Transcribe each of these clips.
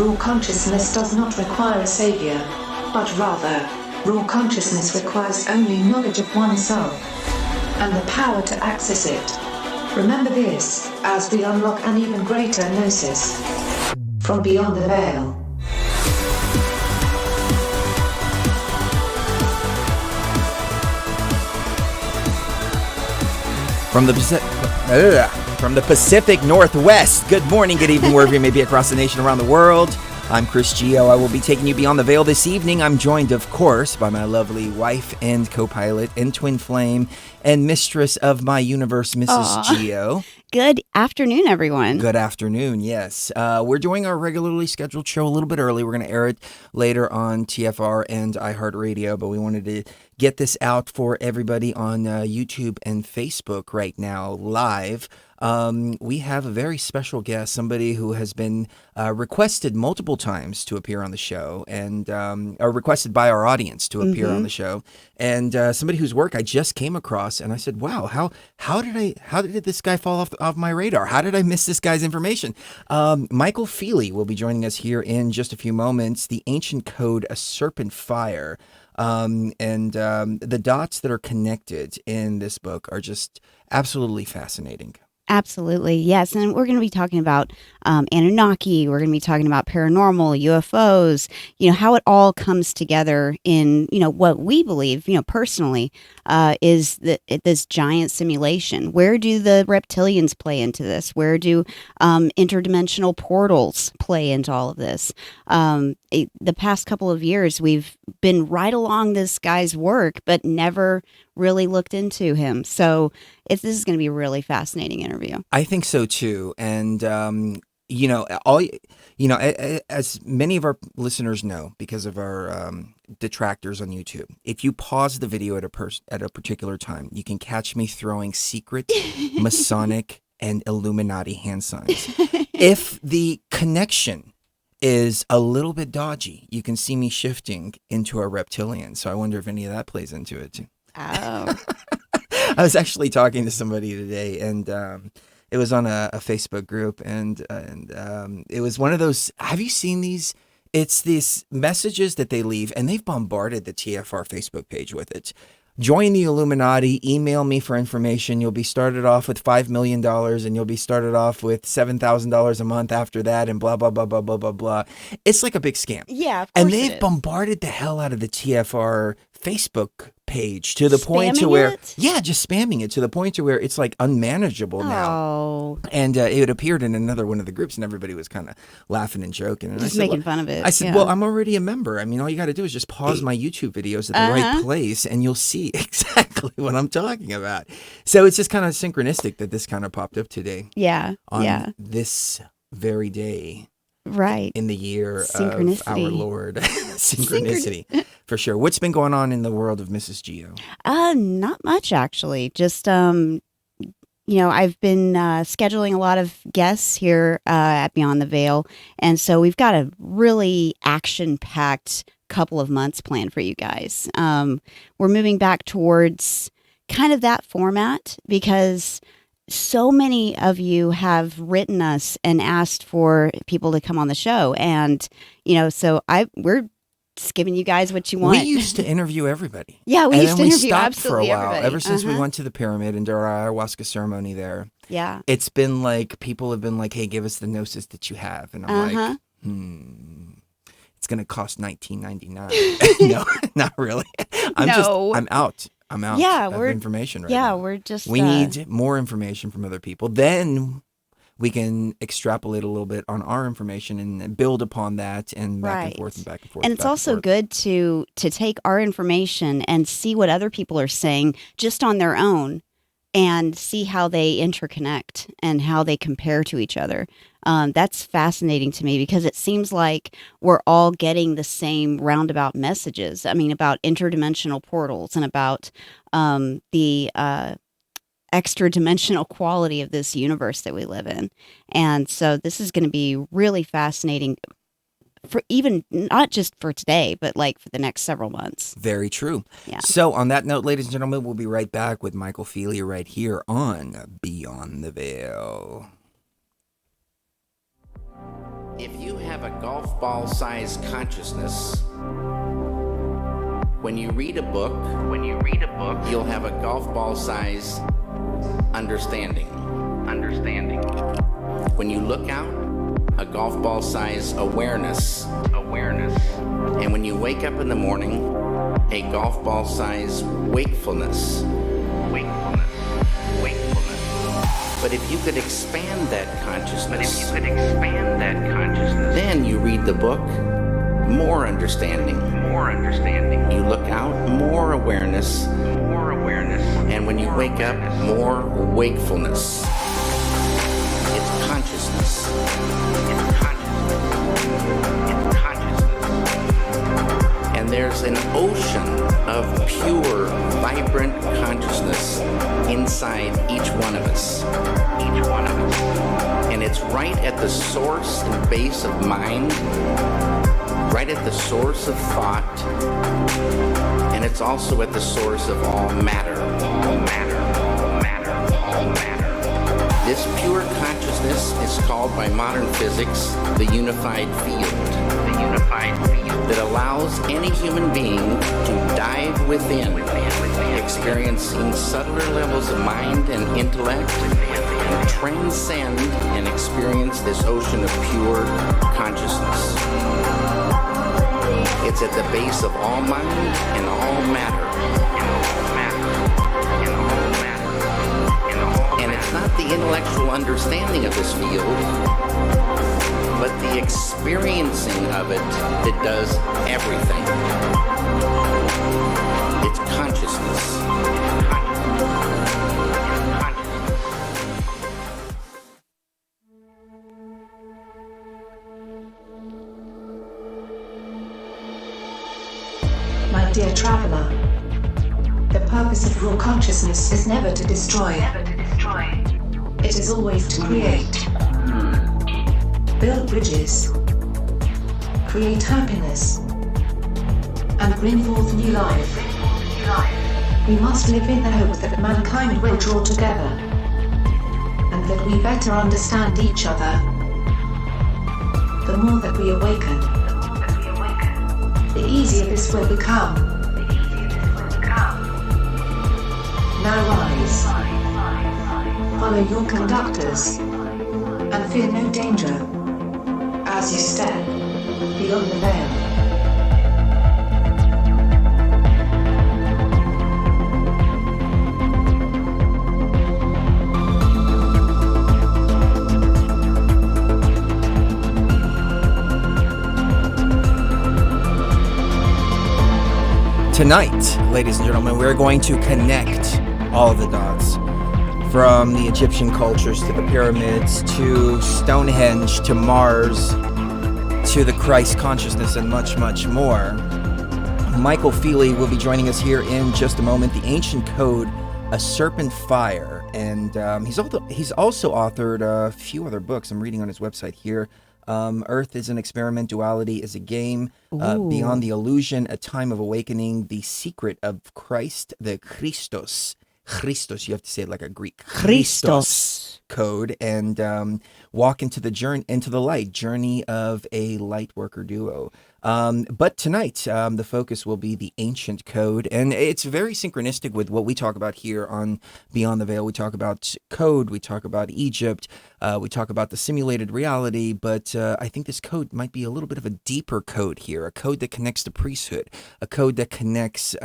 raw consciousness does not require a savior, but rather, raw consciousness requires only knowledge of oneself and the power to access it. Remember this, as we unlock an even greater gnosis from beyond the veil. From the Pacific Northwest, good morning, good evening, wherever you may be across the nation, around the world. I'm Chris Geo. I will be taking you beyond the veil this evening. I'm joined, of course, by my lovely wife and co-pilot and twin flame and mistress of my universe, Mrs. Geo. Good afternoon, everyone. Good afternoon, yes. We're doing our regularly scheduled show a little bit early. We're going to air it later on TFR and iHeartRadio, but we wanted to get this out for everybody on YouTube and Facebook right now, live. We have a very special guest, somebody who has been requested multiple times to appear on the show, and or requested by our audience to appear on the show, and somebody whose work I just came across, and I said, "Wow, how did this guy fall off my radar? How did I miss this guy's information?" Michael Feeley will be joining us here in just a few moments. The ancient code, a serpent fire. And the dots that are connected in this book are just absolutely fascinating. Absolutely, yes. And we're going to be talking about Anunnaki. We're going to be talking about paranormal, UFOs, how it all comes together in, what we believe, personally, is this giant simulation. Where do the reptilians play into this? Where do interdimensional portals play into all of this? The past couple of years, we've been right along this guy's work, but never really looked into him. So this is going to be a really fascinating interview. I think so too. And, as many of our listeners know, because of our detractors on YouTube, if you pause the video at a particular time, you can catch me throwing secret Masonic and Illuminati hand signs. If the connection is a little bit dodgy, you can see me shifting into a reptilian. So I wonder if any of that plays into it too. Oh. I was actually talking to somebody today, and it was on a Facebook group, and it was one of those. Have you seen these? It's these messages that they leave, and they've bombarded the TFR Facebook page with it. Join the Illuminati, email me for information. You'll be started off with $5 million, and you'll be started off with $7,000 a month after that, and blah, blah, blah, blah, blah, blah, blah. It's like a big scam. Yeah, of course. And they've bombarded the hell out of the TFR Facebook page to the point to where, just spamming it to the point to where it's like unmanageable now. And it appeared in another one of the groups, and everybody was kind of laughing and joking. And just making fun of it. I said, well, I'm already a member. I mean, all you got to do is just pause my YouTube videos at the right place, and you'll see exactly what I'm talking about. So it's just kind of synchronistic that this kind of popped up today. Yeah. On this very day. Right. In the year of our Lord. Synchronicity. For sure. What's been going on in the world of Mrs. Geo? Not much, actually. Just, I've been scheduling a lot of guests here at Beyond the Veil. And so we've got a really action-packed couple of months planned for you guys. We're moving back towards kind of that format because so many of you have written us and asked for people to come on the show. And, so we're just giving you guys what you want. We used to interview everybody. Yeah, we used to interview absolutely for a while. Everybody. Ever since we went to the pyramid and did our ayahuasca ceremony there. Yeah. It's been like, people have been like, hey, give us the gnosis that you have. And I'm like, it's going to cost $19.99. No, not really. I'm out. Yeah, of information right now. Yeah, we're just. We need more information from other people. Then we can extrapolate a little bit on our information and build upon that, and back and forth and back and forth. And it's also good to take our information and see what other people are saying just on their own, and see how they interconnect and how they compare to each other. That's fascinating to me because it seems like we're all getting the same roundabout messages. I mean, about interdimensional portals and about the extra dimensional quality of this universe that we live in. And so this is going to be really fascinating for even not just for today, but like for the next several months. Very true. Yeah. So on that note, ladies and gentlemen, we'll be right back with Michael Feeley right here on Beyond the Veil. If you have a golf ball-sized consciousness, when you read a book, you'll have a golf ball-sized understanding. When you look out, a golf ball-sized awareness. And when you wake up in the morning, a golf ball-sized wakefulness. But if you could expand that consciousness, then you read the book, more understanding. You look out, more awareness. And when you wake up, more wakefulness. It's consciousness. And there's an ocean of pure, vibrant consciousness inside each one of us. And it's right at the source and base of mind, right at the source of thought, and it's also at the source of all matter. This pure consciousness is called by modern physics the unified field. That allows any human being to dive within, experiencing subtler levels of mind and intellect, and transcend and experience this ocean of pure consciousness. It's at the base of all mind and all matter. And it's not the intellectual understanding of this field, but the experiencing of it that does everything. It's consciousness. My dear traveler, the purpose of raw consciousness is never to destroy. It is always to create. Build bridges, create happiness, and bring forth new life. We must live in the hope that mankind will draw together, and that we better understand each other. The more that we awaken, the easier this will become. Now rise, follow your conductors, and fear no danger. As you step beyond the veil. Tonight, ladies and gentlemen, we're going to connect all of the dots. From the Egyptian cultures to the pyramids, to Stonehenge, to Mars, to the Christ consciousness, and much, much more. Michael Feeley will be joining us here in just a moment. The Ancient Code, A Serpent Fire. And he's also authored a few other books. I'm reading on his website here. Earth is an Experiment, Duality is a Game, Beyond the Illusion, A Time of Awakening, The Secret of Christ, the Christos, you have to say it like a Greek. Christos code, and walk into the light, journey of a light worker duo. But tonight, the focus will be the Ancient Code, and it's very synchronistic with what we talk about here on Beyond the Veil. We talk about code, we talk about Egypt, we talk about the simulated reality, but I think this code might be a little bit of a deeper code here, a code that connects the priesthood, a code that connects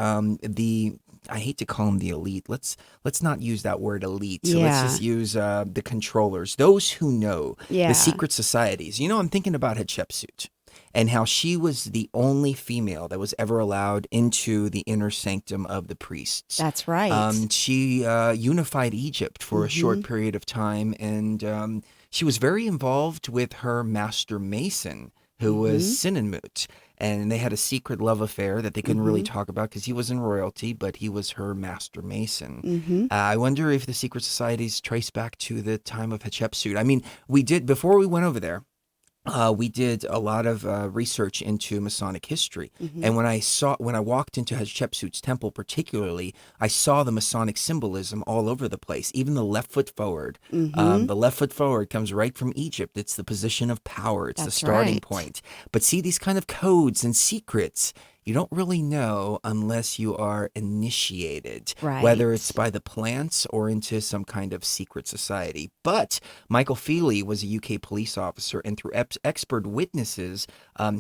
I hate to call them the elite. Let's not use that word elite. So let's just use the controllers, those who know, the secret societies. You know, I'm thinking about Hatshepsut and how she was the only female that was ever allowed into the inner sanctum of the priests. That's right. She unified Egypt for a short period of time, and she was very involved with her master mason, who was Sinanmut. And they had a secret love affair that they couldn't really talk about because he was in royalty, but he was her master mason. I wonder if the secret societies trace back to the time of Hatshepsut. I mean, we did, before we went over there, we did a lot of research into Masonic history. And when I walked into Hatshepsut's temple particularly, I saw the Masonic symbolism all over the place, even the left foot forward. The left foot forward comes right from Egypt. It's the position of power. It's the starting point. But see, these kind of codes and secrets, you don't really know unless you are initiated, whether it's by the plants or into some kind of secret society. But Michael Feeley was a UK police officer, and through expert witnesses,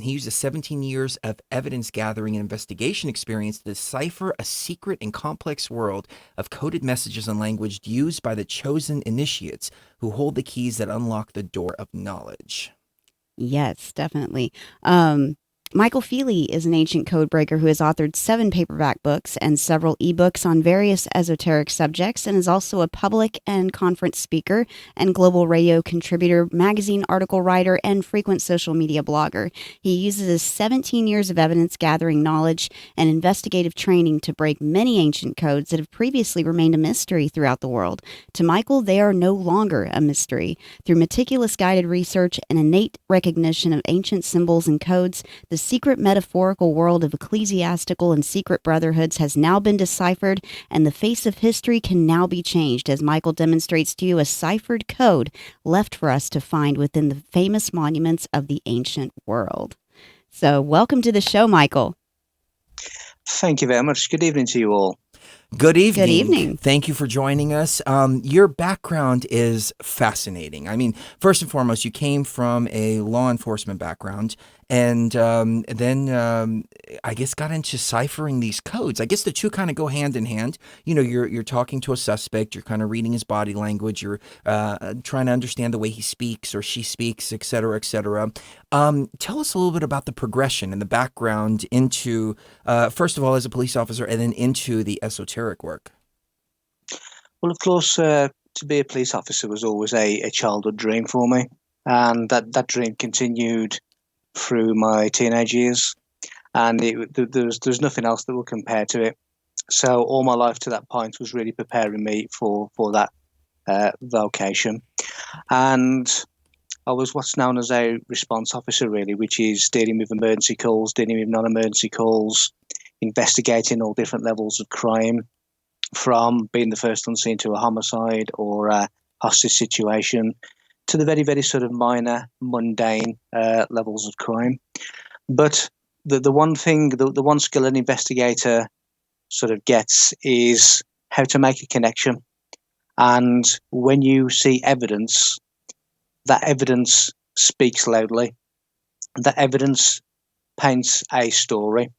he used 17 years of evidence gathering and investigation experience to decipher a secret and complex world of coded messages and language used by the chosen initiates who hold the keys that unlock the door of knowledge. Yes, definitely. Michael Feeley is an ancient code breaker who has authored 7 paperback books and several ebooks on various esoteric subjects, and is also a public and conference speaker and global radio contributor, magazine article writer, and frequent social media blogger. He uses his 17 years of evidence gathering knowledge and investigative training to break many ancient codes that have previously remained a mystery throughout the world. To Michael, they are no longer a mystery. Through meticulous guided research and innate recognition of ancient symbols and codes, the secret metaphorical world of ecclesiastical and secret brotherhoods has now been deciphered, and the face of history can now be changed, as Michael demonstrates to you a ciphered code left for us to find within the famous monuments of the ancient world. So welcome to the show, Michael. Thank you very much. Good evening to you all. Good evening. Good evening. Thank you for joining us. Your background is fascinating. I mean, first and foremost, you came from a law enforcement background, and then I guess got into ciphering these codes. I guess the two kind of go hand in hand. You know, you're talking to a suspect, you're kind of reading his body language, you're trying to understand the way he speaks or she speaks, et cetera, et cetera. Tell us a little bit about the progression and the background into, first of all, as a police officer, and then into the esoteric work. Well, of course, to be a police officer was always a childhood dream for me, and that dream continued through my teenage years, and there's nothing else that will compare to it. So all my life to that point was really preparing me for that vocation, and I was what's known as a response officer, really, which is dealing with emergency calls, dealing with non-emergency calls, investigating all different levels of crime, from being the first on scene to a homicide or a hostage situation, to the very, very sort of minor, mundane levels of crime. But the one thing, the one skill an investigator sort of gets is how to make a connection. And when you see evidence, that evidence speaks loudly. That evidence paints a story.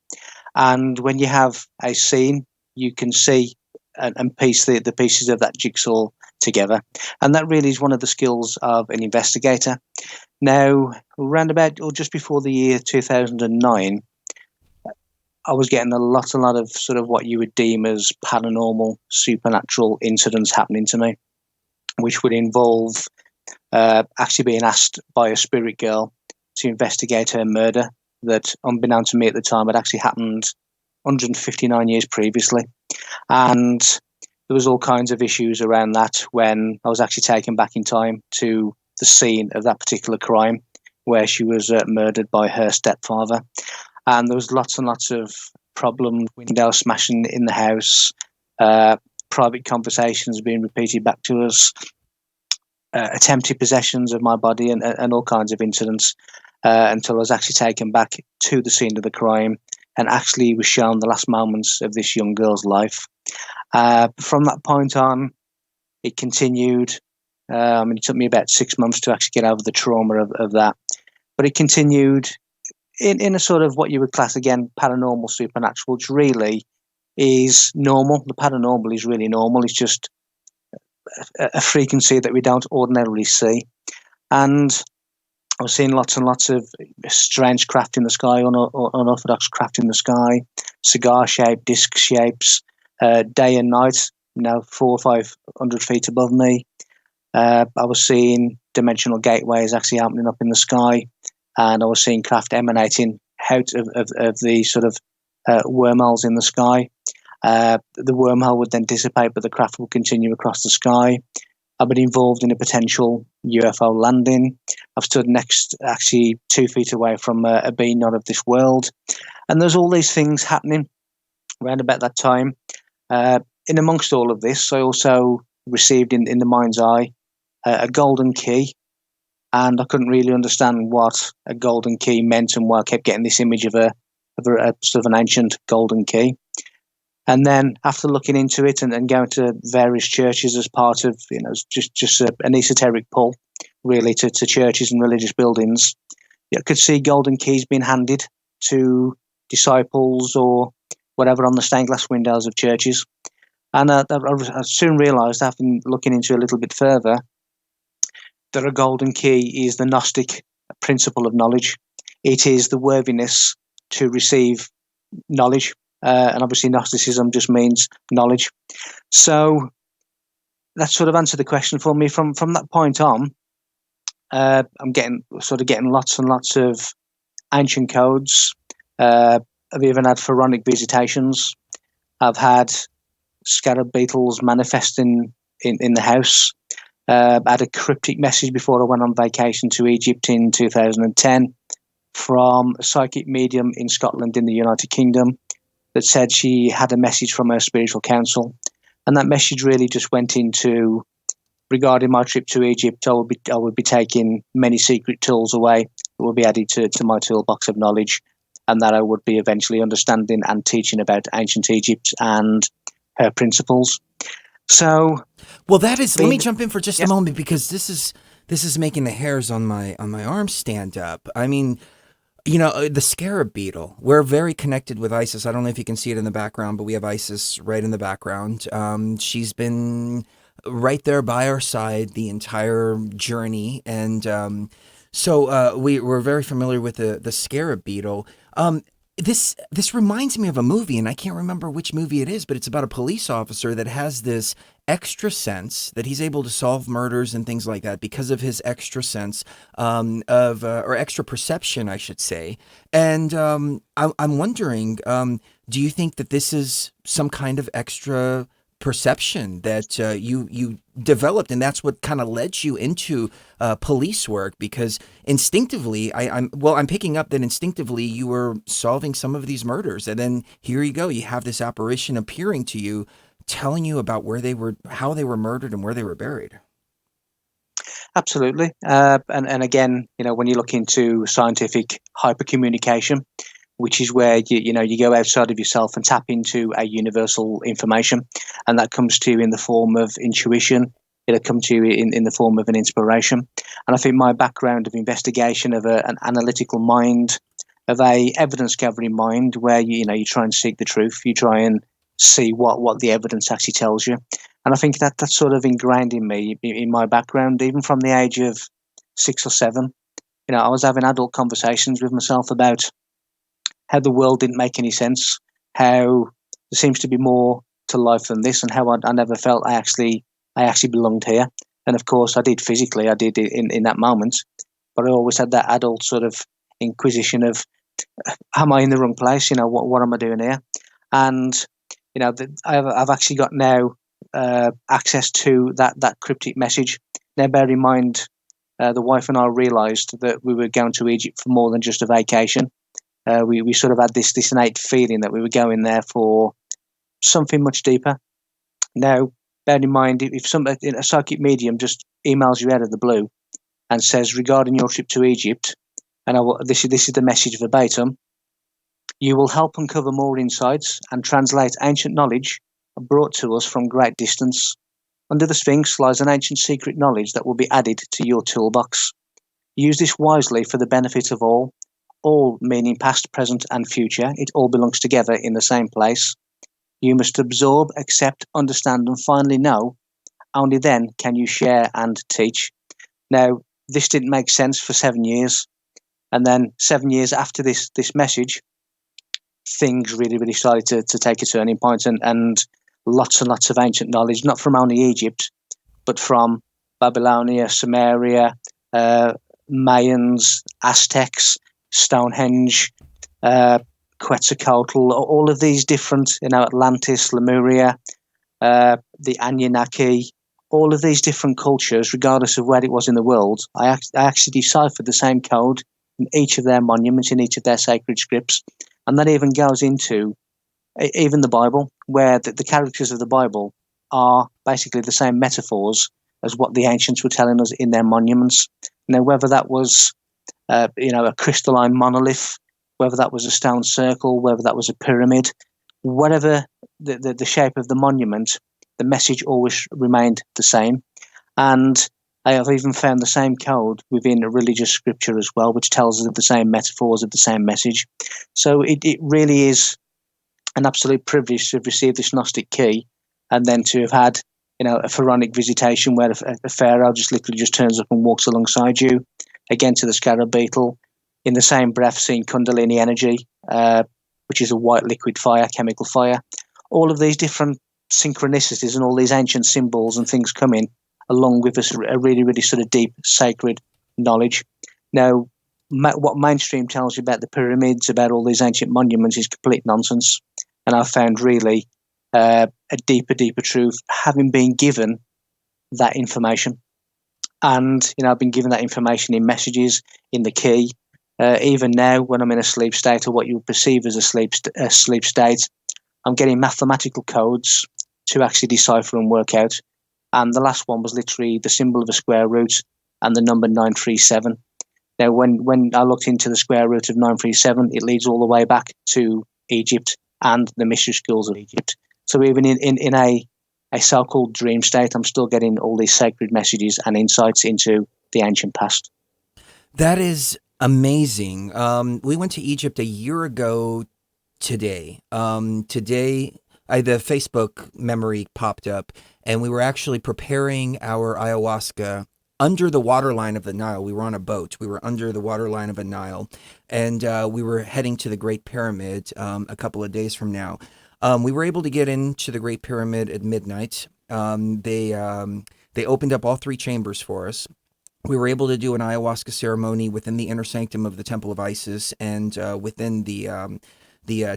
And when you have a scene, you can see and piece the pieces of that jigsaw together. And that really is one of the skills of an investigator. Now, around about or just before the year 2009, I was getting a lot of sort of what you would deem as paranormal, supernatural incidents happening to me, which would involve actually being asked by a spirit girl to investigate her murder that, unbeknown to me at the time, had actually happened 159 years previously. And there was all kinds of issues around that when I was actually taken back in time to the scene of that particular crime where she was murdered by her stepfather. And there was lots and lots of problems, window smashing in the house, private conversations being repeated back to us, attempted possessions of my body, and all kinds of incidents, until I was actually taken back to the scene of the crime and actually was shown the last moments of this young girl's life. From that point on, it continued. It took me about 6 months to actually get over the trauma of that. But it continued in a sort of what you would class, again, paranormal, supernatural, which really is normal. The paranormal is really normal. It's just a frequency that we don't ordinarily see. And I was seeing lots and lots of strange craft in the sky, unorthodox craft in the sky, cigar-shaped, disc shapes, day and night, 400 or 500 feet above me. I was seeing dimensional gateways actually opening up in the sky, and I was seeing craft emanating out of the sort of wormholes in the sky. The wormhole would then dissipate, but the craft would continue across the sky. I've been involved in a potential UFO landing. I've stood next, actually 2 feet away from a being not of this world. And there's all these things happening around about that time. In amongst all of this, I also received in the mind's eye a golden key. And I couldn't really understand what a golden key meant and why I kept getting this image of a sort of an ancient golden key. And then after looking into it and going to various churches as part of, just an esoteric pull, really, to churches and religious buildings, I could see golden keys being handed to disciples or whatever on the stained glass windows of churches. And I soon realised, after looking into it a little bit further, that a golden key is the Gnostic principle of knowledge. It is the worthiness to receive knowledge. And obviously Gnosticism just means knowledge. So that sort of answered the question for me. From that point on, I'm getting lots and lots of ancient codes. I've even had pharaonic visitations. I've had scarab beetles manifesting in the house. I had a cryptic message before I went on vacation to Egypt in 2010 from a psychic medium in Scotland in the United Kingdom that said she had a message from her spiritual council. And that message really just went into, regarding my trip to Egypt, I would be taking many secret tools away that will be added to my toolbox of knowledge, and that I would be eventually understanding and teaching about ancient Egypt and her principles. So, well, that is. Let me jump in for just a moment, because this is making the hairs on my arms stand up. I mean, the scarab beetle. We're very connected with Isis. I don't know if you can see it in the background, but we have Isis right in the background. She's been right there by our side the entire journey, and so we're very familiar with the scarab beetle. This reminds me of a movie, and I can't remember which movie it is, but it's about a police officer that has this extra sense that he's able to solve murders and things like that because of his extra sense or extra perception, I should say. And I'm wondering, do you think that this is some kind of extra perception that you developed, and that's what kind of led you into police work? Because instinctively, I'm picking up that instinctively you were solving some of these murders, and then here you go, you have this apparition appearing to you, telling you about how they were murdered and where they were buried. Absolutely, and again, when you look into scientific hypercommunication, which is where you go outside of yourself and tap into a universal information, and that comes to you in the form of intuition. It'll come to you in the form of an inspiration. And I think my background of investigation of an analytical mind, of a evidence gathering mind, where you try and seek the truth, you try and see what the evidence actually tells you. And I think that's sort of ingrained in me, in my background, even from the age of 6 or 7. I was having adult conversations with myself about how the world didn't make any sense, how there seems to be more to life than this, and how I never felt I actually belonged here. And of course, I did physically, I did in that moment, but I always had that adult sort of inquisition of, am I in the wrong place? What am I doing here? And I've actually got now access to that cryptic message. Now, bear in mind, the wife and I realised that we were going to Egypt for more than just a vacation. We sort of had this innate feeling that we were going there for something much deeper. Now, bear in mind, if a psychic medium just emails you out of the blue and says, regarding your trip to Egypt, and this is the message verbatim, you will help uncover more insights and translate ancient knowledge brought to us from great distance. Under the Sphinx lies an ancient secret knowledge that will be added to your toolbox. Use this wisely for the benefit of all meaning past, present, and future. It all belongs together in the same place. You must absorb, accept, understand, and finally know. Only then can you share and teach. Now, this didn't make sense for 7 years. And then 7 years after this message, things really, really started to take a turning point, and lots and lots of ancient knowledge, not from only Egypt, but from Babylonia, Sumeria, Mayans, Aztecs, Stonehenge, Quetzalcoatl, all of these different, Atlantis, Lemuria, the Anunnaki, all of these different cultures, regardless of where it was in the world, I actually deciphered the same code in each of their monuments, in each of their sacred scripts. And that even goes into even the Bible, where the characters of the Bible are basically the same metaphors as what the ancients were telling us in their monuments. Now, whether that was a crystalline monolith, whether that was a stone circle, whether that was a pyramid, whatever the shape of the monument, the message always remained the same. And I have even found the same code within a religious scripture as well, which tells us of the same metaphors, of the same message. So it really is an absolute privilege to have received this Gnostic key, and then to have had, a pharaonic visitation where a pharaoh just literally just turns up and walks alongside you. Again, to the scarab beetle, in the same breath, seeing Kundalini energy, which is a white liquid fire, chemical fire. All of these different synchronicities and all these ancient symbols and things come in, along with a really, really sort of deep, sacred knowledge. Now, what mainstream tells you about the pyramids, about all these ancient monuments, is complete nonsense. And I've found really a deeper truth, having been given that information. And, I've been given that information in messages, in the key. Even now, when I'm in a sleep state, or what you would perceive as a sleep state, I'm getting mathematical codes to actually decipher and work out. And the last one was literally the symbol of a square root and the number 937. Now, when I looked into the square root of 937, it leads all the way back to Egypt and the mystery schools of Egypt. So even in a so-called dream state, I'm still getting all these sacred messages and insights into the ancient past. That is amazing. We went to Egypt a year ago today. The Facebook memory popped up, and we were actually preparing our ayahuasca under the waterline of the Nile. We were on a boat. We were under the waterline of a Nile, and we were heading to the Great Pyramid a couple of days from now. We were able to get into the Great Pyramid at midnight. They opened up all three chambers for us. We were able to do an ayahuasca ceremony within the inner sanctum of the Temple of Isis and within the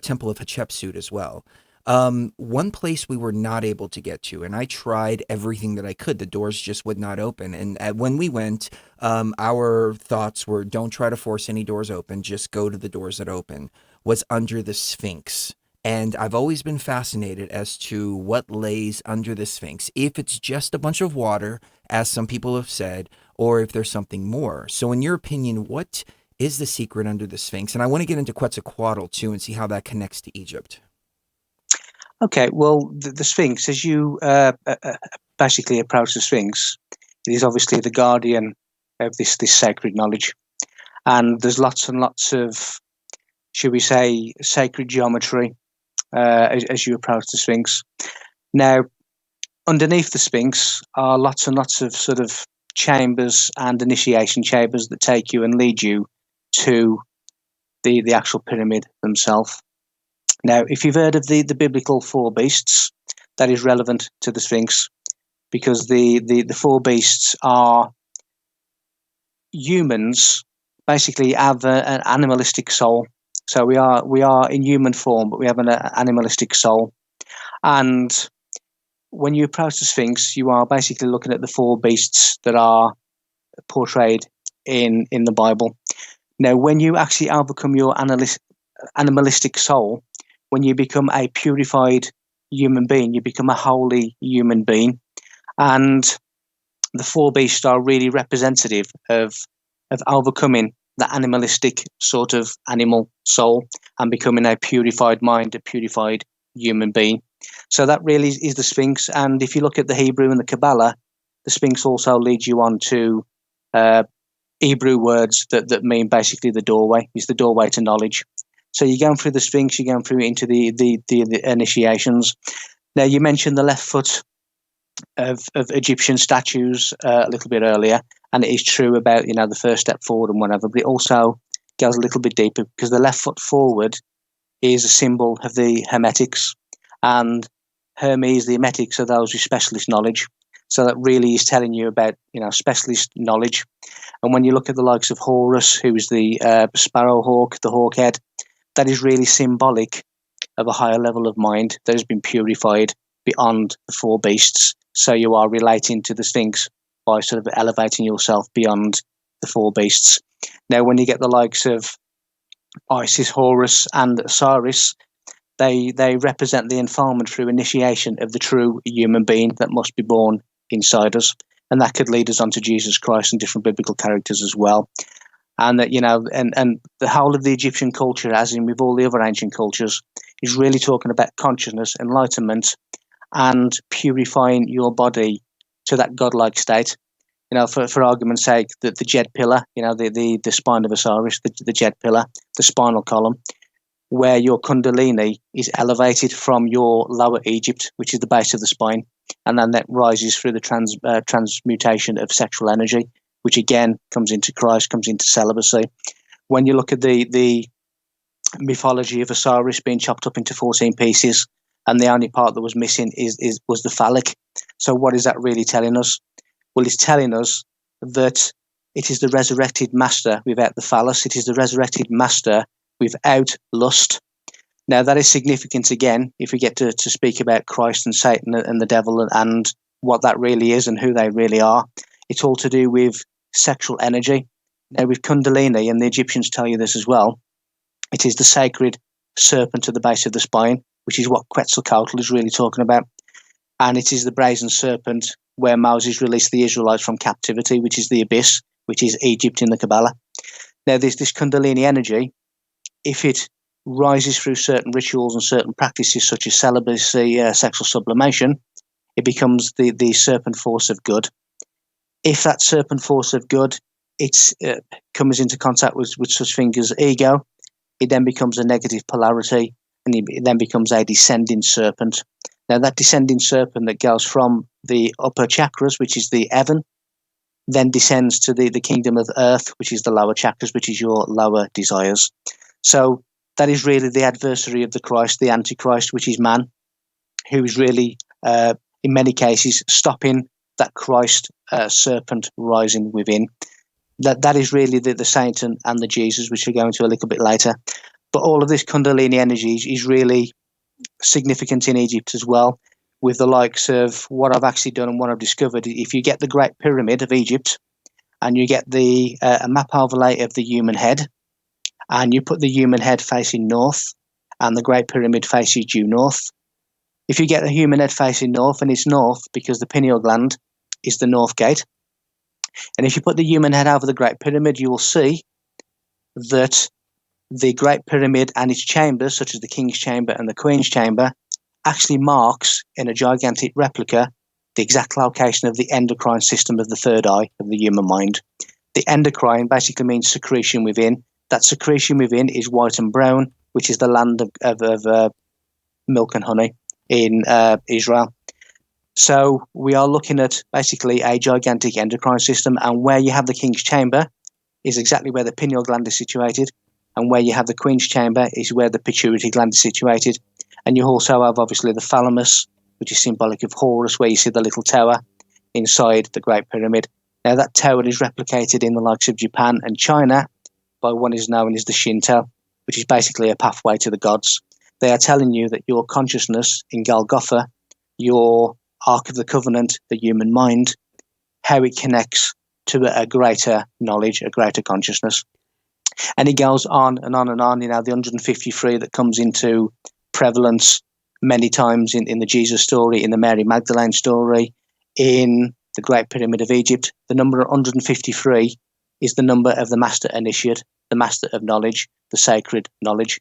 Temple of Hatshepsut as well. One place we were not able to get to, and I tried everything that I could, the doors just would not open. And when we went, our thoughts were, don't try to force any doors open, just go to the doors that open, was under the Sphinx. And I've always been fascinated as to what lays under the Sphinx, if it's just a bunch of water, as some people have said, or if there's something more. So in your opinion, what is the secret under the Sphinx? And I want to get into Quetzalcoatl too and see how that connects to Egypt. Okay, well, the Sphinx, as you basically approach the Sphinx, it is obviously the guardian of this sacred knowledge. And there's lots and lots of, should we say, sacred geometry as you approach the Sphinx. Now, underneath the Sphinx are lots and lots of sort of chambers and initiation chambers that take you and lead you to the actual pyramid themselves. Now, if you've heard of the biblical four beasts, that is relevant to the Sphinx, because the four beasts are humans, basically have an animalistic soul. So we are in human form, but we have an animalistic soul. And when you approach the Sphinx, you are basically looking at the four beasts that are portrayed in the Bible. Now, when you actually overcome your animalistic soul, when you become a purified human being, you become a holy human being. And the four beasts are really representative of overcoming the animalistic sort of animal soul and becoming a purified mind, a purified human being. So that really is the Sphinx. And if you look at the Hebrew and the Kabbalah, the Sphinx also leads you on to Hebrew words that mean basically the doorway. It's the doorway to knowledge. So you're going through the Sphinx, you're going through into the initiations. Now, you mentioned the left foot of Egyptian statues a little bit earlier, and it is true about, the first step forward and whatever, but it also goes a little bit deeper, because the left foot forward is a symbol of the Hermetics, and Hermes, the Hermetics, are those with specialist knowledge. So that really is telling you about, specialist knowledge. And when you look at the likes of Horus, who is the sparrow hawk, the hawk head, that is really symbolic of a higher level of mind that has been purified beyond the four beasts. So you are relating to the Sphinx by sort of elevating yourself beyond the four beasts. Now, when you get the likes of Isis, Horus, and Osiris, they represent the unfoldment through initiation of the true human being that must be born inside us. And that could lead us on to Jesus Christ and different biblical characters as well. And that, and the whole of the Egyptian culture, as in with all the other ancient cultures, is really talking about consciousness, enlightenment, and purifying your body to that godlike state. For argument's sake, the Jed pillar, the spine of Osiris, the Jed pillar, the spinal column, where your Kundalini is elevated from your lower Egypt, which is the base of the spine, and then that rises through the transmutation of sexual energy, which again comes into Christ, comes into celibacy. When you look at the mythology of Osiris being chopped up into 14 pieces, and the only part that was missing was the phallic. So what is that really telling us? Well, it's telling us that it is the resurrected master without the phallus. It is the resurrected master without lust. Now, that is significant again, if we get to speak about Christ and Satan and the devil and what that really is and who they really are. It's all to do with sexual energy. Now, with Kundalini, and the Egyptians tell you this as well, it is the sacred serpent at the base of the spine, which is what Quetzalcoatl is really talking about. And it is the brazen serpent where Moses released the Israelites from captivity, which is the abyss, which is Egypt in the Kabbalah. Now, this Kundalini energy, if it rises through certain rituals and certain practices such as celibacy, sexual sublimation, it becomes the serpent force of good. If that serpent force of good comes into contact with such things as ego, it then becomes a negative polarity, and it then becomes a descending serpent. Now, that descending serpent that goes from the upper chakras, which is the heaven, then descends to the kingdom of earth, which is the lower chakras, which is your lower desires. So that is really the adversary of the Christ, the Antichrist, which is man, who is really, in many cases, stopping that Christ serpent rising within. That is really the Satan and the Jesus, which we'll go into a little bit later. But all of this Kundalini energy is really significant in Egypt as well, with the likes of what I've actually done and what I've discovered. If you get the Great Pyramid of Egypt and you get a map overlay of the human head, and you put the human head facing north and the Great Pyramid faces due north, if you get the human head facing north, and it's north because the pineal gland is the north gate, and if you put the human head over the Great Pyramid, you will see that the Great Pyramid and its chambers, such as the King's Chamber and the Queen's Chamber, actually marks in a gigantic replica the exact location of the endocrine system of the third eye of the human mind. The endocrine basically means secretion within. That secretion within is white and brown, which is the land of milk and honey in Israel. So we are looking at basically a gigantic endocrine system, and where you have the King's Chamber is exactly where the pineal gland is situated, and where you have the Queen's Chamber is where the pituitary gland is situated. And you also have obviously the thalamus, which is symbolic of Horus, where you see the little tower inside the Great Pyramid. Now, that tower is replicated in the likes of Japan and China by what is known as the Shinto, which is basically a pathway to the gods. They are telling you that your consciousness in Golgotha, your Ark of the Covenant, the human mind, how it connects to a greater knowledge, a greater consciousness. And it goes on and on and on. The 153 that comes into prevalence many times in the Jesus story, in the Mary Magdalene story, in the Great Pyramid of Egypt. The number 153 is the number of the master initiate, the master of knowledge, the sacred knowledge.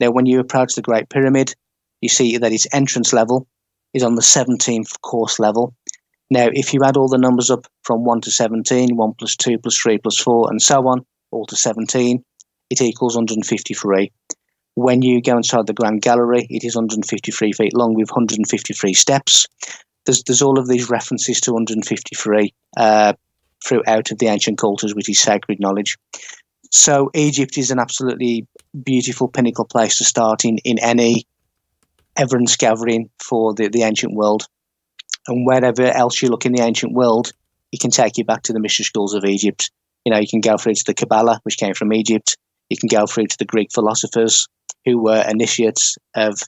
Now, when you approach the Great Pyramid, you see that its entrance level is on the 17th course level. Now, if you add all the numbers up from 1 to 17, 1 plus 2 plus 3 plus 4, and so on, all to 17, it equals 153. When you go inside the Grand Gallery, it is 153 feet long with 153 steps. There's all of these references to 153 throughout of the ancient cultures, which is sacred knowledge. So Egypt is an absolutely beautiful pinnacle place to start in any evidence gathering for the ancient world. And wherever else you look in the ancient world, it can take you back to the mystery schools of Egypt. You can go through to the Kabbalah, which came from Egypt. You can go through to the Greek philosophers, who were initiates of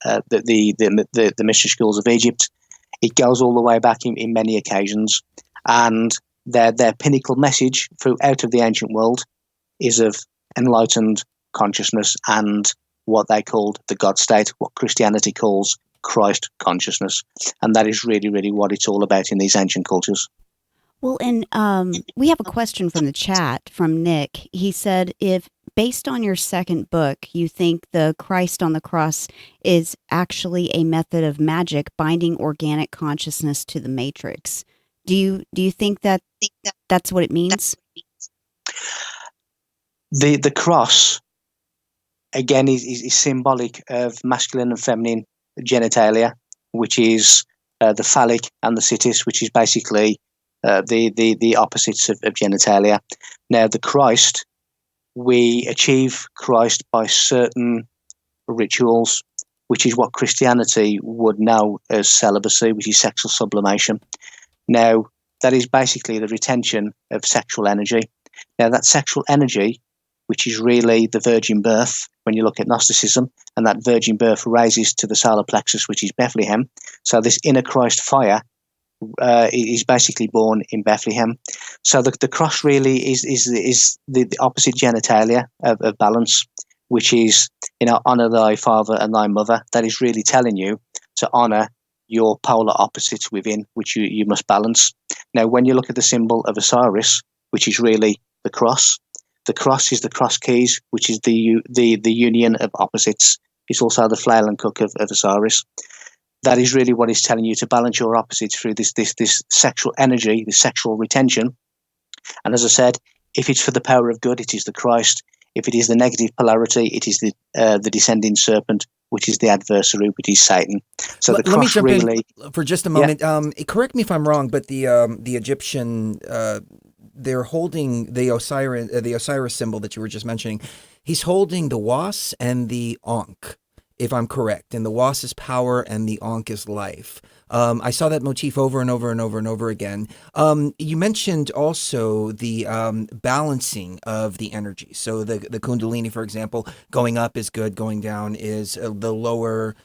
the mystery schools of Egypt. It goes all the way back in many occasions, and their pinnacle message out of the ancient world is of enlightened consciousness and what they called the God state, what Christianity calls Christ consciousness. And that is really, really what it's all about in these ancient cultures. Well, and we have a question from the chat from Nick. He said, if based on your second book, you think the Christ on the cross is actually a method of magic binding organic consciousness to the matrix. Do you think that that's what it means? The cross, again, is symbolic of masculine and feminine genitalia, which is the phallic and the sitis, which is basically the opposites of genitalia. Now, the Christ, we achieve Christ by certain rituals, which is what Christianity would know as celibacy, which is sexual sublimation. Now, that is basically the retention of sexual energy. Now, that sexual energy, which is really the virgin birth, when you look at Gnosticism, and that virgin birth raises to the solar plexus, which is Bethlehem. So this inner Christ fire is basically born in Bethlehem. So the cross really is the opposite genitalia of balance, which is, honor thy father and thy mother. That is really telling you to honor your polar opposites within, which you must balance. Now, when you look at the symbol of Osiris, which is really the cross is the cross keys, which is the union of opposites. It's also the flail and cook of Osiris. That is really what is telling you to balance your opposites through this sexual energy, this sexual retention. And as I said, if it's for the power of good, it is the Christ. If it is the negative polarity, it is the descending serpent, which is the adversary, which is Satan. So the cross, let me jump really in for just a moment. Yeah. Correct me if I'm wrong, but the Egyptian, they're holding the Osiris symbol that you were just mentioning. He's holding the was and the ankh, if I'm correct. And the was is power and the ankh is life. I saw that motif over and over and over and over again. You mentioned also the balancing of the energy. So the Kundalini, for example, going up is good, going down is the lower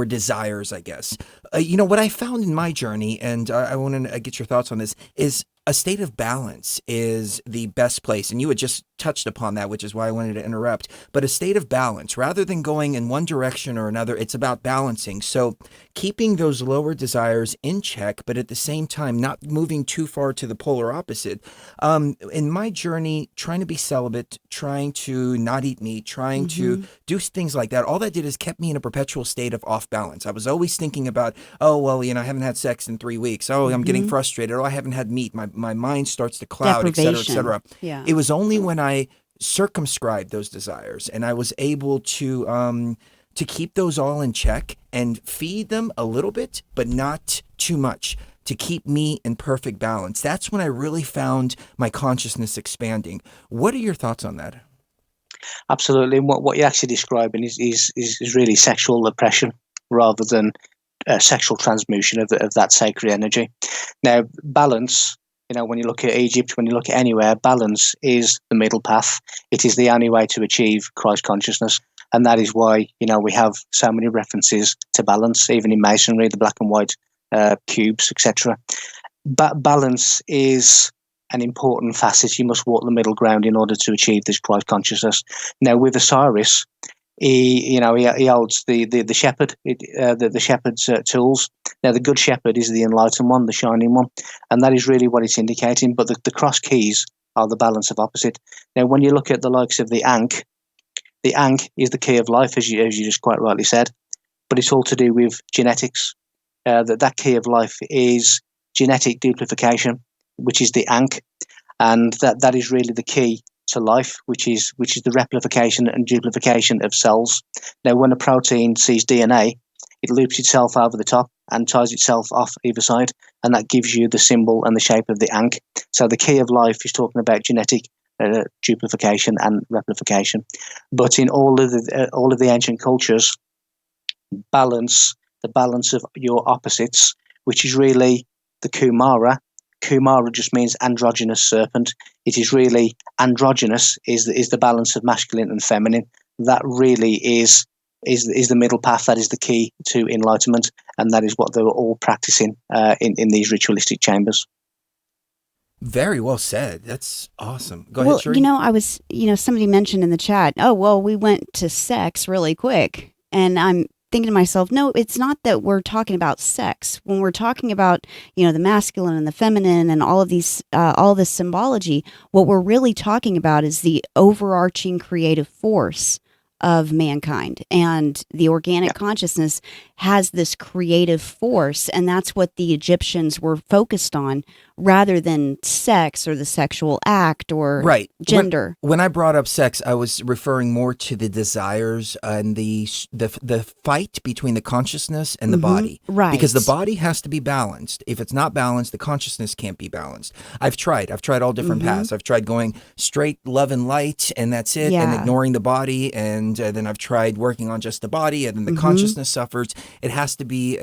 desires, I guess. What I found in my journey, and I want to get your thoughts on this, is a state of balance is the best place. And you had just touched upon that, which is why I wanted to interrupt. But a state of balance, rather than going in one direction or another, it's about balancing. So keeping those lower desires in check, but at the same time, not moving too far to the polar opposite. In my journey, trying to be celibate, trying to not eat meat, trying to do things like that, all that did is kept me in a perpetual state of off balance. I was always thinking about, I haven't had sex in 3 weeks. I'm getting frustrated. I haven't had meat. My mind starts to cloud, et cetera, et cetera. Yeah. It was only when I circumscribed those desires and I was able to keep those all in check and feed them a little bit, but not too much, to keep me in perfect balance. That's when I really found my consciousness expanding. What are your thoughts on that? Absolutely. And what you're actually describing is really sexual oppression rather than sexual transmutation of that sacred energy. Now, balance, when you look at Egypt, when you look at anywhere, balance is the middle path. It is the only way to achieve Christ consciousness. And that is why, we have so many references to balance, even in Masonry, the black and white cubes, etc. But balance is an important facet. You must walk the middle ground in order to achieve this Christ consciousness. Now, with Osiris, he holds the shepherd, the shepherd's tools. Now, the good shepherd is the enlightened one, the shining one, and that is really what it's indicating. But the cross keys are the balance of opposite. Now, when you look at the likes of the ankh is the key of life, as you just quite rightly said, but it's all to do with genetics. That key of life is genetic duplication, which is the ankh, and that is really the key to life, which is the replication and duplication of cells. Now, when a protein sees DNA, it loops itself over the top and ties itself off either side, and that gives you the symbol and the shape of the ankh. So the key of life is talking about genetic duplication and replication. But in all of the ancient cultures, the balance of your opposites, which is really the Kumara. Kumara just means androgynous serpent. It is really androgynous is the balance of masculine and feminine. That really is is the middle path. That is the key to enlightenment, and that is what they were all practicing in these ritualistic chambers. Very well said. That's awesome. Go Well, ahead, Sheree. I was, somebody mentioned in the chat, oh, well, we went to sex really quick. And I'm thinking to myself, no, it's not that we're talking about sex. When we're talking about, the masculine and the feminine and all of these, all this symbology, what we're really talking about is the overarching creative force of mankind. And the organic consciousness has this creative force. And that's what the Egyptians were focused on rather than sex or the sexual act or gender. When I brought up sex, I was referring more to the desires and the fight between the consciousness and the body. Right. Because the body has to be balanced. If it's not balanced, the consciousness can't be balanced. I've tried all different paths. I've tried going straight love and light, and that's it, and ignoring the body. And then I've tried working on just the body, and then the consciousness suffers. It has to be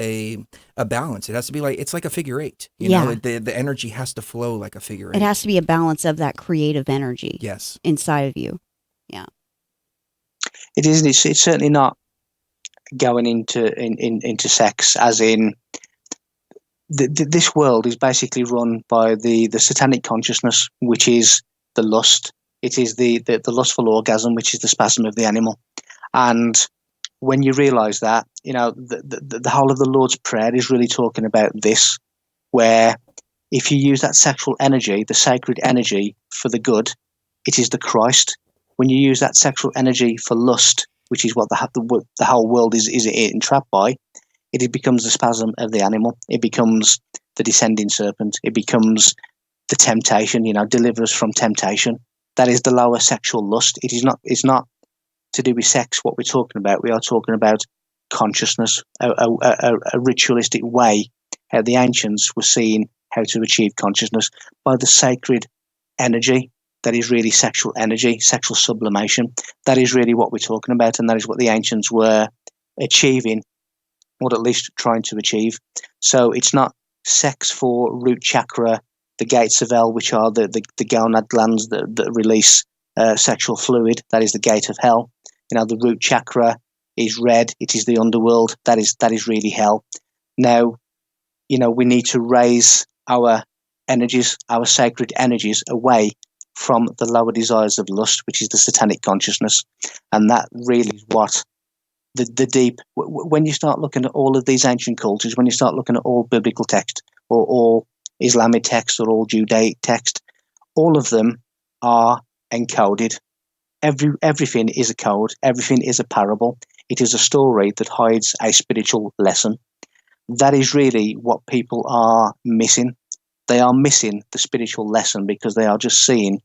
a balance. It has to be it's like a figure eight. You know, the energy has to flow like a figure eight. It has to be a balance of that creative energy. Yes. Inside of you. Yeah. It isn't. It's certainly not going into sex, as in this world is basically run by the satanic consciousness, which is the lust. It is the lustful orgasm, which is the spasm of the animal. And when you realize that, the whole of the Lord's Prayer is really talking about this, where if you use that sexual energy, the sacred energy, for the good, it is the Christ. When you use that sexual energy for lust, which is what the whole world is entrapped by, it becomes the spasm of the animal. It becomes the descending serpent. It becomes the temptation, deliver us from temptation. That is the lower sexual lust. It's not to do with sex what we're talking about. We are talking about consciousness, a ritualistic way how the ancients were seeing how to achieve consciousness by the sacred energy. That is really sexual energy, sexual sublimation. That is really what we're talking about, and that is what the ancients were achieving, or at least trying to achieve. So it's not sex for root chakra, the gates of hell, which are the gonad glands that release sexual fluid. That is the gate of hell. The root chakra is red. It is the underworld. That is really hell. Now, we need to raise our energies, our sacred energies, away from the lower desires of lust, which is the satanic consciousness. And that really is what the deep, when you start looking at all of these ancient cultures, when you start looking at all biblical text or all Islamic text or all Judaic text, all of them are encoded. Everything is a code. Everything is a parable. It is a story that hides a spiritual lesson. That is really what people are missing. They are missing the spiritual lesson because they are just seeing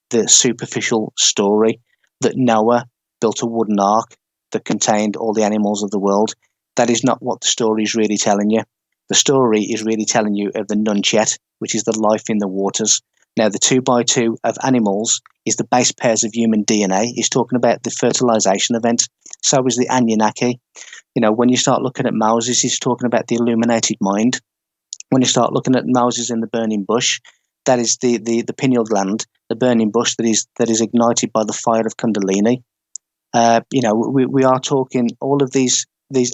the superficial story that Noah built a wooden ark that contained all the animals of the world. That is not what the story is really telling you. The story is really telling you of the Nunchet, which is the life in the waters. Now, the 2x2 of animals is the base pairs of human DNA. He's talking about the fertilization event. So is the Anunnaki. When you start looking at Moses, he's talking about the illuminated mind. When you start looking at Moses in the burning bush, that is the pineal gland, the burning bush that is ignited by the fire of Kundalini. We are talking, all of these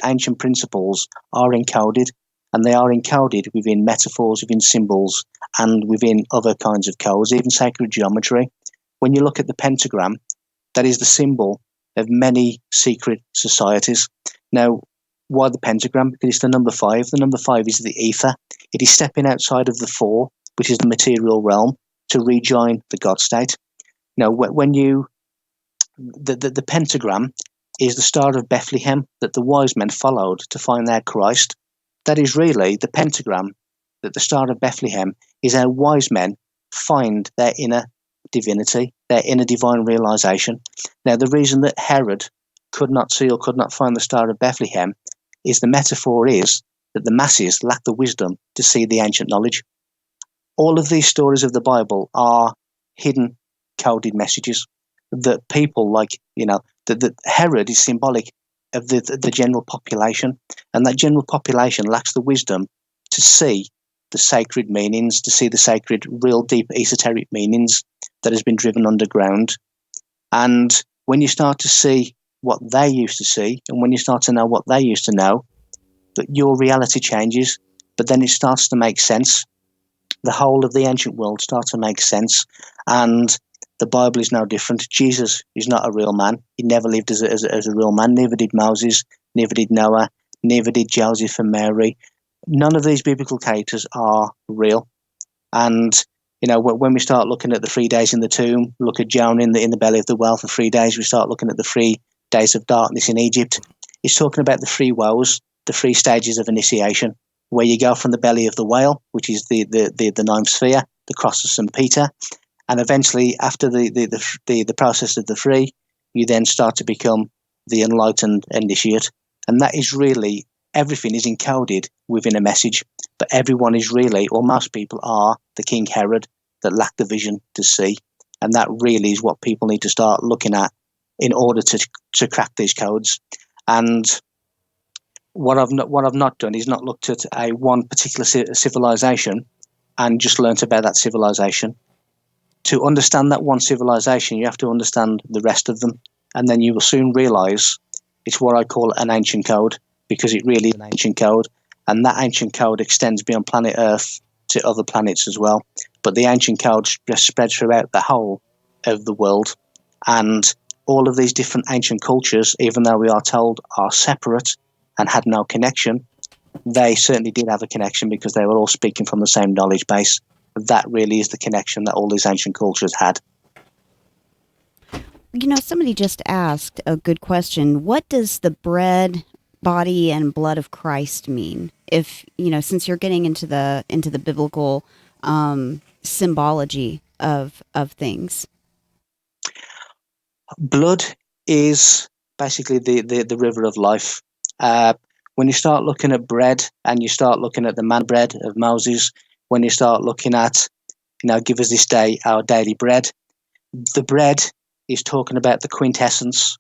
ancient principles are encoded, and they are encoded within metaphors, within symbols, and within other kinds of codes, even sacred geometry. When you look at the pentagram, that is the symbol of many secret societies. Now, why the pentagram? Because it's the number 5. The number 5 is the ether. It is stepping outside of the 4, which is the material realm, to rejoin the God state. Now, when the pentagram is the Star of Bethlehem that the wise men followed to find their Christ. That is really the pentagram, that the Star of Bethlehem is how wise men find their inner divinity, their inner divine realization. Now, the reason that Herod could not see or could not find the Star of Bethlehem is the metaphor is that the masses lack the wisdom to see the ancient knowledge. All of these stories of the Bible are hidden, coded messages that people that Herod is symbolic of the general population, and that general population lacks the wisdom to see the sacred meanings, to see the sacred, real deep esoteric meanings that has been driven underground. And when you start to see what they used to see, and when you start to know what they used to know, that your reality changes, but then it starts to make sense. The whole of the ancient world starts to make sense, and the Bible is no different. Jesus is not a real man. He never lived as a real man. Neither did Moses, neither did Noah, neither did Joseph and Mary. None of these biblical characters are real. And when we start looking at the 3 days in the tomb, look at Jonah in the belly of the whale for 3 days. We start looking at the 3 days of darkness in Egypt. It's talking about the 3 woes, the 3 stages of initiation, where you go from the belly of the whale, which is the ninth sphere, the cross of St. Peter, and eventually, after the process of the 3, you then start to become the enlightened initiate. And that is really, everything is encoded within a message, but everyone is really, or most people are, the King Herod that lacked the vision to see. And that really is what people need to start looking at in order to crack these codes. And what I've not done is not looked at one particular civilization and just learnt about that civilization. To understand that one civilization, you have to understand the rest of them, and then you will soon realize it's what I call an ancient code, because it really is an ancient code, and that ancient code extends beyond planet Earth to other planets as well. But the ancient code spreads throughout the whole of the world, and all of these different ancient cultures, even though we are told are separate and had no connection, they certainly did have a connection because they were all speaking from the same knowledge base. That really is the connection that all these ancient cultures had. Somebody just asked a good question. What does the bread, body, and blood of Christ mean? If, since you're getting into the biblical symbology of things. Blood is basically the river of life. When you start looking at bread and you start looking at the man bread of Moses, when you start looking at, give us this day our daily bread, the bread is talking about the quintessence.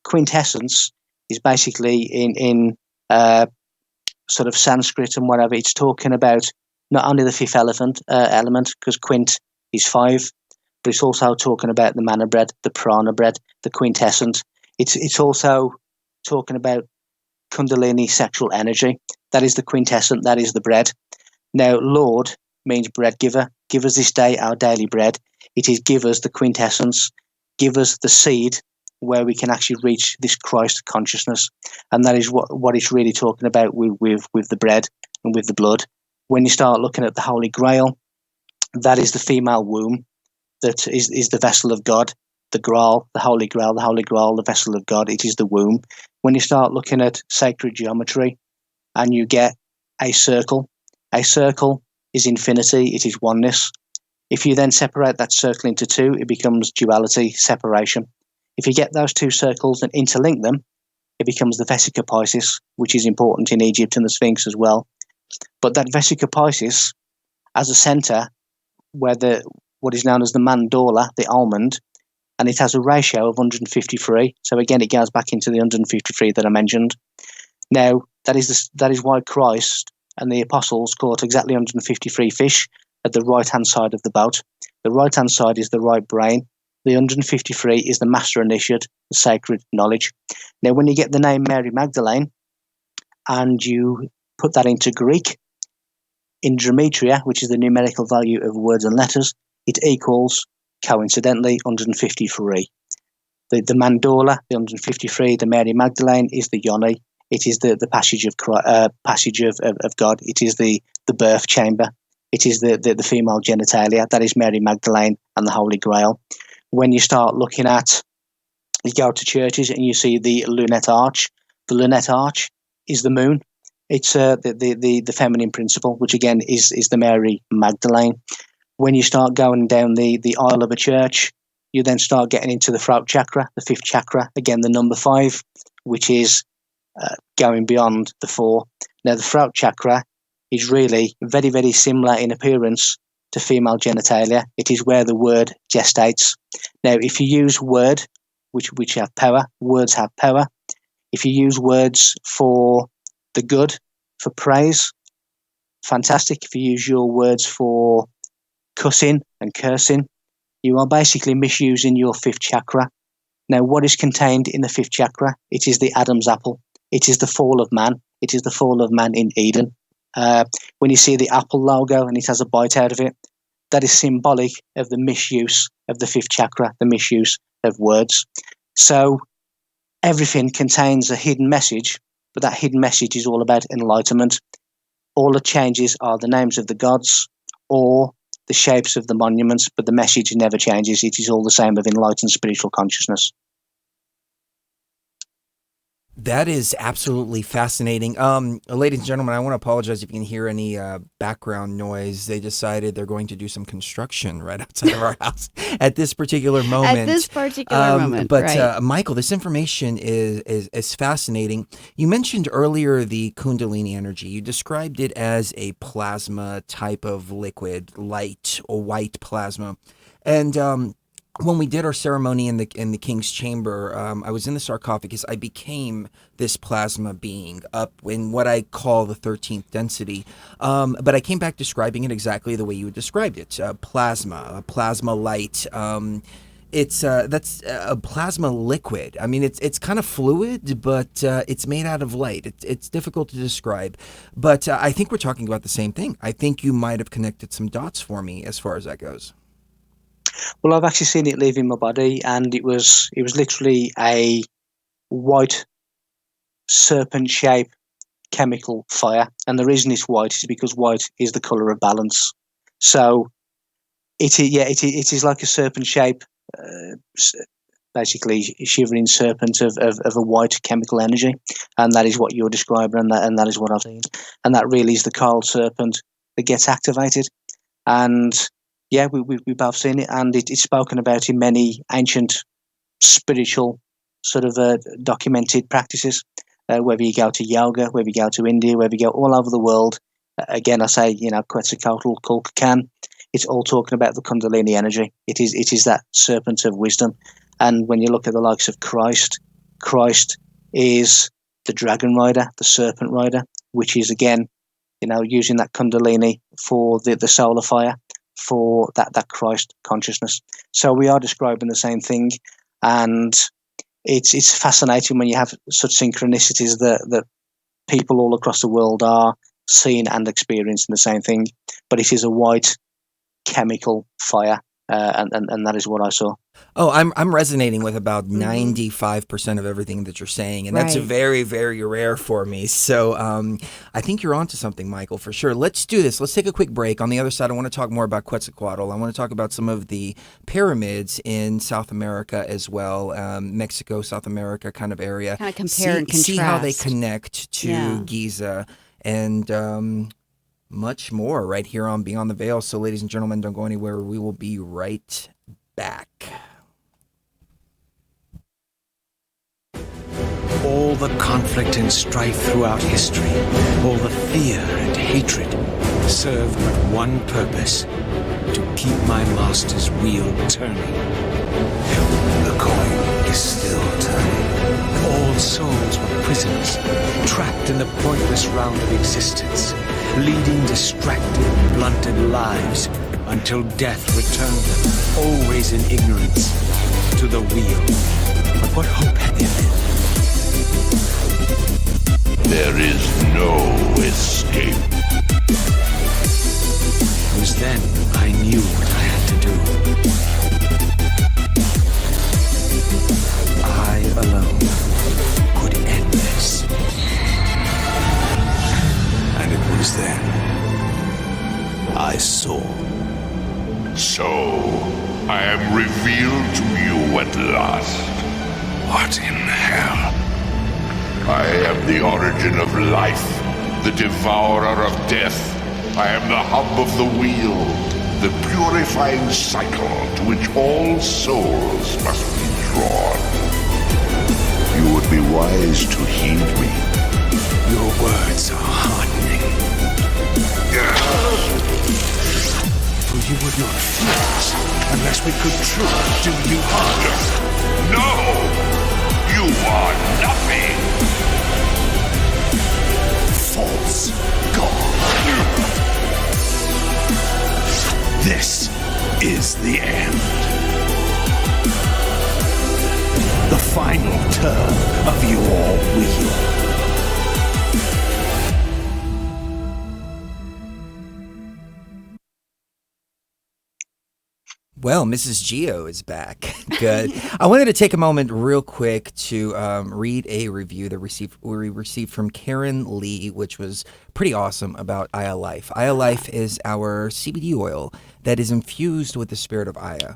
Quintessence is basically in sort of Sanskrit and whatever, it's talking about not only the fifth element, because quint is 5, but it's also talking about the manna bread, the prana bread, the quintessence. It's also talking about Kundalini sexual energy. That is the quintessence, that is the bread. Now, Lord means bread giver. Give us this day our daily bread. It is give us the quintessence, give us the seed where we can actually reach this Christ consciousness. And that is what it's really talking about with the bread and with the blood. When you start looking at the Holy Grail, that is the female womb, that is the vessel of God. The Grail, the Holy Grail, the vessel of God, it is the womb. When you start looking at sacred geometry and you get a circle is infinity, it is oneness. If you then separate that circle into 2, it becomes duality, separation. If you get those 2 circles and interlink them, it becomes the Vesica Piscis, which is important in Egypt and the Sphinx as well. But that Vesica Piscis, as a center, where what is known as the mandorla, the almond, and it has a ratio of 153. So again, it goes back into the 153 that I mentioned. Now, that is why Christ and the apostles caught exactly 153 fish at the right-hand side of the boat. The right-hand side is the right brain. The 153 is the master initiate, the sacred knowledge. Now, when you get the name Mary Magdalene and you put that into Greek, in gematria, which is the numerical value of words and letters, it equals, coincidentally, 153. The mandorla, the 153, the Mary Magdalene is the yoni. It is the passage of God. It is the birth chamber. It is the female genitalia. That is Mary Magdalene and the Holy Grail. When you start looking at, you go to churches and you see the lunette arch. The lunette arch is the moon. It's the feminine principle, which again is the Mary Magdalene. When you start going down the aisle of a church, you then start getting into the throat chakra, the 5th chakra, again the number 5, which is going beyond the 4. Now, the throat chakra is really very, very similar in appearance to female genitalia. It is where the word gestates. Now, if you use word, which have power, words have power. If you use words for the good, for praise, fantastic. If you use your words for cussing and cursing, you are basically misusing your 5th chakra. Now, what is contained in the fifth chakra? It is the Adam's apple. It is the fall of man. It is the fall of man in Eden. When you see the apple logo and it has a bite out of it, that is symbolic of the misuse of the fifth chakra, the misuse of words. So everything contains a hidden message, but that hidden message is all about enlightenment. All the changes are the names of the gods or the shapes of the monuments, but the message never changes. It is all the same of enlightened spiritual consciousness. That is absolutely fascinating. Ladies and gentlemen, I want to apologize if you can hear any background noise. They decided they're going to do some construction right outside of our house at this particular moment. At this particular moment, but right. Michael, this information is fascinating. You mentioned earlier the Kundalini energy. You described it as a plasma type of liquid, light or white plasma, and when we did our ceremony in the king's chamber, I was in the sarcophagus. I became this plasma being up in what I call the 13th density. But I came back describing it exactly the way you described it. Plasma, plasma light. That's a plasma liquid. I mean, it's kind of fluid, but it's made out of light. It's difficult to describe. But I think we're talking about the same thing. I think you might have connected some dots for me as far as that goes. Well, I've actually seen it leaving my body, and it was literally a white serpent-shaped chemical fire. And the reason it's white is because white is the color of balance. So it is like a serpent-shaped, basically shivering serpent of a white chemical energy, and that is what you're describing, and that is what I've seen, and that really is the cold serpent that gets activated. And yeah, we both seen it, and it's spoken about in many ancient spiritual sort of documented practices. Whether you go to yoga, whether you go to India, whether you go all over the world. Again, I say, Quetzalcoatl, Kukulkan, it's all talking about the Kundalini energy. It is that serpent of wisdom. And when you look at the likes of Christ is the dragon rider, the serpent rider, which is again, using that Kundalini for the solar fire, for that Christ consciousness. So we are describing the same thing, and it's fascinating when you have such synchronicities that people all across the world are seeing and experiencing the same thing. But it is a white chemical fire, and that is what I saw. Oh, I'm resonating with about 95% of everything that you're saying, and that's very, very rare for me. So I think you're onto something, Michael, for sure. Let's do this. Let's take a quick break. On the other side, I want to talk more about Quetzalcoatl. I want to talk about some of the pyramids in South America as well, Mexico, South America kind of area. Kind of compare and contrast. See how they connect to Giza and much more right here on Beyond the Veil. So, ladies and gentlemen, don't go anywhere. We will be right back. All the conflict and strife throughout history, all the fear and hatred, serve but one purpose: to keep my master's wheel turning. The coin is still turning. All souls were prisoners, trapped in the pointless round of existence, leading distracted, blunted lives until death returned them, always in ignorance, to the wheel. But what hope had there been? There is no escape. It was then I knew what I had to do. I alone could end this. And it was then I saw. So, I am revealed to you at last. What in hell? I am the origin of life, the devourer of death. I am the hub of the wheel, the purifying cycle to which all souls must be drawn. You would be wise to heed me. Your words are hardening. For you would not fear us unless we could truly do you harm. No! You are nothing! False God. This is the end. final turn of your wheel. Well, Mrs. Geo is back. Good. I wanted to take a moment real quick to read a review that we received from Karen Lee, which was pretty awesome, about Aya Life. Aya Life is our CBD oil that is infused with the spirit of Aya.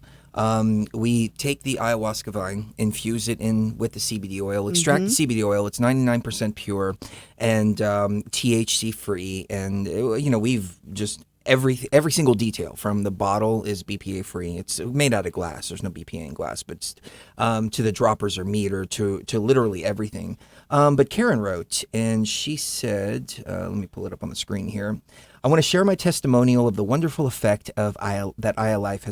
We take the ayahuasca vine, infuse it in with the CBD oil, extract the CBD oil. It's 99% pure and THC free. And, we've just... Every single detail from the bottle is BPA free. It's made out of glass. There's no BPA in glass, but to the droppers or meter, to literally everything. But Karen wrote, and she said, let me pull it up on the screen here. I want to share my testimonial of the wonderful effect of that Aya Life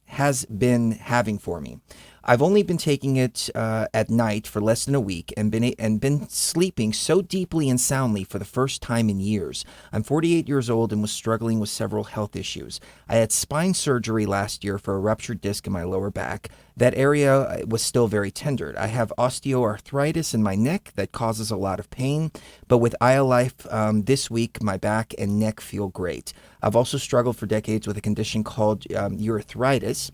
has been having for me. I've only been taking it at night for less than a week and been sleeping so deeply and soundly for the first time in years. I'm 48 years old and was struggling with several health issues. I had spine surgery last year for a ruptured disc in my lower back. That area was still very tender. I have osteoarthritis in my neck that causes a lot of pain, but with Aya Life this week, my back and neck feel great. I've also struggled for decades with a condition called urethritis,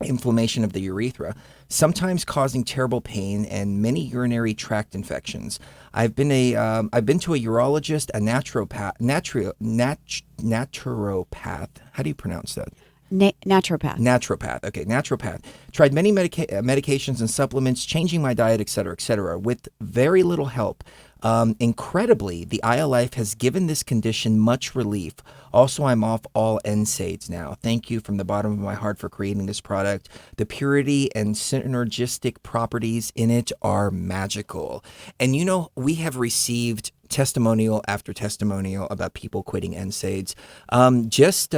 inflammation of the urethra, sometimes causing terrible pain and many urinary tract infections. I've been to a urologist, a naturopath. How do you pronounce that? Naturopath. Naturopath. Okay, naturopath. Tried many medications and supplements, changing my diet, etc., with very little help. Incredibly, the Aya Life has given this condition much relief. Also, I'm off all NSAIDs now. Thank you from the bottom of my heart for creating this product. The purity and synergistic properties in it are magical. And we have received testimonial after testimonial about people quitting NSAIDs. Just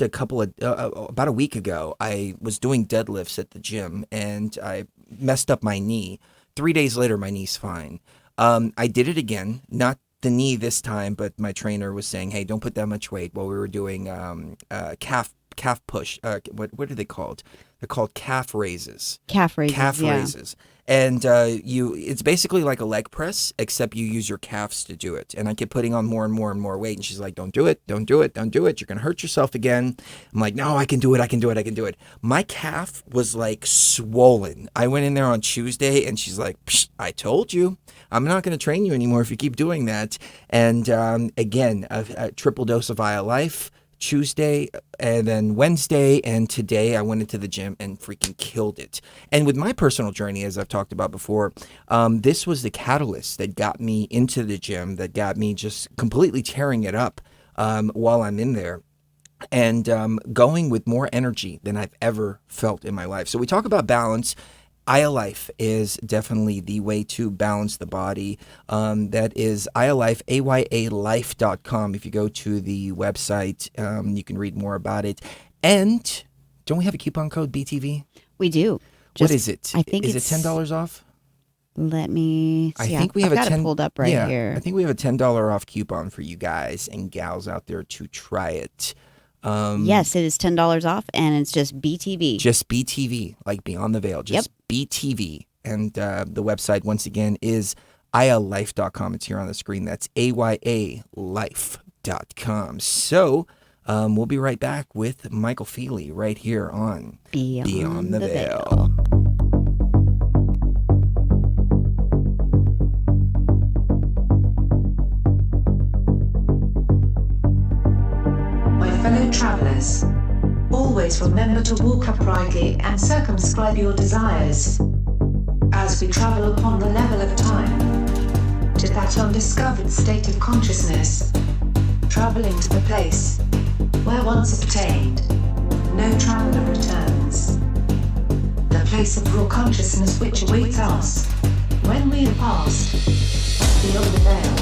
about a week ago, I was doing deadlifts at the gym and I messed up my knee. 3 days later, my knee's fine. I did it again, not the knee this time, but my trainer was saying, hey, don't put that much weight, while we were doing calf push. What are they called? They're called calf raises. Calf raises. And it's basically like a leg press, except you use your calves to do it. And I kept putting on more and more and more weight. And she's like, don't do it. Don't do it. Don't do it. You're going to hurt yourself again. I'm like, no, I can do it. I can do it. I can do it. My calf was like swollen. I went in there on Tuesday and she's like, I told you. I'm not going to train you anymore if you keep doing that. And again, a triple dose of Aya Life. Tuesday and then Wednesday and today I went into the gym and freaking killed it. And with my personal journey, as I've talked about before, this was the catalyst that got me into the gym, that got me just completely tearing it up while I'm in there and going with more energy than I've ever felt in my life. So we talk about balance. Aya Life is definitely the way to balance the body. That is Aya Life, AYALife.com. If you go to the website, you can read more about it. And don't we have a coupon code, BTV? We do. What is it? I think is it $10 off? Let me see. I think we have I've got it pulled up right here. I think we have a $10 off coupon for you guys and gals out there to try it. Yes, it is $10 off, and it's just BTV. Just BTV, like Beyond the Veil. Just BTV. And the website, once again, is ayalife.com. It's here on the screen. That's AYALife.com. So we'll be right back with Michael Feeley right here on Beyond the Veil. Fellow travelers, always remember to walk uprightly and circumscribe your desires as we travel upon the level of time to that undiscovered state of consciousness, traveling to the place where once obtained, no traveler returns. The place of raw consciousness which awaits us when we have passed beyond the veil.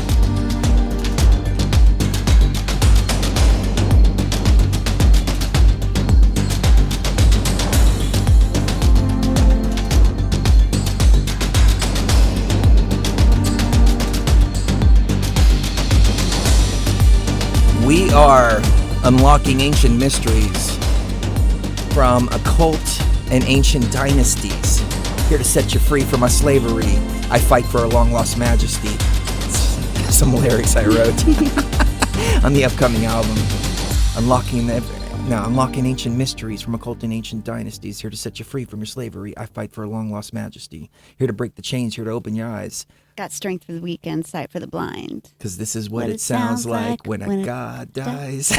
We are unlocking ancient mysteries from occult and ancient dynasties Here to set you free from my slavery. I fight for a long-lost majesty. Some lyrics I wrote on the upcoming album. Unlocking ancient mysteries from occult and ancient dynasties. Here to set you free from your slavery. I fight for a long-lost majesty. Here to break the chains. Here to open your eyes. Got strength for the weak and sight for the blind. Because this is what it sounds like when a god dies.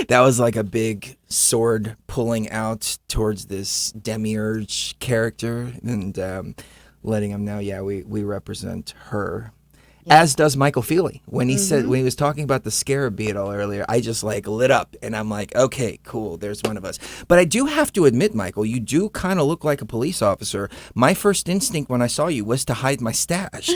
That was like a big sword pulling out towards this demiurge character and letting him know, we represent her. Yeah. As does Michael Feeley. When he said, when he was talking about the scarab beetle earlier, I just like lit up and I'm like, okay, cool, there's one of us. But I do have to admit, Michael, you do kind of look like a police officer. My first instinct when I saw you was to hide my stash.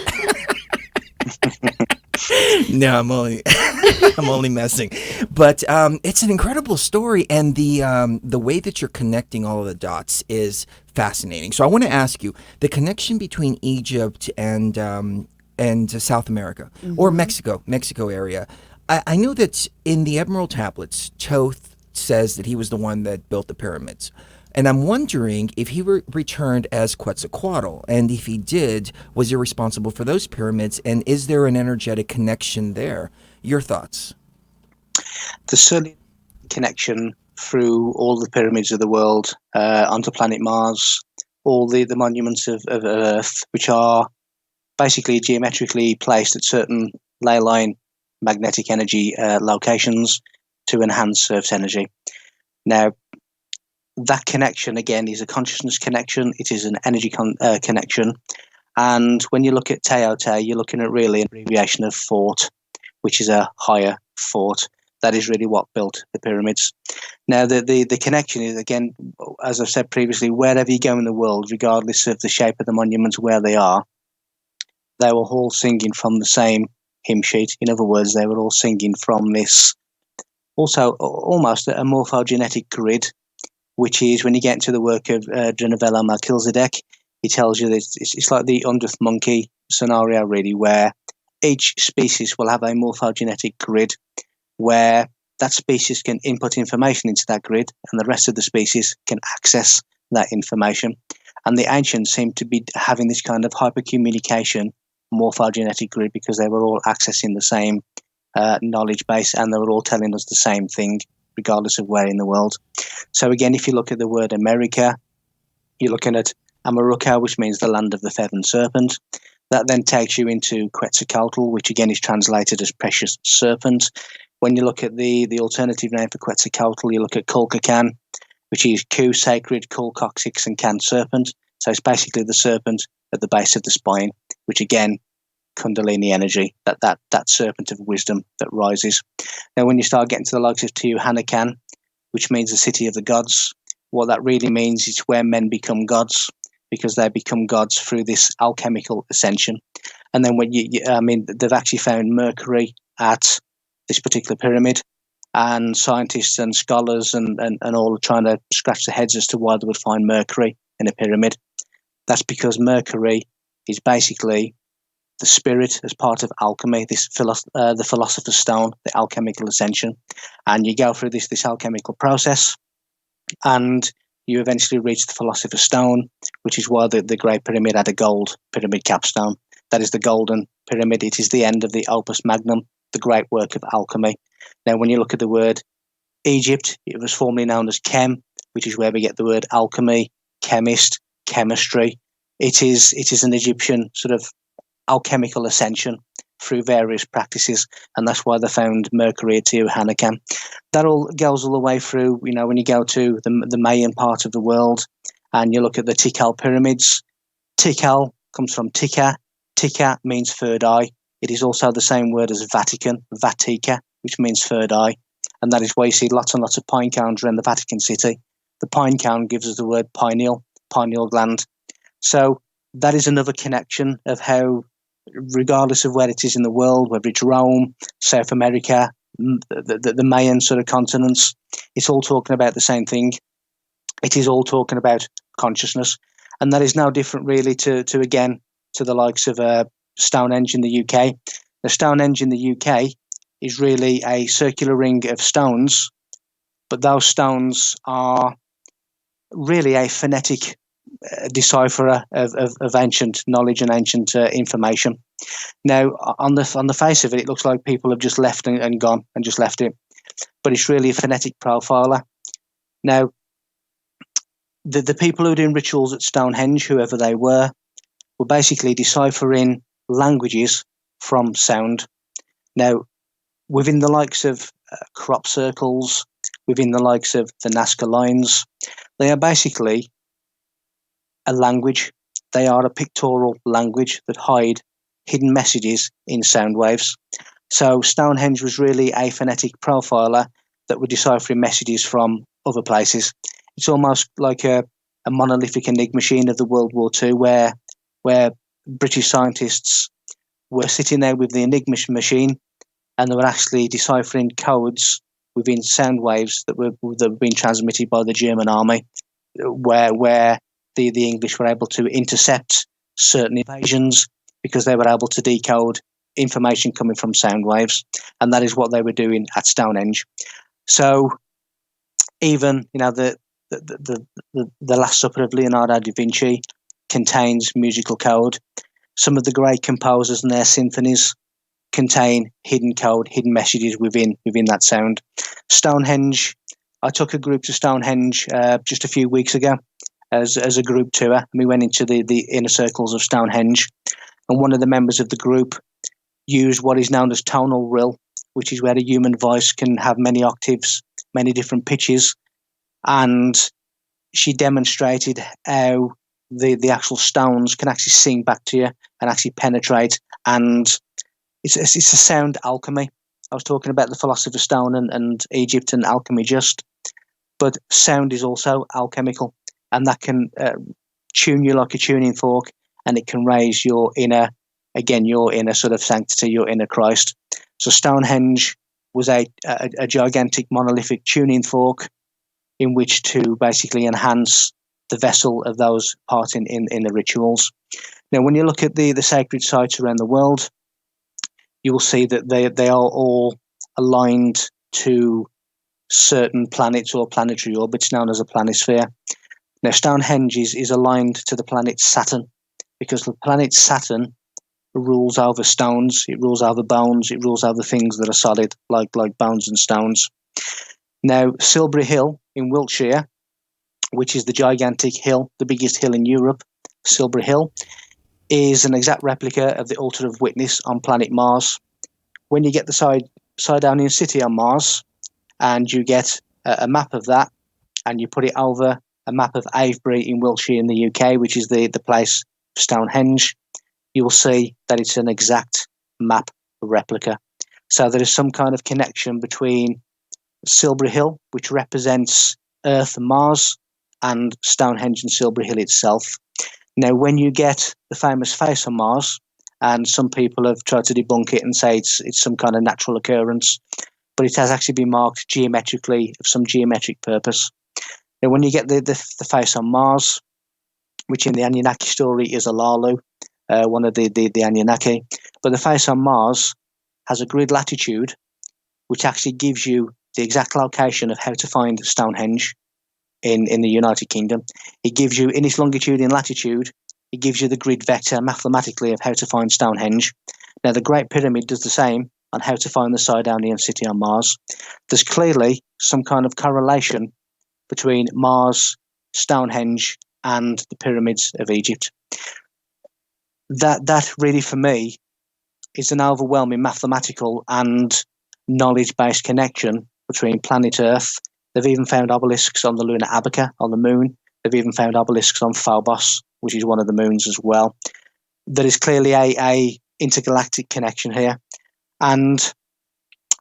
No, I'm only messing. But it's an incredible story, and the way that you're connecting all of the dots is fascinating. So I want to ask you the connection between Egypt and South America or Mexico area. I know that in the Emerald Tablets, Thoth says that he was the one that built the pyramids. And I'm wondering if he returned as Quetzalcoatl, and if he did, was he responsible for those pyramids, and is there an energetic connection there? Your thoughts? There's certainly a connection through all the pyramids of the world onto planet Mars, all the monuments of Earth, which are basically geometrically placed at certain ley line magnetic energy locations to enhance Earth's energy. Now, that connection, again, is a consciousness connection. It is an energy connection. And when you look at Teote, you're looking at really an abbreviation of Fort, which is a higher fort. That is really what built the pyramids. Now, the connection is, again, as I've said previously, wherever you go in the world, regardless of the shape of the monuments, where they were all singing from the same hymn sheet. In other words, they were all singing from this, also almost a morphogenetic grid, which is when you get into the work of Drunavelo Melchizedek, he tells you that it's like the 100th monkey scenario, really, where each species will have a morphogenetic grid where that species can input information into that grid and the rest of the species can access that information. And the ancients seem to be having this kind of hypercommunication morphogenetic grid because they were all accessing the same knowledge base and they were all telling us the same thing, regardless of where in the world. So again, if you look at the word America, you're looking at Amaruca, which means the land of the feathered serpent. That then takes you into Quetzalcoatl, which again is translated as precious serpent. When you look at the alternative name for Quetzalcoatl, you look at Kulkakan, which is Ku, sacred, Kul, coccyx, and Kan, serpent. So it's basically the serpent at the base of the spine, which again, Kundalini energy, that serpent of wisdom that rises. Now, when you start getting to the likes of Teotihuacan, which means the city of the gods, what that really means is where men become gods, because they become gods through this alchemical ascension. And then when they've actually found Mercury at this particular pyramid, and scientists and scholars and all are trying to scratch their heads as to why they would find Mercury in a pyramid. That's because Mercury is basically the spirit as part of alchemy, the philosopher's stone, the alchemical ascension. And you go through this alchemical process and you eventually reach the philosopher's stone, which is why the Great Pyramid had a gold pyramid capstone. That is the golden pyramid. It is the end of the opus magnum, the great work of alchemy. Now, when you look at the word Egypt, it was formerly known as Chem, which is where we get the word alchemy, chemist, chemistry. It is an Egyptian sort of alchemical ascension through various practices, and that's why they found Mercury at Teotihuacan. That all goes all the way through, when you go to the Mayan part of the world and you look at the Tikal pyramids. Tikal comes from Tika. Tika means third eye. It is also the same word as Vatican, Vatica, which means third eye. And that is why you see lots and lots of pine cones around the Vatican City. The pine cone gives us the word pineal gland. So that is another connection of how, regardless of where it is in the world, whether it's Rome, South America, the Mayan sort of continents, it's all talking about the same thing. It is all talking about consciousness. And that is no different really to the likes of Stonehenge in the UK. The Stonehenge in the UK is really a circular ring of stones, but those stones are really a phonetic decipherer of ancient knowledge and ancient information. Now, on the face of it, it looks like people have just left and gone and just left it, but it's really a phonetic profiler. Now, the people who were doing rituals at Stonehenge, whoever they were basically deciphering languages from sound. Now, within the likes of crop circles, within the likes of the Nazca lines, they are basically a language. They are a pictorial language that hide hidden messages in sound waves. So Stonehenge was really a phonetic profiler that were deciphering messages from other places. It's almost like a monolithic enigma machine of the World War II, where British scientists were sitting there with the enigma machine, and they were actually deciphering codes within sound waves that were being transmitted by the German army, where the English were able to intercept certain invasions because they were able to decode information coming from sound waves, and that is what they were doing at Stonehenge. So even the Last Supper of Leonardo da Vinci contains musical code. Some of the great composers and their symphonies contain hidden code, hidden messages within that sound. Stonehenge, I took a group to Stonehenge just a few weeks ago as a group tour, and we went into the inner circles of Stonehenge, and one of the members of the group used what is known as tonal rill, which is where a human voice can have many octaves, many different pitches, and she demonstrated how the actual stones can actually sing back to you and actually penetrate, and it's a sound alchemy. I was talking about the Philosopher's Stone and Egypt and alchemy but sound is also alchemical, and that can tune you like a tuning fork, and it can raise your inner sort of sanctity, your inner Christ. So Stonehenge was a gigantic monolithic tuning fork in which to basically enhance the vessel of those parts in the rituals. Now, when you look at the sacred sites around the world, you will see that they are all aligned to certain planets or planetary orbits known as a planisphere. Now, Stonehenge is aligned to the planet Saturn, because the planet Saturn rules over stones, it rules over bones, it rules over things that are solid, like bones and stones. Now, Silbury Hill in Wiltshire, which is the gigantic hill, the biggest hill in Europe, Silbury Hill, is an exact replica of the altar of witness on planet Mars. When you get the Sidonian city on Mars, and you get a map of that, and you put it over a map of Avebury in Wiltshire in the UK, which is the place of Stonehenge, you will see that it's an exact map replica. So there is some kind of connection between Silbury Hill, which represents Earth and Mars, and Stonehenge and Silbury Hill itself. Now, when you get the famous face on Mars, and some people have tried to debunk it and say it's some kind of natural occurrence, but it has actually been marked geometrically of some geometric purpose. Now, when you get the face on Mars, which in the Anunnaki story is a Lalu, one of the Anunnaki, but the face on Mars has a grid latitude, which actually gives you the exact location of how to find Stonehenge in the United Kingdom. It gives you, in its longitude and latitude, it gives you the grid vector mathematically of how to find Stonehenge. Now, the Great Pyramid does the same on how to find the Sidonian city on Mars. There's clearly some kind of correlation between Mars, Stonehenge, and the pyramids of Egypt. That really, for me, is an overwhelming mathematical and knowledge-based connection between planet Earth. They've even found obelisks on the lunar Abaca, on the moon. They've even found obelisks on Phobos, which is one of the moons as well. There is clearly a intergalactic connection here. And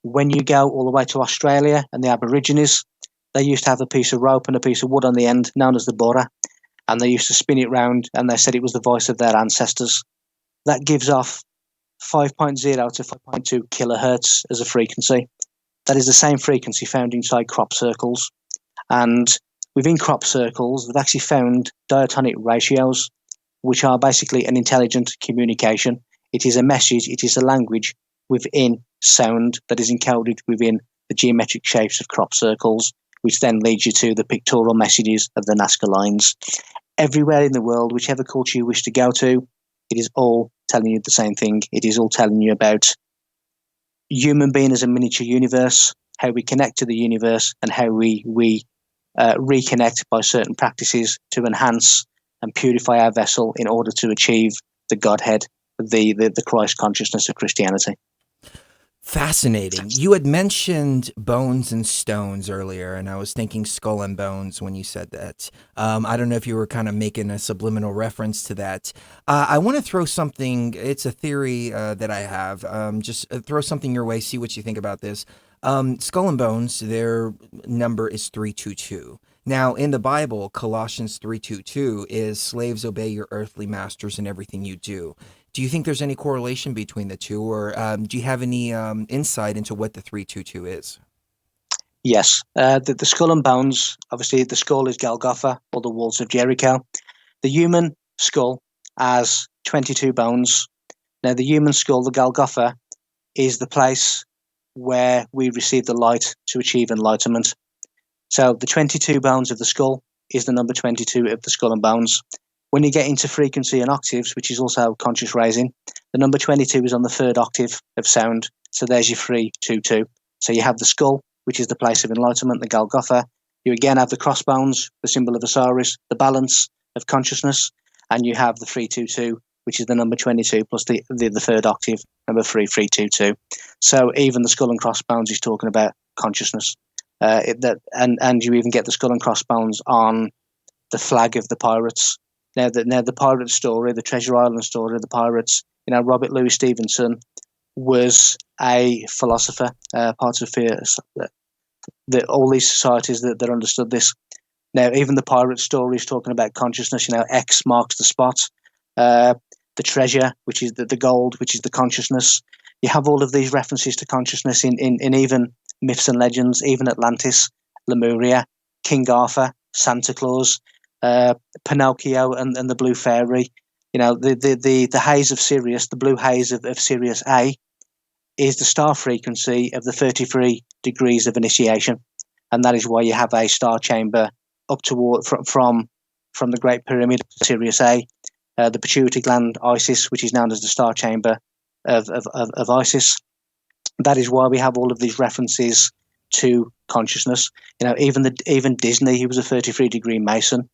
when you go all the way to Australia and the Aborigines, they used to have a piece of rope and a piece of wood on the end, known as the burra, and they used to spin it round, and they said it was the voice of their ancestors. That gives off 5.0 to 5.2 kilohertz as a frequency. That is the same frequency found inside crop circles. And within crop circles, they've actually found diatonic ratios, which are basically an intelligent communication. It is a message, it is a language within sound that is encoded within the geometric shapes of crop circles, which then leads you to the pictorial messages of the Nazca lines. everywhere in the world, whichever culture you wish to go to, it is all telling you the same thing. It is all telling you about human being as a miniature universe, how we connect to the universe, and how we reconnect by certain practices to enhance and purify our vessel in order to achieve the Godhead, the Christ consciousness of Christianity. Fascinating. You had mentioned bones and stones earlier, and I was thinking skull and bones when you said that. I don't know if you were kind of making a subliminal reference to that. I want to throw something, it's a theory that I have. Just throw something your way, see what you think about this. Skull and bones, their number is 322. Now, in the Bible, Colossians 3:22 is slaves obey your earthly masters in everything you do. Do you think there's any correlation between the two, or do you have any insight into what the 322 is? Yes, the skull and bones, obviously the skull is Golgotha, or the walls of Jericho. The human skull has 22 bones. Now, the human skull, the Golgotha, is the place where we receive the light to achieve enlightenment. So the 22 bones of the skull is the number 22 of the skull and bones. When you get into frequency and octaves, which is also conscious raising, the number 22 is on the third octave of sound. So there's your 322. So you have the skull, which is the place of enlightenment, the Golgotha. You again have the crossbones, the symbol of Osiris, the balance of consciousness, and you have the 322, which is the number 22 plus the third octave, number 322. So even the skull and crossbones is talking about consciousness. And you even get the skull and crossbones on the flag of the pirates. Now the pirate story, the Treasure Island story of the pirates, Robert Louis Stevenson was a philosopher, part of all these societies that understood this. Now, even the pirate story is talking about consciousness. X marks the spot. The treasure, which is the gold, which is the consciousness. You have all of these references to consciousness in even myths and legends, even Atlantis, Lemuria, King Arthur, Santa Claus, Pinocchio, and the Blue Fairy. The haze of Sirius, the blue haze of Sirius A, is the star frequency of the 33 degrees of initiation, and that is why you have a star chamber up toward from the Great Pyramid, Sirius A, the pituitary gland Isis, which is known as the star chamber of Isis. That is why we have all of these references to consciousness. Even Disney, he was a 33-degree Mason.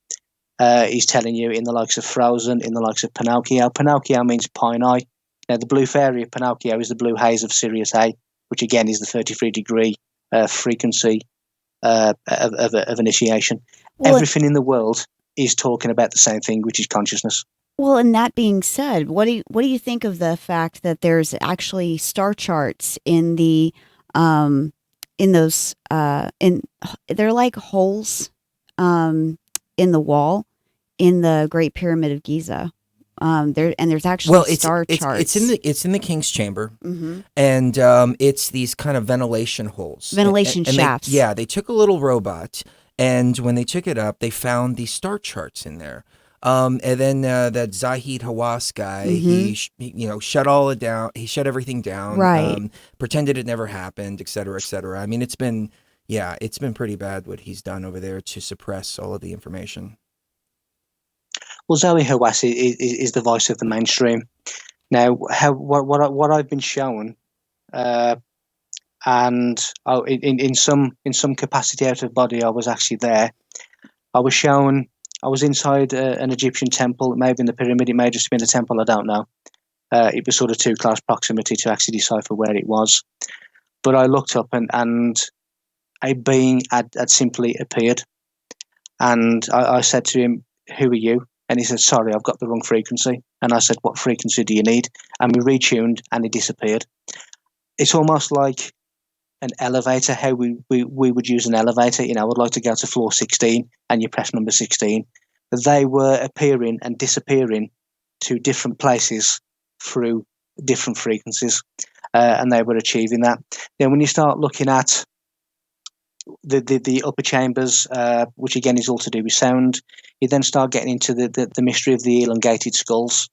He's telling you in the likes of Frozen, in the likes of Pinocchio. Pinocchio means pine eye. Now, the blue fairy of Pinocchio is the blue haze of Sirius A, which again is the 33-degree frequency of initiation. Well, everything in the world is talking about the same thing, which is consciousness. Well, and that being said, what do you think of the fact that there's actually star charts in the they're like holes in the wall in the Great Pyramid of Giza. There's actually star charts. It's in the King's Chamber, mm-hmm. and it's these kind of ventilation holes, ventilation shafts. They took a little robot, and when they took it up, they found these star charts in there. And then that Zahid Hawass guy, mm-hmm. he shut all it down. He shut everything down. Right. Pretended it never happened, et cetera, et cetera. I mean, it's been pretty bad what he's done over there to suppress all of the information. Well, Zoe Hawass is the voice of the mainstream. Now, what I've been shown, and in some capacity out of body, I was actually there. I was shown. I was inside an Egyptian temple. It may have been the pyramid. It may have just been a temple. I don't know. It was sort of too close proximity to actually decipher where it was. But I looked up and a being had simply appeared. And I said to him, "Who are you?" And he said, "Sorry, I've got the wrong frequency." And I said, "What frequency do you need?" And we retuned and he disappeared. It's almost like an elevator, how we would use an elevator. I'd like to go to floor 16 and you press number 16. They were appearing and disappearing to different places through different frequencies, and they were achieving that. Then when you start looking at the upper chambers, which again is all to do with sound, you then start getting into the mystery of the elongated skulls.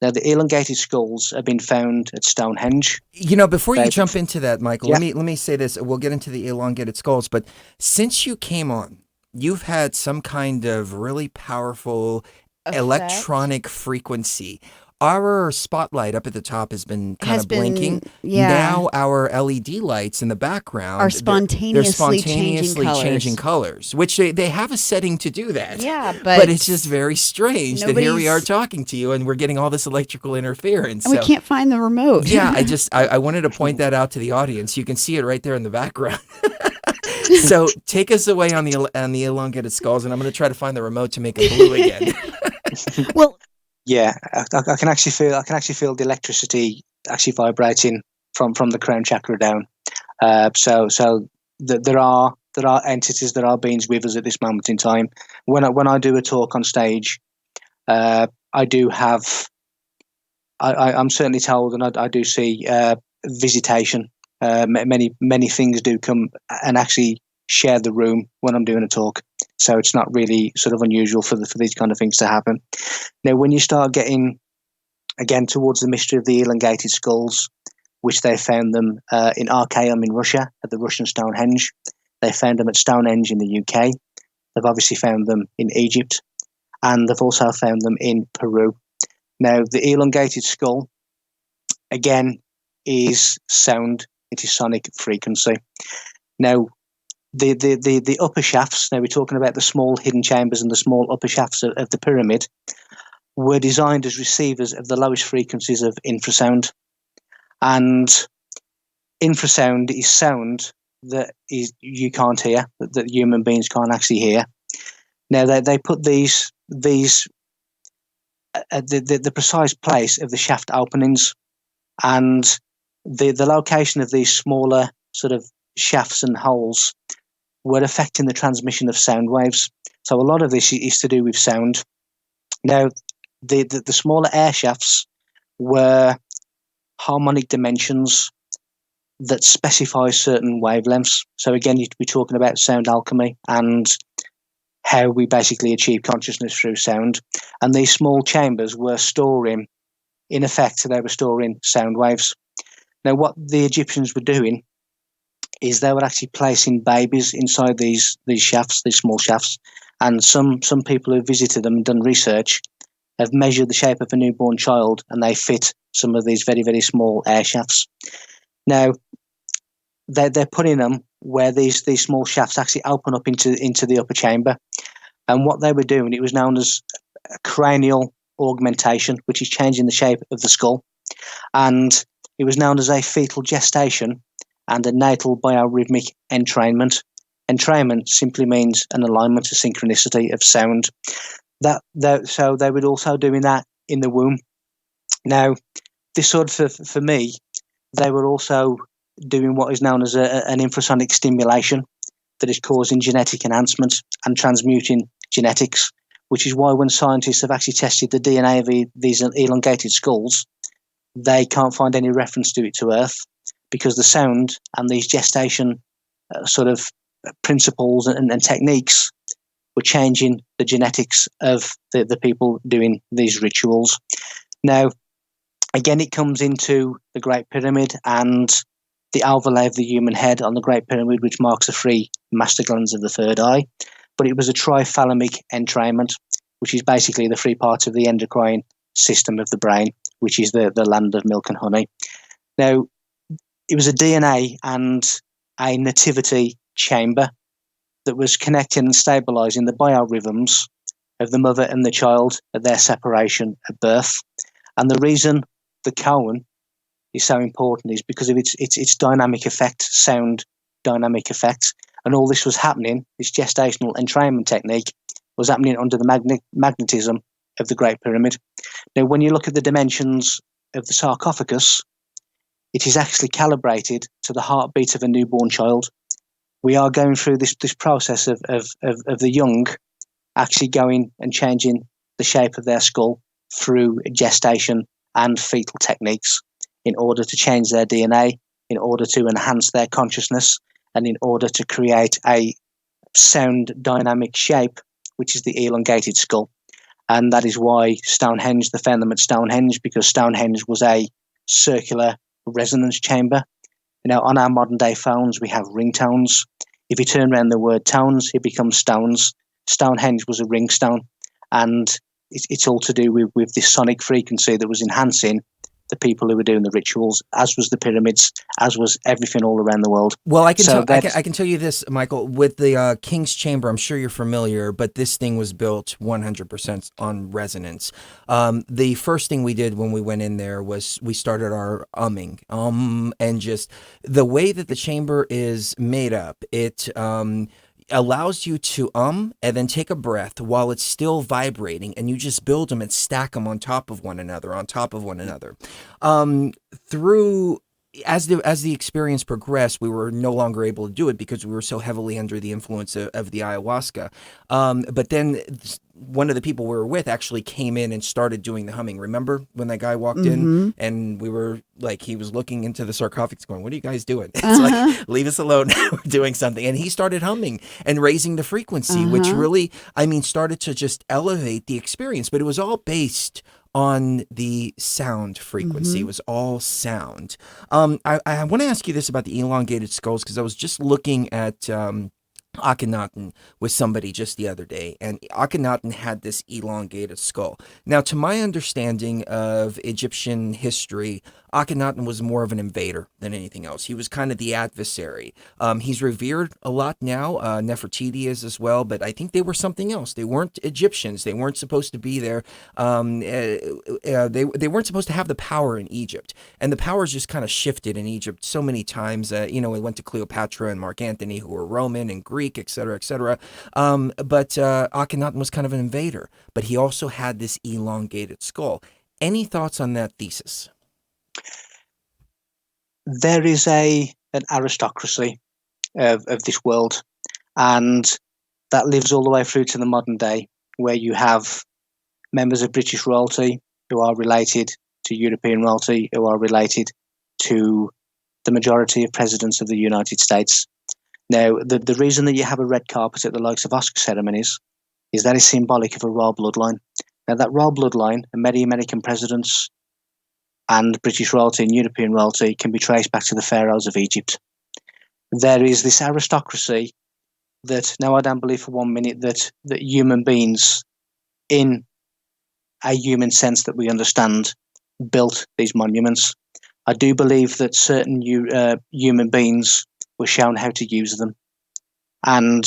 Now, the elongated skulls have been found at Stonehenge. Before you jump into that, Michael, let me say this. We'll get into the elongated skulls, but since you came on, you've had some kind of really powerful Effect. electronic frequency. Our spotlight up at the top has been kind Has of been- blinking. yeah. Now our LED lights in the background Are they're spontaneously changing colors, which they have a setting to do that. Yeah, but it's just very strange that here we are nobody's- talking to you and we're getting all this electrical interference. And we can't find the remote. Yeah, I wanted to point that out to the audience. You can see it right there in the background. So take us away on the elongated skulls, and I'm going to try to find the remote to make it blue again. Well, Yeah, I can actually feel the electricity actually vibrating from the crown chakra down. So there are entities, there are beings with us at this moment in time. When I do a talk on stage, I do have. I'm certainly told, and I do see visitation. Many things do come and actually share the room when I'm doing a talk. So it's not really sort of unusual for these kind of things to happen. Now, when you start getting again towards the mystery of the elongated skulls, which they found them in Archaeum in Russia at the Russian Stonehenge, they found them at Stonehenge in the UK. They've obviously found them in Egypt, and they've also found them in Peru. Now, the elongated skull again is sound. It is sonic frequency. Now, the upper shafts, now we're talking about the small hidden chambers and the small upper shafts of the pyramid, were designed as receivers of the lowest frequencies of infrasound. And infrasound is sound that you can't hear, that human beings can't actually hear. Now, they put these at the precise place of the shaft openings, and the location of these smaller sort of shafts and holes were affecting the transmission of sound waves. So a lot of this is to do with sound. Now, the smaller air shafts were harmonic dimensions that specify certain wavelengths. So again, you'd be talking about sound alchemy and how we basically achieve consciousness through sound. And these small chambers were storing, in effect, they were storing sound waves. Now, what the Egyptians were doing is they were actually placing babies inside these shafts, these small shafts, and some people who visited them and done research have measured the shape of a newborn child, and they fit some of these very, very small air shafts. Now, they're putting them where these small shafts actually open up into the upper chamber, and what they were doing, it was known as a cranial augmentation, which is changing the shape of the skull, and it was known as a fetal gestation and a natal biorhythmic entrainment. Entrainment simply means an alignment, a synchronicity of sound. So they were also doing that in the womb. Now, this sort of, for me, they were also doing what is known as an infrasonic stimulation that is causing genetic enhancement and transmuting genetics, which is why when scientists have actually tested the DNA of these elongated skulls, they can't find any reference to it to Earth, because the sound and these gestation sort of principles and techniques were changing the genetics of the people doing these rituals. Now, again, it comes into the Great Pyramid and the overlay of the human head on the Great Pyramid, which marks the three master glands of the third eye. But it was a trithalamic entrainment, which is basically the three parts of the endocrine system of the brain, which is the land of milk and honey. Now, it was a DNA and a nativity chamber that was connecting and stabilizing the biorhythms of the mother and the child at their separation at birth. And the reason the koan is so important is because of its dynamic effect, sound dynamic effect. And all this was happening, this gestational entrainment technique was happening under the magnetism of the Great Pyramid. Now, when you look at the dimensions of the sarcophagus, it is actually calibrated to the heartbeat of a newborn child. We are going through this process of the young actually going and changing the shape of their skull through gestation and fetal techniques in order to change their DNA, in order to enhance their consciousness, and in order to create a sound dynamic shape, which is the elongated skull. And that is why Stonehenge, they found them at Stonehenge, because Stonehenge was a circular resonance chamber. You know, on our modern day phones, we have ringtones. If you turn around the word towns, it becomes stones. Stonehenge was a ring stone, and it's all to do with this sonic frequency that was enhancing the people who were doing the rituals, as was the pyramids, as was everything all around the world. Well, I can So I can tell you this, Michael, with the King's Chamber, I'm sure you're familiar, but this thing was built 100% on resonance. The first thing we did when we went in there was we started our umming, and just the way that the chamber is made up, it allows you to and then take a breath while it's still vibrating, and you just build them and stack them on top of one another, through as the experience progressed, we were no longer able to do it because we were so heavily under the influence of the ayahuasca. But then one of the people we were with actually came in and started doing the humming. Remember when that guy walked in and we were like, he was looking into the sarcophagus going, "What are you guys doing?" It's like, leave us alone. We're doing something. And he started humming and raising the frequency, which really, started to just elevate the experience. But it was all based on the sound frequency. It was all sound. I want to ask you this about the elongated skulls, because I was just looking at Akhenaten with somebody just the other day, and Akhenaten had this elongated skull. Now, to my understanding of Egyptian history, Akhenaten was more of an invader than anything else. He was kind of the adversary. He's revered a lot now. Nefertiti is as well, but I think they were something else. They weren't Egyptians. They weren't supposed to be there. They weren't supposed to have the power in Egypt, and the powers just kind of shifted in Egypt so many times. We went to Cleopatra and Mark Antony, who were Roman and Greek, etc., etc. But Akhenaten was kind of an invader, but he also had this elongated skull. Any thoughts on that thesis? There is an aristocracy of this world, and that lives all the way through to the modern day, where you have members of British royalty who are related to European royalty, who are related to the majority of presidents of the United States. Now, the reason that you have a red carpet at the likes of Oscar ceremonies is that is symbolic of a royal bloodline. Now, that royal bloodline, and many American presidents and British royalty and European royalty, can be traced back to the pharaohs of Egypt. There is this aristocracy that, now I don't believe for 1 minute that human beings, in a human sense that we understand, built these monuments. I do believe that certain human beings were shown how to use them. And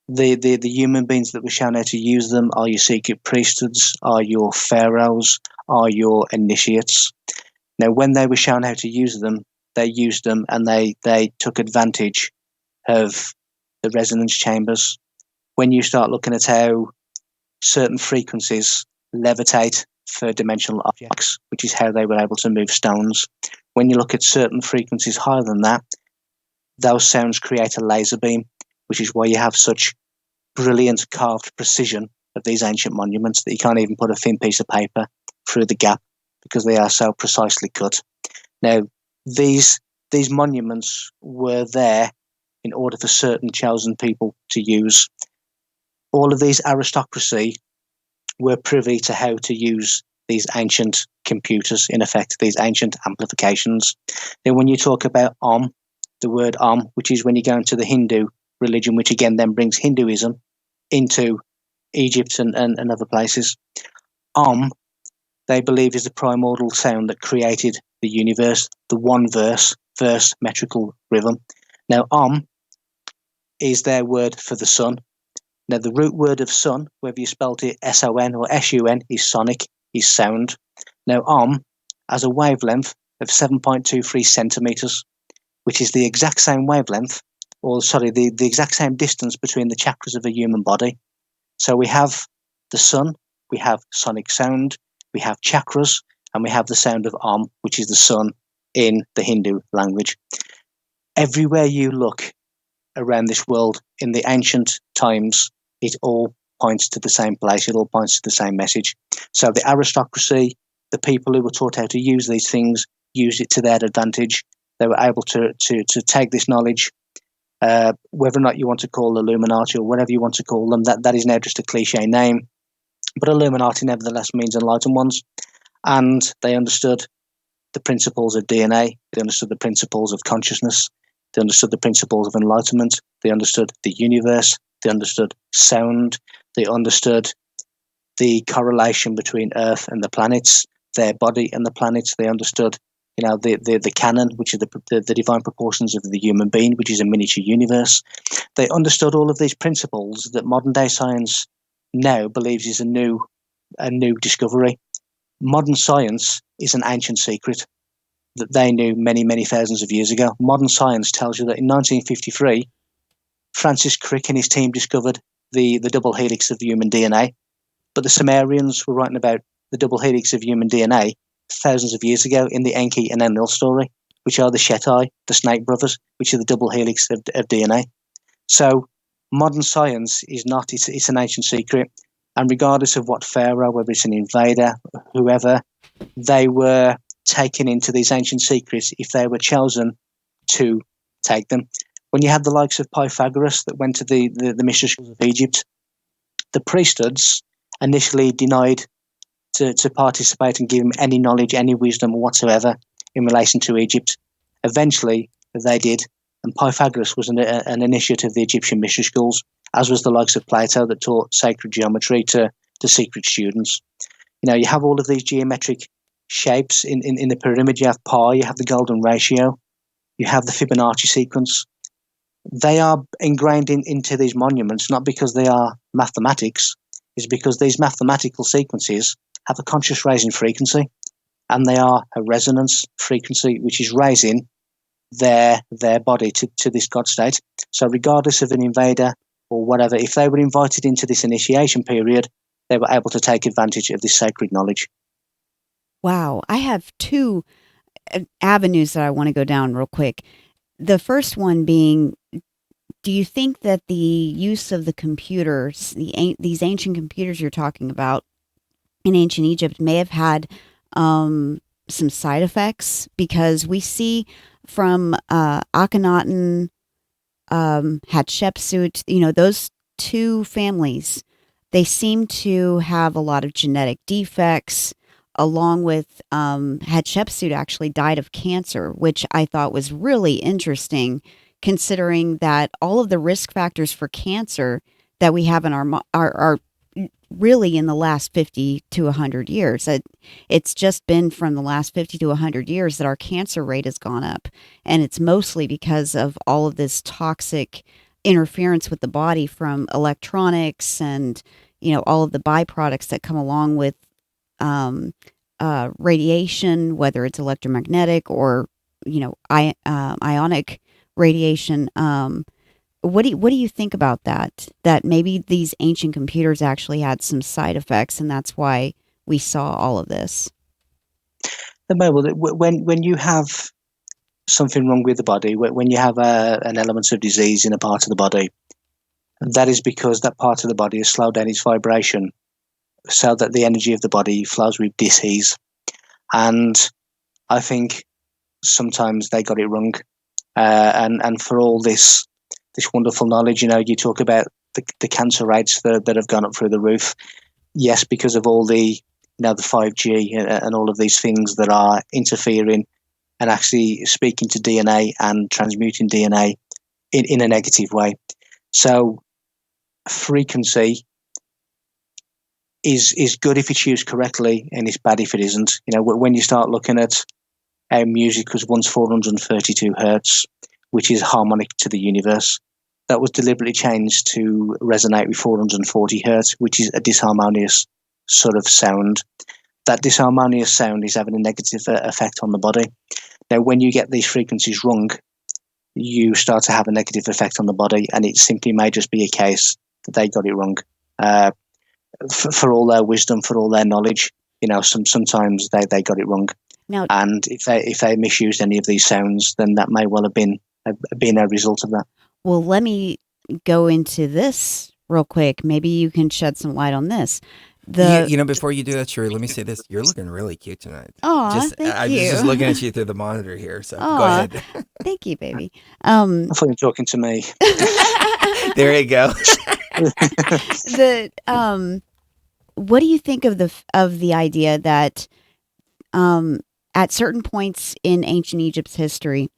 the human beings that were shown how to use them are your secret priesthoods, are your pharaohs, are your initiates. Now, when they were shown how to use them, they used them, and they took advantage of the resonance chambers. When you start looking at how certain frequencies levitate third-dimensional objects, which is how they were able to move stones, when you look at certain frequencies higher than that, those sounds create a laser beam, which is why you have such brilliant carved precision of these ancient monuments that you can't even put a thin piece of paper through the gap, because they are so precisely cut. Now, these monuments were there in order for certain chosen people to use. All of these aristocracy were privy to how to use these ancient computers, in effect, these ancient amplifications. Now, when you talk about the word which is when you go into the Hindu religion, which again then brings Hinduism into Egypt and other places, they believe is the primordial sound that created the universe, the one verse metrical rhythm. Now, is their word for the sun. Now, the root word of sun, whether you spelt it S-O-N or S-U-N, is sonic, is sound. Now, has a wavelength of 7.23 centimeters, which is the exact same wavelength, the exact same distance between the chakras of a human body. So we have the sun, we have sonic sound, we have chakras, and we have the sound of which is the sun in the Hindu language. Everywhere you look around this world in the ancient times, it all points to the same place, it all points to the same message. So the aristocracy, the people who were taught how to use these things, used it to their advantage. They were able to take this knowledge, whether or not you want to call Illuminati or whatever you want to call them, that is now just a cliche name. But Illuminati nevertheless means enlightened ones. And they understood the principles of DNA, they understood the principles of consciousness, They understood the principles of enlightenment. They understood the universe. They understood sound. They understood the correlation between Earth and the planets, their body and the planets. They understood, the canon, which are the divine proportions of the human being, which is a miniature universe. They understood all of these principles that modern day science now believes is a new discovery. Modern science is an ancient secret that they knew many, many thousands of years ago. Modern science tells you that in 1953, Francis Crick and his team discovered the double helix of human DNA, but the Sumerians were writing about the double helix of human DNA thousands of years ago in the Enki and Enlil story, which are the Shetai, the snake brothers, which are the double helix of DNA. So modern science is not, it's an ancient secret. And regardless of what pharaoh, whether it's an invader, whoever, they were taken into these ancient secrets if they were chosen to take them. When you had the likes of Pythagoras that went to the mystery schools of Egypt, the priesthoods initially denied to participate and give him any knowledge, any wisdom whatsoever in relation to Egypt. Eventually, they did, and Pythagoras was an initiate of the Egyptian mystery schools, as was the likes of Plato that taught sacred geometry to secret students. You have all of these geometric shapes in the pyramid. You have pi, you have the golden ratio, you have the Fibonacci sequence. They are ingrained into these monuments, not because they are mathematics, it's because these mathematical sequences have a conscious raising frequency, and they are a resonance frequency, which is raising their body to this God state. So regardless of an invader or whatever, if they were invited into this initiation period, they were able to take advantage of this sacred knowledge. Wow. I have two avenues that I want to go down real quick. The first one being, do you think that the use of the computers, these ancient computers you're talking about in ancient Egypt, may have had some side effects? Because we see from Akhenaten, Hatshepsut, those two families, they seem to have a lot of genetic defects, along with Hatshepsut actually died of cancer, which I thought was really interesting, considering that all of the risk factors for cancer that we have in our really in the last 50 to 100 years. It's just been from the last 50 to 100 years that our cancer rate has gone up. And it's mostly because of all of this toxic interference with the body from electronics and, all of the byproducts that come along with radiation, whether it's electromagnetic or, ionic radiation. What do you think about that? That maybe these ancient computers actually had some side effects, and that's why we saw all of this. When you have something wrong with the body, when you have an element of disease in a part of the body, that is because that part of the body has slowed down its vibration, so that the energy of the body flows with dis-ease. And I think sometimes they got it wrong. And for all this wonderful knowledge, you talk about the cancer rates that have gone up through the roof. Yes, because of all the 5G and all of these things that are interfering and actually speaking to DNA and transmuting DNA in a negative way. So frequency is good if it's used correctly, and it's bad if it isn't. When you start looking at how music was once 432 hertz, which is harmonic to the universe, that was deliberately changed to resonate with 440 hertz, which is a disharmonious sort of sound. That disharmonious sound is having a negative effect on the body. Now, when you get these frequencies wrong, you start to have a negative effect on the body, and it simply may just be a case that they got it wrong. For all their wisdom, for all their knowledge, sometimes they got it wrong. Now, and if they misused any of these sounds, then that may well have been a result of that. Well, let me go into this real quick. Maybe you can shed some light on this. Before you do that, Sherry, let me say this. You're looking really cute tonight. Oh, thank you. I was just looking at you through the monitor here, so go ahead. Thank you, baby. I thought you were talking to me. There you go. What do you think of the idea that at certain points in ancient Egypt's history,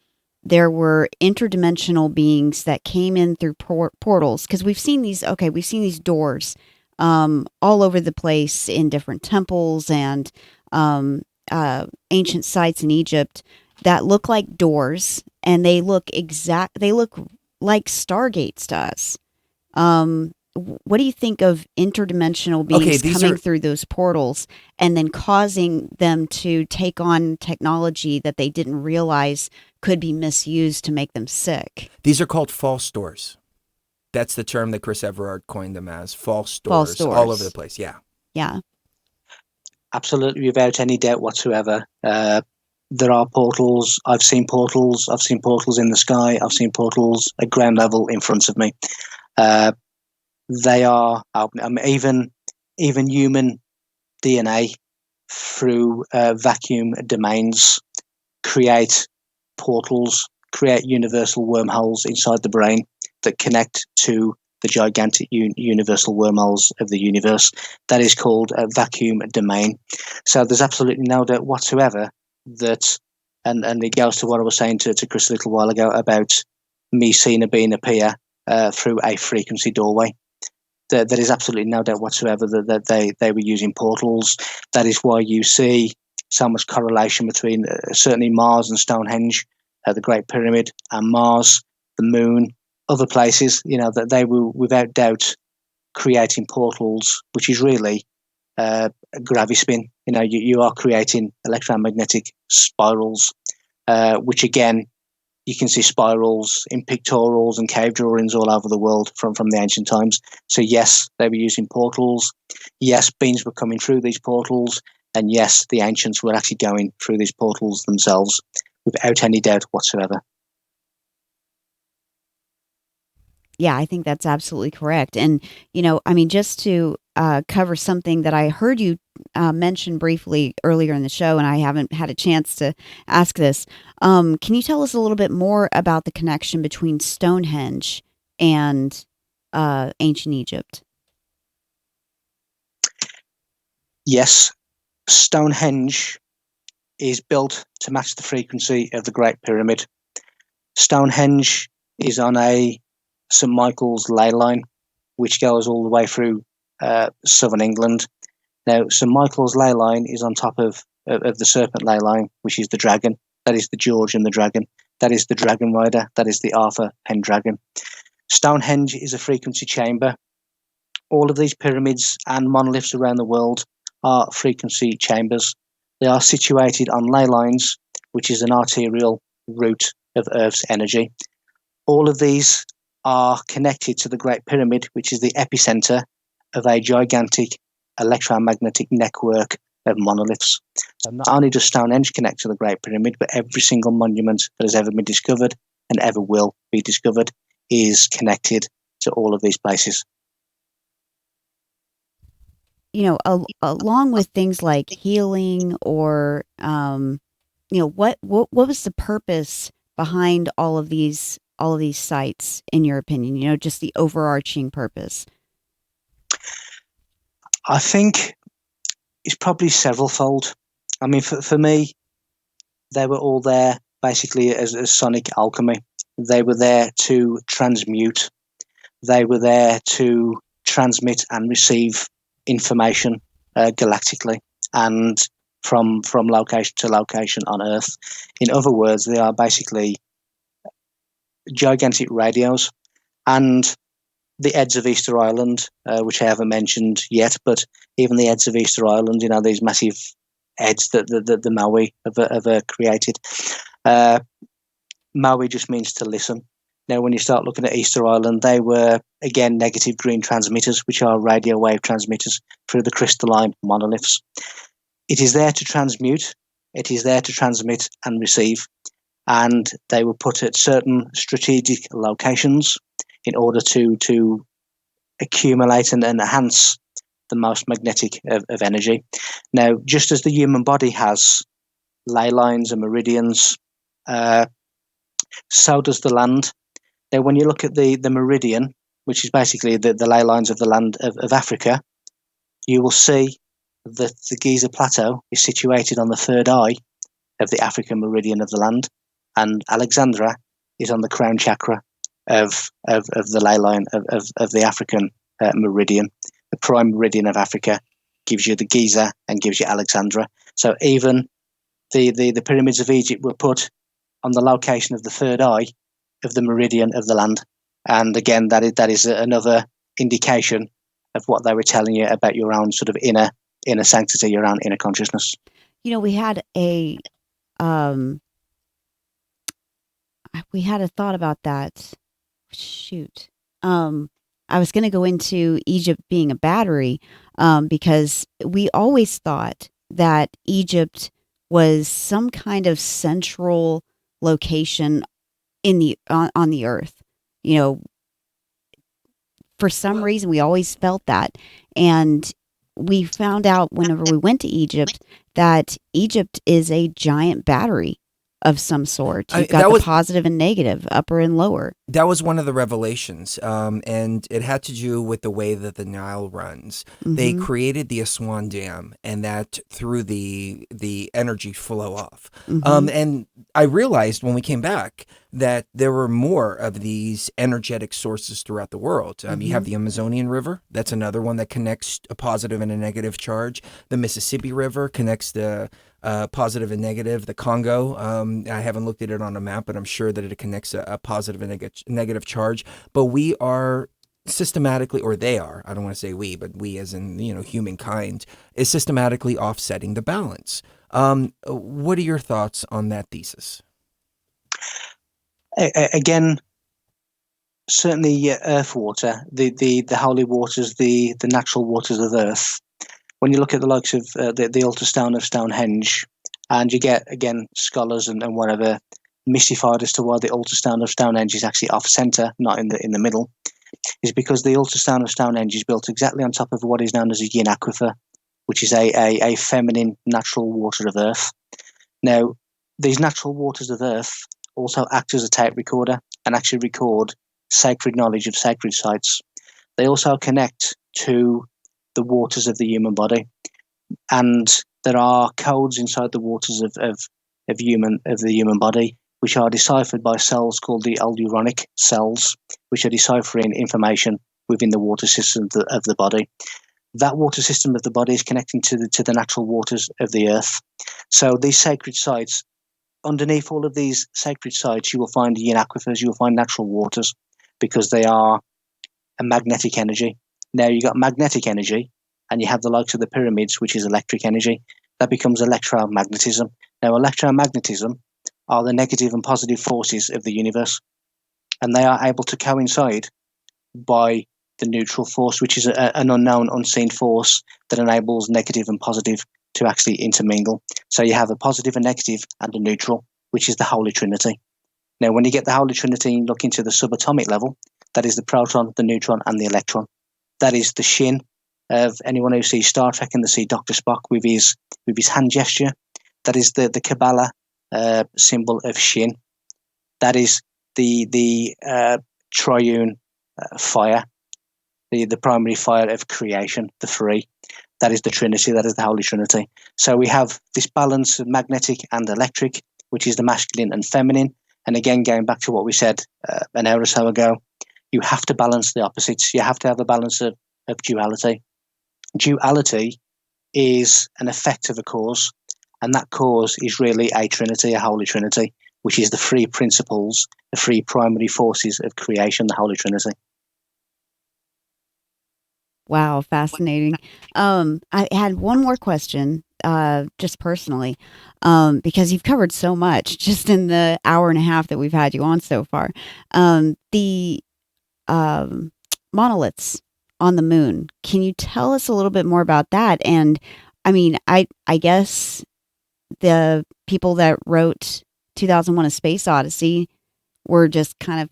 there were interdimensional beings that came in through portals, because we've seen these doors all over the place in different temples and ancient sites in Egypt that look like doors, and they look like stargates to us. What do you think of interdimensional beings coming through those portals and then causing them to take on technology that they didn't realize could be misused to make them sick? These are called false doors. That's the term that Chris Everard coined them as, false doors. All over the place. Yeah. Yeah. Absolutely, without any doubt whatsoever. There are portals. I've seen portals. I've seen portals in the sky. I've seen portals at ground level in front of me. They are even human DNA through vacuum domains create portals, create universal wormholes inside the brain that connect to the gigantic universal wormholes of the universe. That is called a vacuum domain. So there's absolutely no doubt whatsoever that, and it goes to what I was saying to Chris a little while ago about me seeing a being appear through a frequency doorway. There is absolutely no doubt whatsoever that they were using portals. That is why you see so much correlation between certainly Mars and Stonehenge, the Great Pyramid, and Mars, the Moon, other places. You know, that they were without doubt creating portals, which is really a gravispin. You know, you are creating electromagnetic spirals, which again, you can see spirals in pictorials and cave drawings all over the world from the ancient times. So yes, they were using portals. Yes, beings were coming through these portals. And yes, the ancients were actually going through these portals themselves without any doubt whatsoever. Yeah, I think that's absolutely correct. And, you know, I mean, just to cover something that I heard you mention briefly earlier in the show, and I haven't had a chance to ask this. Can you tell us a little bit more about the connection between Stonehenge and ancient Egypt? Yes, Stonehenge is built to match the frequency of the Great Pyramid. Stonehenge is on a St. Michael's ley line, which goes all the way through southern England. Now, St. Michael's ley line is on top of the Serpent ley line, which is the dragon. That is the George and the dragon. That is the dragon rider. That is the Arthur Pendragon. Stonehenge is a frequency chamber. All of these pyramids and monoliths around the world are frequency chambers. They are situated on ley lines, which is an arterial route of Earth's energy. All of these are connected to the Great Pyramid, which is the epicenter of a gigantic electromagnetic network of monoliths. So not only does Stonehenge connect to the Great Pyramid, but every single monument that has ever been discovered and ever will be discovered is connected to all of these places. You know, along with things like healing or, you know, what was the purpose behind all of these sites, in your opinion? You know, just the overarching purpose. I think it's probably severalfold. I mean, for me, they were all there basically as sonic alchemy. They were there to transmute. They were there to transmit and receive information galactically and from location to location on Earth. In other words, they are basically gigantic radios. And the Eds of Easter Island, which I haven't mentioned yet, but even the Eds of Easter Island, you know, these massive Eds that the Maui have created. Maui just means to listen. Now, when you start looking at Easter Island, they were, again, negative green transmitters, which are radio wave transmitters through the crystalline monoliths. It is there to transmute. It is there to transmit and receive. And they were put at certain strategic locations in order to accumulate and enhance the most magnetic of energy. Now, just as the human body has ley lines and meridians, so does the land. Now, when you look at the meridian, which is basically the ley lines of the land of Africa, you will see that the Giza Plateau is situated on the third eye of the African meridian of the land. and Alexandra is on the crown chakra of the ley line of the African meridian. The prime meridian of Africa gives you the Giza and gives you Alexandra. So even the pyramids of Egypt were put on the location of the third eye of the meridian of the land. And again, that is another indication of what they were telling you about your own sort of inner sanctity, your own inner consciousness. You know, we had a thought about that. Shoot. I was going to go into Egypt being a battery, because we always thought that Egypt was some kind of central location on the earth. You know, for some reason we always felt that, and we found out whenever we went to Egypt that Egypt is a giant battery of some sort. You've got the positive and negative, upper and lower. That was one of the revelations, and it had to do with the way that the Nile runs. Mm-hmm. They created the Aswan Dam, and that threw the energy flow off. Mm-hmm. And I realized when we came back that there were more of these energetic sources throughout the world. Mm-hmm. You have the Amazonian River. That's another one that connects a positive and a negative charge. The Mississippi River connects the positive and negative. The Congo, I haven't looked at it on a map, but I'm sure that it connects a positive and negative charge. But we are systematically, or they are, I don't want to say we, but we as in, humankind, is systematically offsetting the balance. What are your thoughts on that thesis? Again, certainly earth water, the holy waters, the natural waters of earth. When you look at the likes of the altar stone of Stonehenge, and you get, again, scholars and whatever mystified as to why the altar stone of Stonehenge is actually off centre, not in the middle, is because the altar stone of Stonehenge is built exactly on top of what is known as a yin aquifer, which is a feminine natural water of earth. Now, these natural waters of earth also act as a tape recorder and actually record sacred knowledge of sacred sites. They also connect to the waters of the human body, and there are codes inside the waters of the human body which are deciphered by cells called the aluronic cells, which are deciphering information within the water system of the body. That water system of the body is connecting to the natural waters of the earth. So these sacred sites, underneath all of these sacred sites, you will find yin aquifers, you will find natural waters, because they are a magnetic energy. Now, you got magnetic energy, and you have the likes of the pyramids, which is electric energy. That becomes electromagnetism. Now, electromagnetism are the negative and positive forces of the universe, and they are able to coincide by the neutral force, which is an unknown, unseen force that enables negative and positive to actually intermingle. So you have a positive and negative and a neutral, which is the Holy Trinity. Now, when you get the Holy Trinity and look into the subatomic level, that is the proton, the neutron, and the electron. That is the shin of anyone who sees Star Trek and they see Dr. Spock with his hand gesture. That is the Kabbalah symbol of shin. That is the triune fire, the primary fire of creation, the three. That is the Trinity. That is the Holy Trinity. So we have this balance of magnetic and electric, which is the masculine and feminine. And again, going back to what we said an hour or so ago, you have to balance the opposites. You have to have a balance of duality. Duality is an effect of a cause, and that cause is really a Trinity, a Holy Trinity, which is the three principles, the three primary forces of creation, the Holy Trinity. Wow, fascinating. I had one more question, just personally, because you've covered so much just in the hour and a half that we've had you on so far. The monoliths on the moon. Can you tell us a little bit more about that? And I mean, I guess the people that wrote 2001: A Space Odyssey were just kind of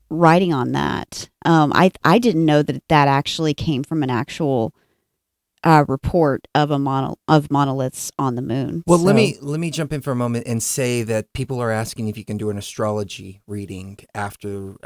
writing on that. I didn't know that actually came from an actual report of monoliths on the moon. Well, let me jump in for a moment and say that people are asking if you can do an astrology reading after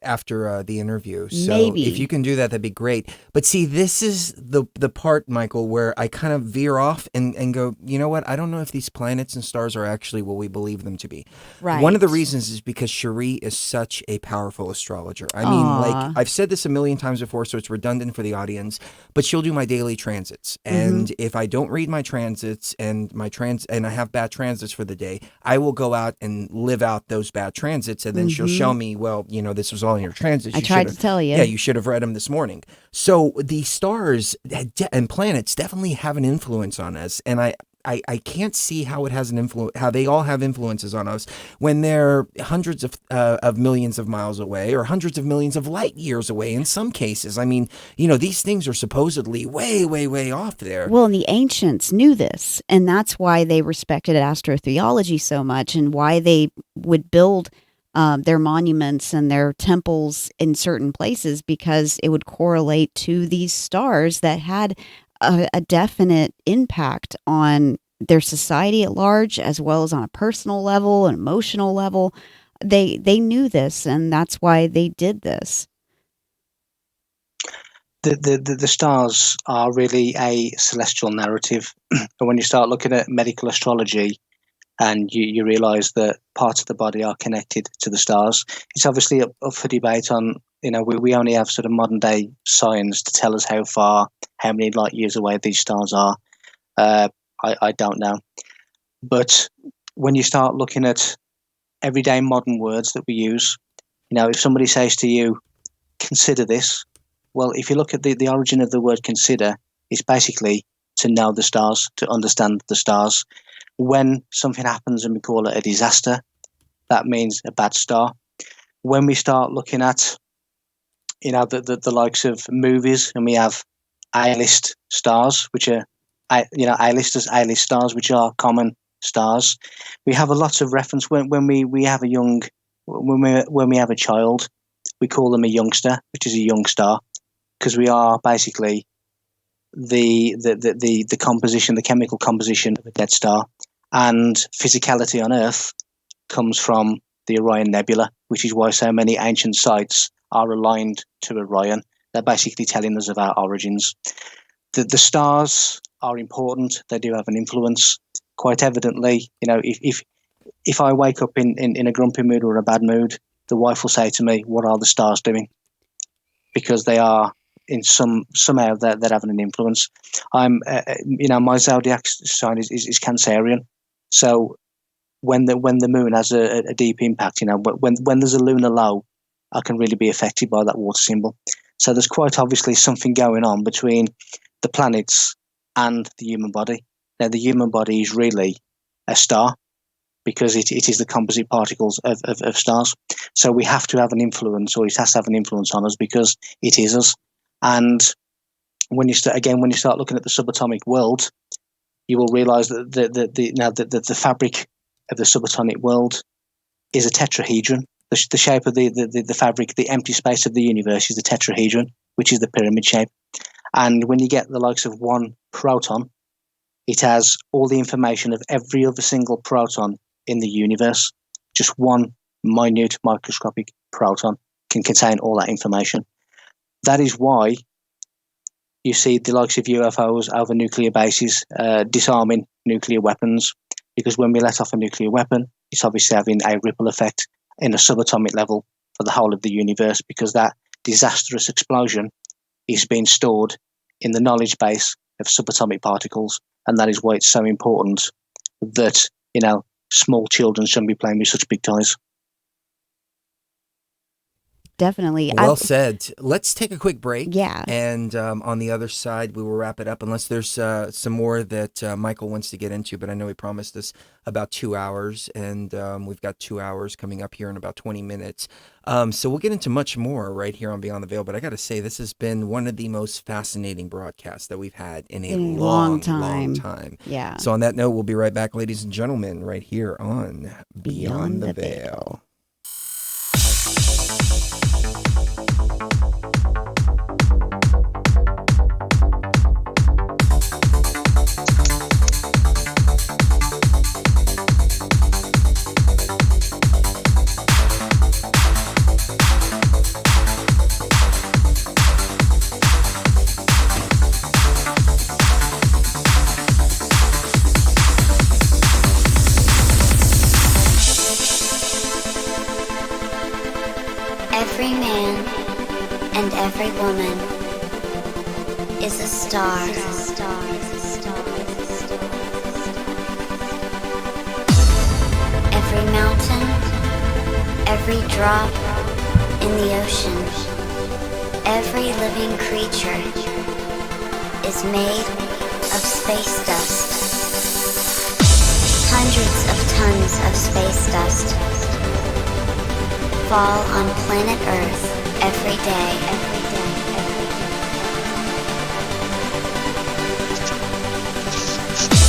after the interview. So Maybe. if you can do that, that'd be great. But see, this is the part, Michael, where I kind of veer off and go, you know what? I don't know if these planets and stars are actually what we believe them to be. Right. One of the reasons is because Cherie is such a powerful astrologer. I mean, like, I've said this a million times before, so it's redundant for the audience, but she'll do my daily transits. And if I don't read my transits and and I have bad transits for the day, I will go out and live out those bad transits. And then she'll show me, well, you know, this was all in your transits. I tried to tell you. Yeah, you should have read them this morning. So the stars and planets definitely have an influence on us. And I can't see how it has an influence, how they all have influences on us when they're hundreds of millions of miles away or hundreds of millions of light years away in some cases. I mean, you know, these things are supposedly way, way, way off there. Well, and the ancients knew this, and that's why they respected astrotheology so much and why they would build their monuments and their temples in certain places, because it would correlate to these stars that had a definite impact on their society at large, as well as on a personal level, an emotional level. They knew this, and that's why they did this. The stars are really a celestial narrative. And when you start looking at medical astrology and you realize that parts of the body are connected to the stars, it's obviously up for debate on, you know, we only have sort of modern day science to tell us how many light years away these stars are. I don't know. But when you start looking at everyday modern words that we use, you know, if somebody says to you, consider this, well, if you look at the origin of the word consider, it's basically to know the stars, to understand the stars. When something happens and we call it a disaster, that means a bad star. When we start looking at, you know, the likes of movies, and we have A-list stars, which are, you know, A-list stars, which are common stars. We have a lot of reference when we have when we have a child, we call them a youngster, which is a young star, because we are basically the composition, the chemical composition of a dead star. And physicality on Earth comes from the Orion Nebula, which is why so many ancient sites are aligned to Orion. They're basically telling us of our origins. The stars are important. They do have an influence. Quite evidently, you know, if I wake up in a grumpy mood or a bad mood, the wife will say to me, "What are the stars doing?" Because they are in somehow they're having an influence. I'm, you know, my zodiac sign is Cancerian. So when the moon has a deep impact, you know, but when there's a lunar low, I can really be affected by that water symbol. So there's quite obviously something going on between the planets and the human body. Now, the human body is really a star because it is the composite particles of stars. So we have to have an influence, or it has to have an influence on us because it is us. And when you start looking at the subatomic world, you will realize that the fabric of the subatomic world is a tetrahedron. The shape of the fabric, the empty space of the universe, is the tetrahedron, which is the pyramid shape. And when you get the likes of one proton, it has all the information of every other single proton in the universe. Just one minute microscopic proton can contain all that information. That is why you see the likes of UFOs over nuclear bases disarming nuclear weapons, because when we let off a nuclear weapon, it's obviously having a ripple effect in a subatomic level for the whole of the universe, because that disastrous explosion is being stored in the knowledge base of subatomic particles. And that is why it's so important that, you know, small children shouldn't be playing with such big toys. Definitely. Well said. Let's take a quick break. Yeah. And on the other side, we will wrap it up, unless there's some more that Michael wants to get into. But I know he promised us about 2 hours, and we've got 2 hours coming up here in about 20 minutes. So we'll get into much more right here on Beyond the Veil. But I got to say, this has been one of the most fascinating broadcasts that we've had in a long time. Yeah. So on that note, we'll be right back, ladies and gentlemen, right here on Beyond the Veil. Every man and every woman is a star. Every mountain, every drop in the ocean, every living creature is made of space dust. Hundreds of tons of space dust fall on planet Earth every day.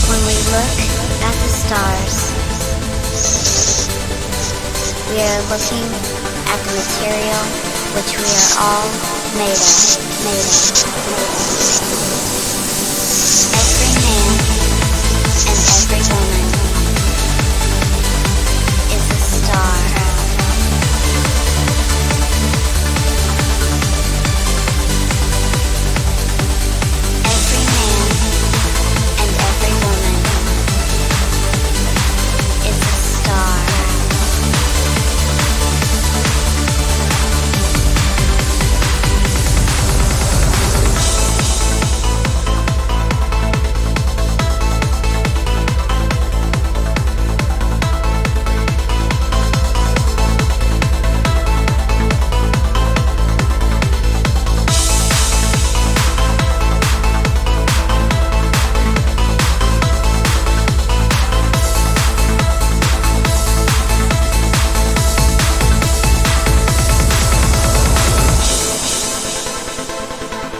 When we look at the stars, we are looking at the material which we are all made of. Every man and every woman is a star. Every man and every woman is a star.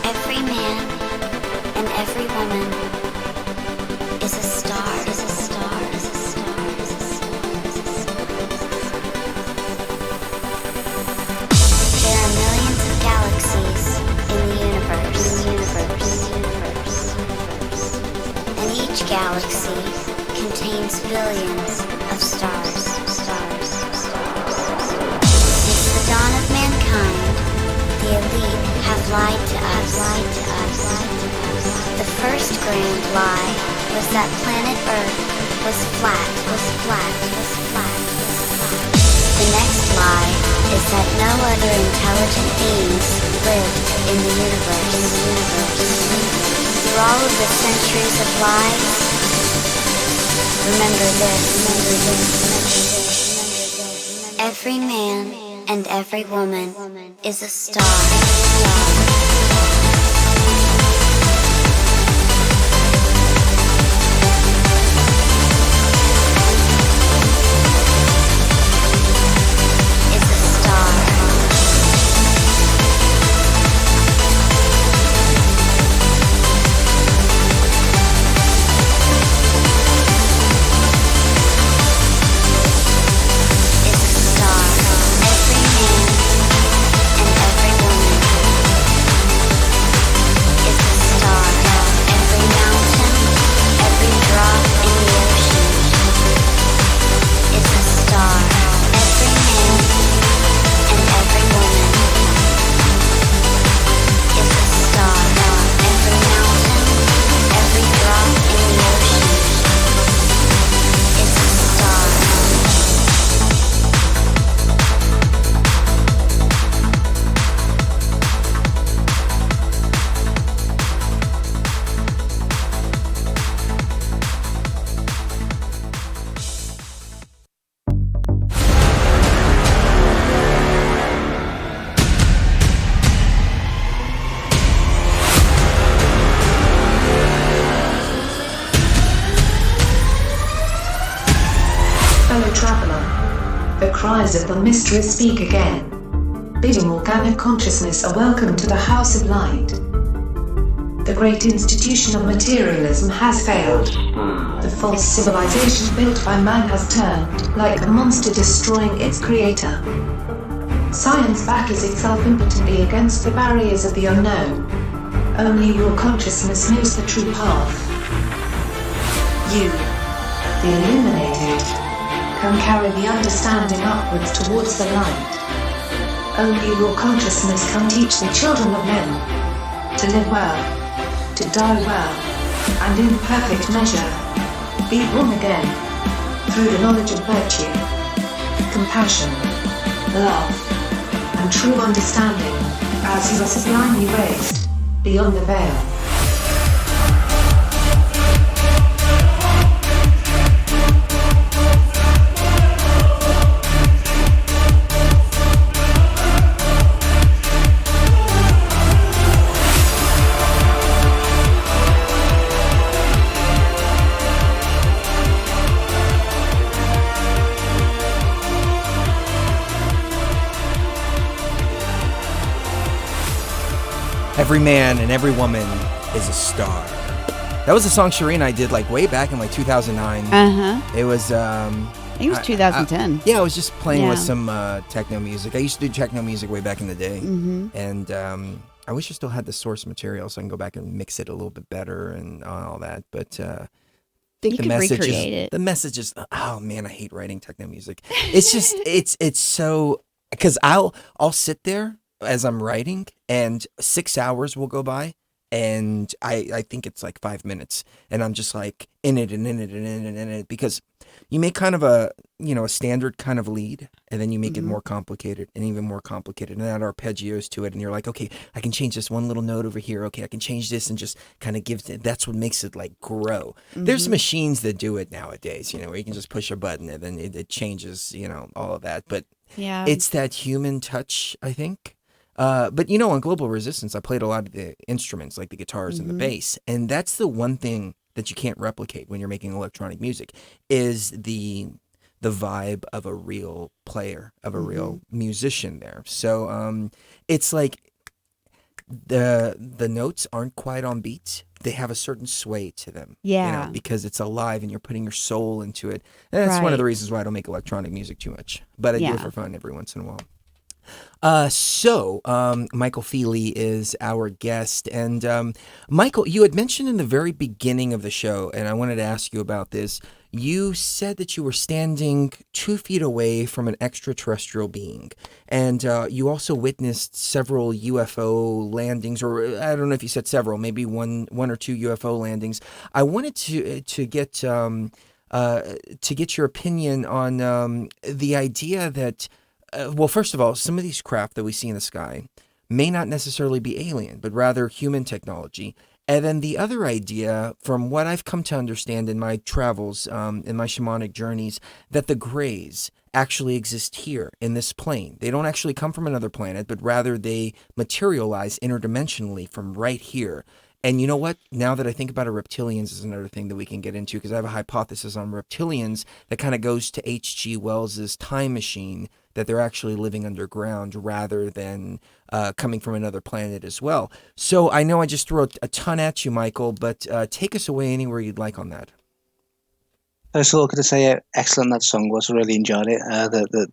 Every man and every woman is a star. There are millions of galaxies in the universe. And each galaxy contains billions of stars. Since the dawn of mankind, the elite have lied to us. The first grand lie was that planet Earth was flat. The next lie is that no other intelligent beings lived in the universe. Through all of the centuries of lies, remember this. Every man and every woman is a star. Fellow traveler, the cries of the mystery speak again, bidding organic consciousness a welcome to the House of Light. The great institution of materialism has failed. The false civilization built by man has turned like a monster destroying its creator. Science battles itself impotently against the barriers of the unknown. Only your consciousness knows the true path. You, the illuminated, can carry the understanding upwards towards the light. Only your consciousness can teach the children of men to live well, to die well, and in perfect measure, be born again, through the knowledge of virtue, compassion, love, and true understanding, as he was sublimely raised, beyond the veil. Every man and every woman is a star. That was a song Sheree and I did like way back in like 2009. It was I think it was 2010. I was just playing with some techno music. I used to do techno music way back in the day. And I wish I still had the source material so I can go back and mix it a little bit better and all that. But I think the message is, oh man, I hate writing techno music. It's just it's so, because I'll sit there as I'm writing and 6 hours will go by and I think it's like 5 minutes and I'm just like in it and in it and in it and in it, because you make kind of a standard kind of lead and then you make it more complicated and even more complicated and add arpeggios to it and you're like, okay, I can change this one little note over here. Okay, I can change this and just kind of that's what makes it like grow. There's machines that do it nowadays, where you can just push a button and then it changes, all of that. But yeah, it's that human touch, I think. But on Global Resistance, I played a lot of the instruments, like the guitars and the bass, and that's the one thing that you can't replicate when you're making electronic music is the vibe of a real player, of a real musician there. So it's like the notes aren't quite on beat. They have a certain sway to them, because it's alive and you're putting your soul into it. And that's one of the reasons why I don't make electronic music too much, but I do it for fun every once in a while. So Michael Feeley is our guest. And Michael, you had mentioned in the very beginning of the show, and I wanted to ask you about this. You said that you were standing 2 feet away from an extraterrestrial being. And you also witnessed several UFO landings, or I don't know if you said several, maybe one or two UFO landings. I wanted to get your opinion on the idea that well, first of all, some of these craft that we see in the sky may not necessarily be alien, but rather human technology. And then the other idea, from what I've come to understand in my travels, in my shamanic journeys, that the grays actually exist here in this plane. They don't actually come from another planet, but rather they materialize interdimensionally from right here. And you know what? Now that I think about it, reptilians is another thing that we can get into, because I have a hypothesis on reptilians that kind of goes to H.G. Wells's time machine, that they're actually living underground rather than coming from another planet as well. So I know I just threw a ton at you, Michael, but take us away anywhere you'd like on that. First of all, could I say how excellent that song was? I really enjoyed it.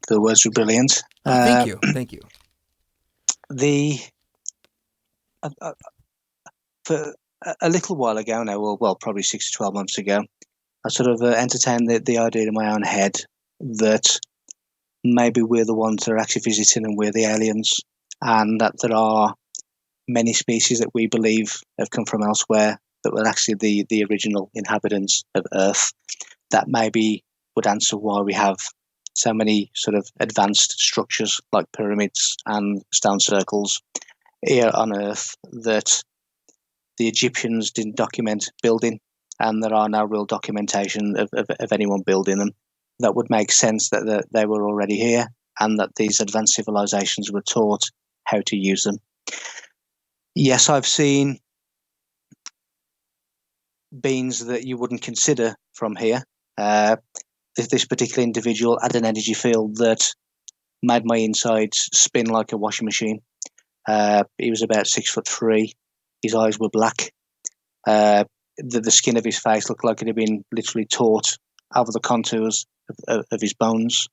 The words were brilliant. Thank you. For a little while ago now, well, probably 6 to 12 months ago, I sort of entertained the idea in my own head that maybe we're the ones that are actually visiting and we're the aliens, and that there are many species that we believe have come from elsewhere that were actually the original inhabitants of Earth, that maybe would answer why we have so many sort of advanced structures like pyramids and stone circles here on Earth that the Egyptians didn't document building, and there are no real documentation of anyone building them. That would make sense that they were already here, and that these advanced civilizations were taught how to use them. Yes, I've seen beings that you wouldn't consider from here. This particular individual had an energy field that made my insides spin like a washing machine. He was about 6'3". His eyes were black. The skin of his face looked like it had been literally taut over the contours of his bones,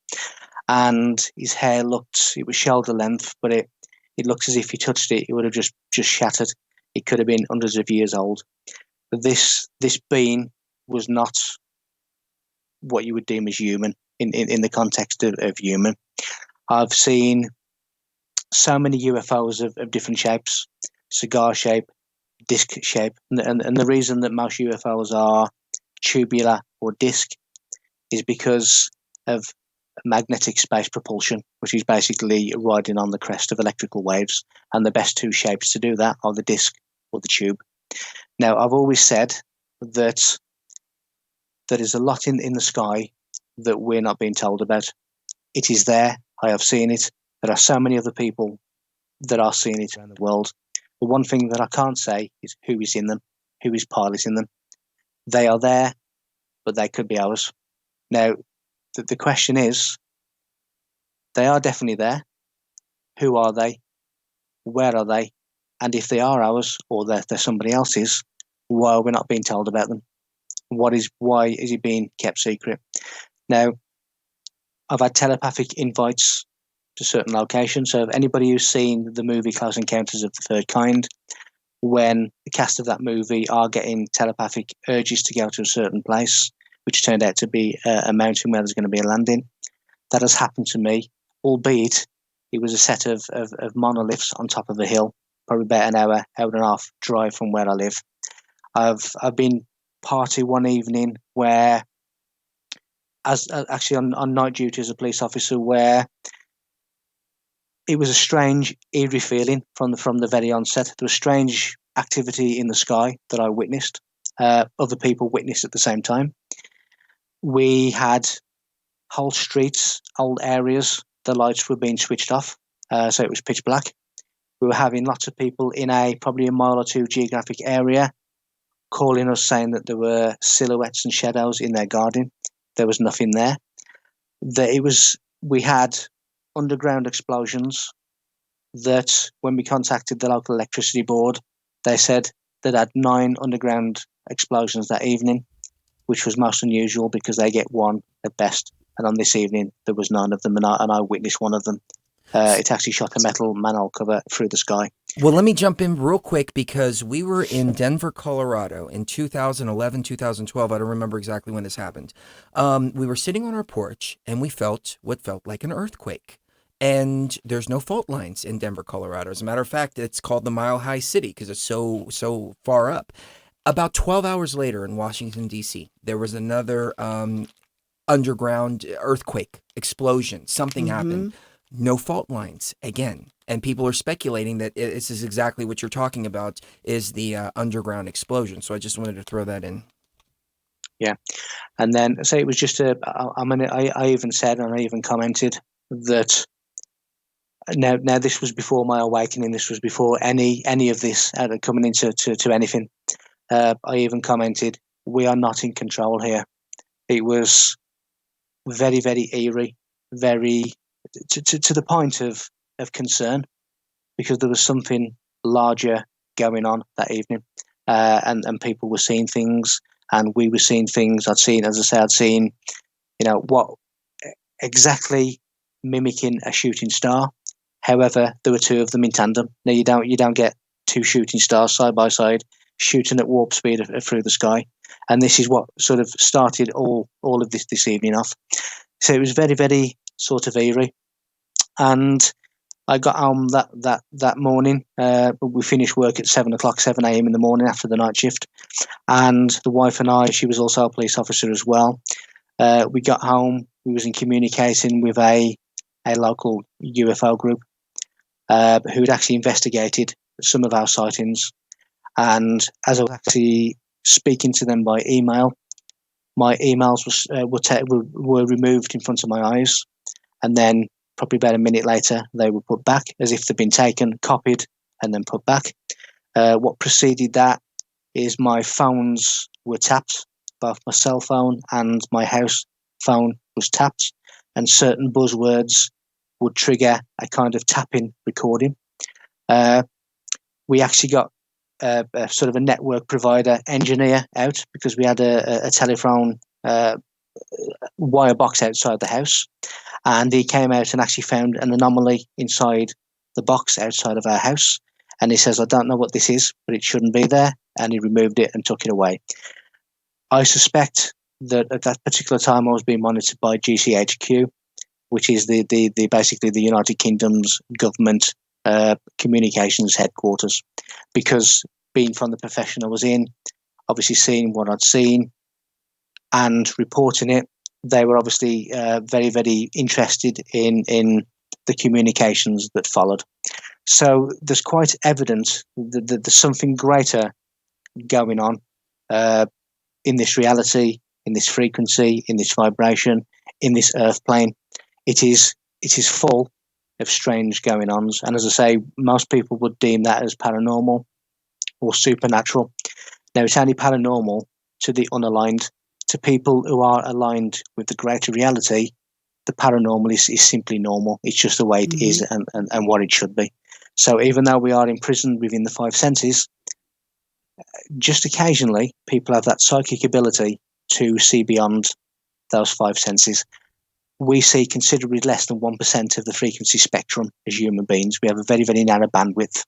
and his hair it was shoulder length, but it looks as if he touched it, it would have just shattered. It could have been hundreds of years old. But this being was not what you would deem as human in the context of human. I've seen so many UFOs of different shapes, cigar shape, disc shape, and the reason that most UFOs are tubular or disc is because of magnetic space propulsion, which is basically riding on the crest of electrical waves. And the best two shapes to do that are the disc or the tube. Now, I've always said that there is a lot in the sky that we're not being told about. It is there. I have seen it. There are so many other people that are seeing it around the world. The one thing that I can't say is who is in them, who is piloting them. They are there, but they could be ours. Now, the question is, they are definitely there. Who are they? Where are they? And if they are ours or they're somebody else's, why are we not being told about them? Why is it being kept secret? Now, I've had telepathic invites to certain locations. So if anybody who's seen the movie Close Encounters of the Third Kind, when the cast of that movie are getting telepathic urges to go to a certain place, which turned out to be a mountain where there's going to be a landing, that has happened to me, albeit it was a set of monoliths on top of a hill, probably about an hour and a half drive from where I live. I've been party one evening where, actually on night duty as a police officer, where it was a strange, eerie feeling from the very onset. There was strange activity in the sky that I witnessed. Other people witnessed at the same time. We had whole streets, old areas, the lights were being switched off, so it was pitch black. We were having lots of people in probably a mile or two geographic area calling us, saying that there were silhouettes and shadows in their garden. There was nothing there. We had underground explosions that, when we contacted the local electricity board, they said they'd had 9 underground explosions that evening, which was most unusual because they get 1 at best. And on this evening, there was none of them, and I witnessed one of them. It actually shot a metal manhole cover through the sky. Well, let me jump in real quick because we were in Denver, Colorado in 2011, 2012. I don't remember exactly when this happened. We were sitting on our porch and we felt what felt like an earthquake. And there's no fault lines in Denver, Colorado. As a matter of fact, it's called the Mile High City because it's so far up. About 12 hours later in Washington, D.C., there was another underground earthquake explosion. Something happened. No fault lines again. And people are speculating that this is exactly what you're talking about, is the underground explosion. So I just wanted to throw that in. Yeah. And then, so it was just I even said, and I even commented that now this was before my awakening. This was before any of this coming into to anything. I even commented, we are not in control here. It was very, very eerie, very to the point of concern, because there was something larger going on that evening, and people were seeing things, and we were seeing things. I'd seen, what exactly mimicking a shooting star. However, there were 2 of them in tandem. Now you don't get 2 shooting stars side by side shooting at warp speed through the sky, and this is what sort of started all of this evening off. So it was very, very sort of eerie. And I got home that morning. We finished work at 7 a.m. in the morning after the night shift. And the wife and I, she was also a police officer as well. We got home. We was in communicating with a local UFO group who had actually investigated some of our sightings. And as I was actually speaking to them by email, my emails were removed in front of my eyes, and then probably about a minute later they were put back as if they'd been taken, copied, and then put back. What preceded that is my phones were tapped. Both my cell phone and my house phone was tapped, and certain buzzwords would trigger a kind of tapping recording. We actually got a sort of a network provider engineer out, because we had a telephone wire box outside the house, and he came out and actually found an anomaly inside the box outside of our house, and he says, I don't know what this is, but it shouldn't be there, and he removed it and took it away. I suspect that at that particular time I was being monitored by GCHQ, which is the basically the United Kingdom's government communications headquarters, because being from the profession I was in, obviously seeing what I'd seen and reporting it, they were obviously very, very interested in the communications that followed. So there's quite evident that there's something greater going on in this reality, in this frequency, in this vibration, in this earth plane. It is full of strange going-ons, and as I say, most people would deem that as paranormal or supernatural. Now, it's only paranormal to the unaligned. To people who are aligned with the greater reality, the paranormal is simply normal. It's just the way it is and what it should be. So even though we are imprisoned within the five senses, just occasionally people have that psychic ability to see beyond those five senses. We see considerably less than 1% of the frequency spectrum as human beings. We have a very, very narrow bandwidth.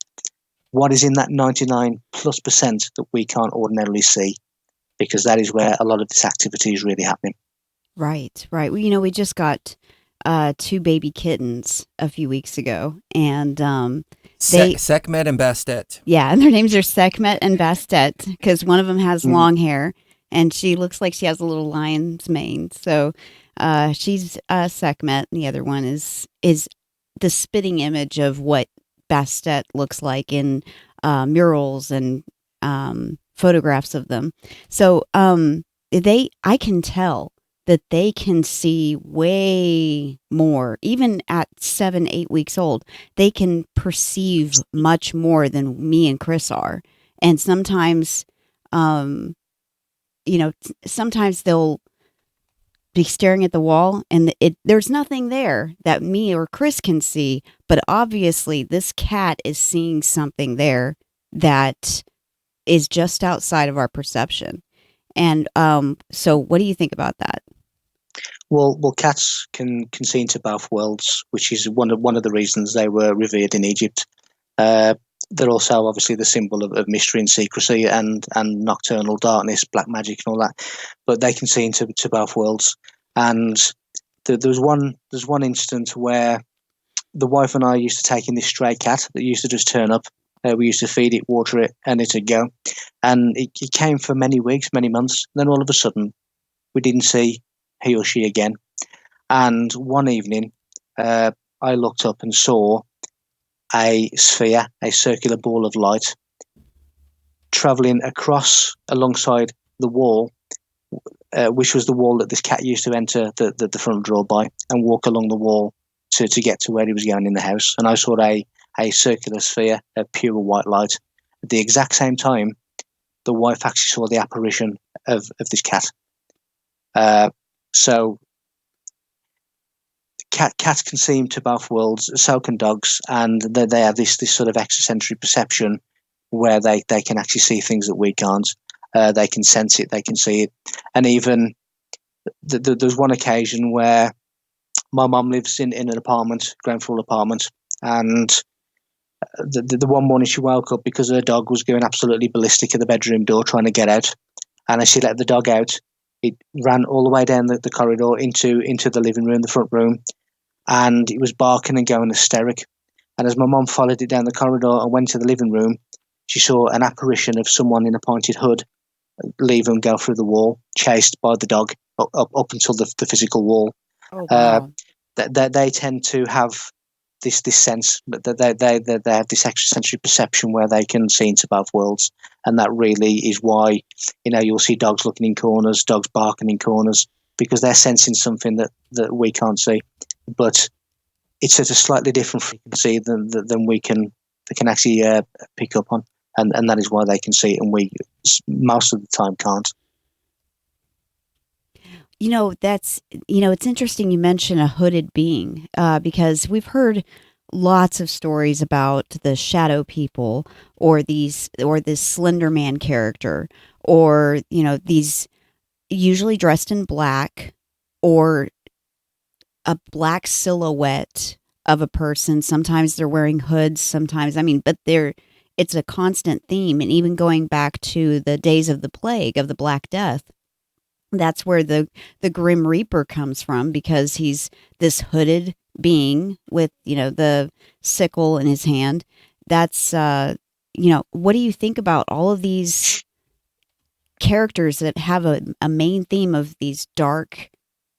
What is in that 99+% that we can't ordinarily see? Because that is where a lot of this activity is really happening. Right. Well, we just got 2 baby kittens a few weeks ago, and Sekhmet and Bastet. Yeah, and their names are Sekhmet and Bastet because one of them has long hair, and she looks like she has a little lion's mane. So she's Sekhmet, and the other one is the spitting image of what Bastet looks like in murals and photographs of them. So I can tell that they can see way more. Even at 7-8 weeks old, they can perceive much more than me and Chris are. And sometimes, sometimes they'll be staring at the wall and there's nothing there that me or Chris can see. But obviously this cat is seeing something there that is just outside of our perception. And so what do you think about that? Well, cats can see into both worlds, which is one of the reasons they were revered in Egypt. They're also obviously the symbol of mystery and secrecy and nocturnal darkness, black magic, and all that. But they can see into both worlds. And there's one instance where the wife and I used to take in this stray cat that used to just turn up. We used to feed it, water it, and it'd go. And it came for many weeks, many months. And then all of a sudden, we didn't see he or she again. And one evening, I looked up and saw a sphere, a circular ball of light, traveling across alongside the wall, which was the wall that this cat used to enter the front door by and walk along the wall to get to where he was going in the house. And I saw a circular sphere of pure white light. At the exact same time, the wife actually saw the apparition of this cat. So cats can see into both worlds, so can dogs, and they have this sort of extrasensory perception where they can actually see things that we can't. They can sense it, they can see it. And even there's one occasion where my mum lives in an apartment, ground floor apartment, and the one morning she woke up because her dog was going absolutely ballistic at the bedroom door trying to get out. And as she let the dog out, it ran all the way down the corridor into the living room, the front room, and it was barking and going hysteric. And as my mum followed it down the corridor and went to the living room, she saw an apparition of someone in a pointed hood leave and go through the wall, chased by the dog up until the physical wall. Oh, wow. They tend to have this sense that they have this extrasensory perception where they can see into both worlds, and that really is why you'll see dogs looking in corners, dogs barking in corners, because they're sensing something that we can't see. But it's at a slightly different frequency than we can actually pick up on, and that is why they can see it and we most of the time can't. It's interesting you mention a hooded being because we've heard lots of stories about the shadow people or this Slender Man character, or these usually dressed in black or a black silhouette of a person. Sometimes they're wearing hoods, sometimes but it's a constant theme. And even going back to the days of the plague, of the Black Death, that's where the Grim Reaper comes from, because he's this hooded being with, the sickle in his hand. That's, what do you think about all of these characters that have a main theme of these dark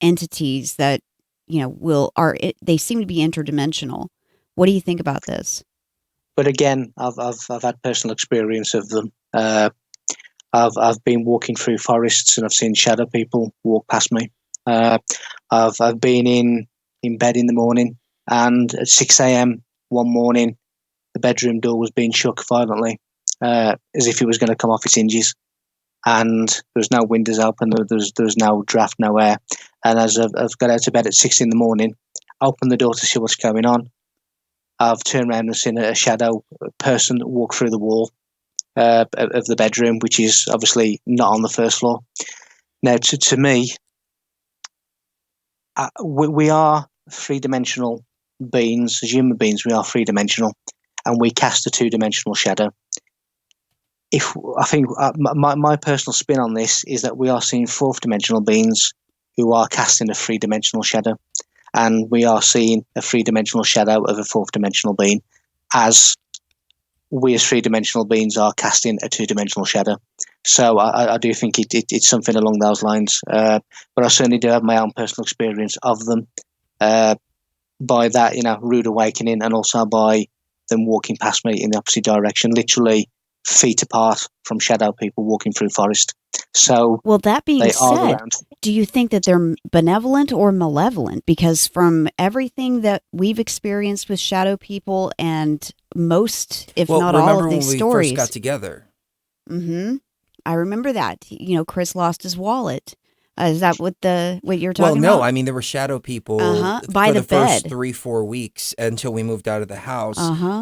entities that they seem to be interdimensional. What do you think about this? But again, I've had personal experience of them. I've been walking through forests and I've seen shadow people walk past me. I've been in bed in the morning, and at 6 a.m. one morning, the bedroom door was being shook violently, as if it was going to come off its hinges. And there's no windows open, there's no draft, no air. And as I've got out of bed at 6 in the morning, opened the door to see what's going on, I've turned around and seen a shadow person walk through the wall of the bedroom, which is obviously not on the first floor. Now, to me, we are three-dimensional beings. As human beings, we are three-dimensional, and we cast a two-dimensional shadow. I think my personal spin on this is that we are seeing fourth-dimensional beings who are casting a three-dimensional shadow, and we are seeing a three-dimensional shadow of a fourth-dimensional being, as we as three-dimensional beings are casting a two-dimensional shadow. So I do think it's something along those lines. But I certainly do have my own personal experience of them, by that, rude awakening, and also by them walking past me in the opposite direction, literally feet apart from shadow people walking through forest. So, well, that being said, do you think that they're benevolent or malevolent? Because from everything that we've experienced with shadow people and most, if not all of these stories. Remember when we first got together? Mm-hmm. I remember that. Chris lost his wallet. Is that what you're talking about? Well, no. I mean, there were shadow people by for the the first bed. 3-4 weeks until we moved out of the house.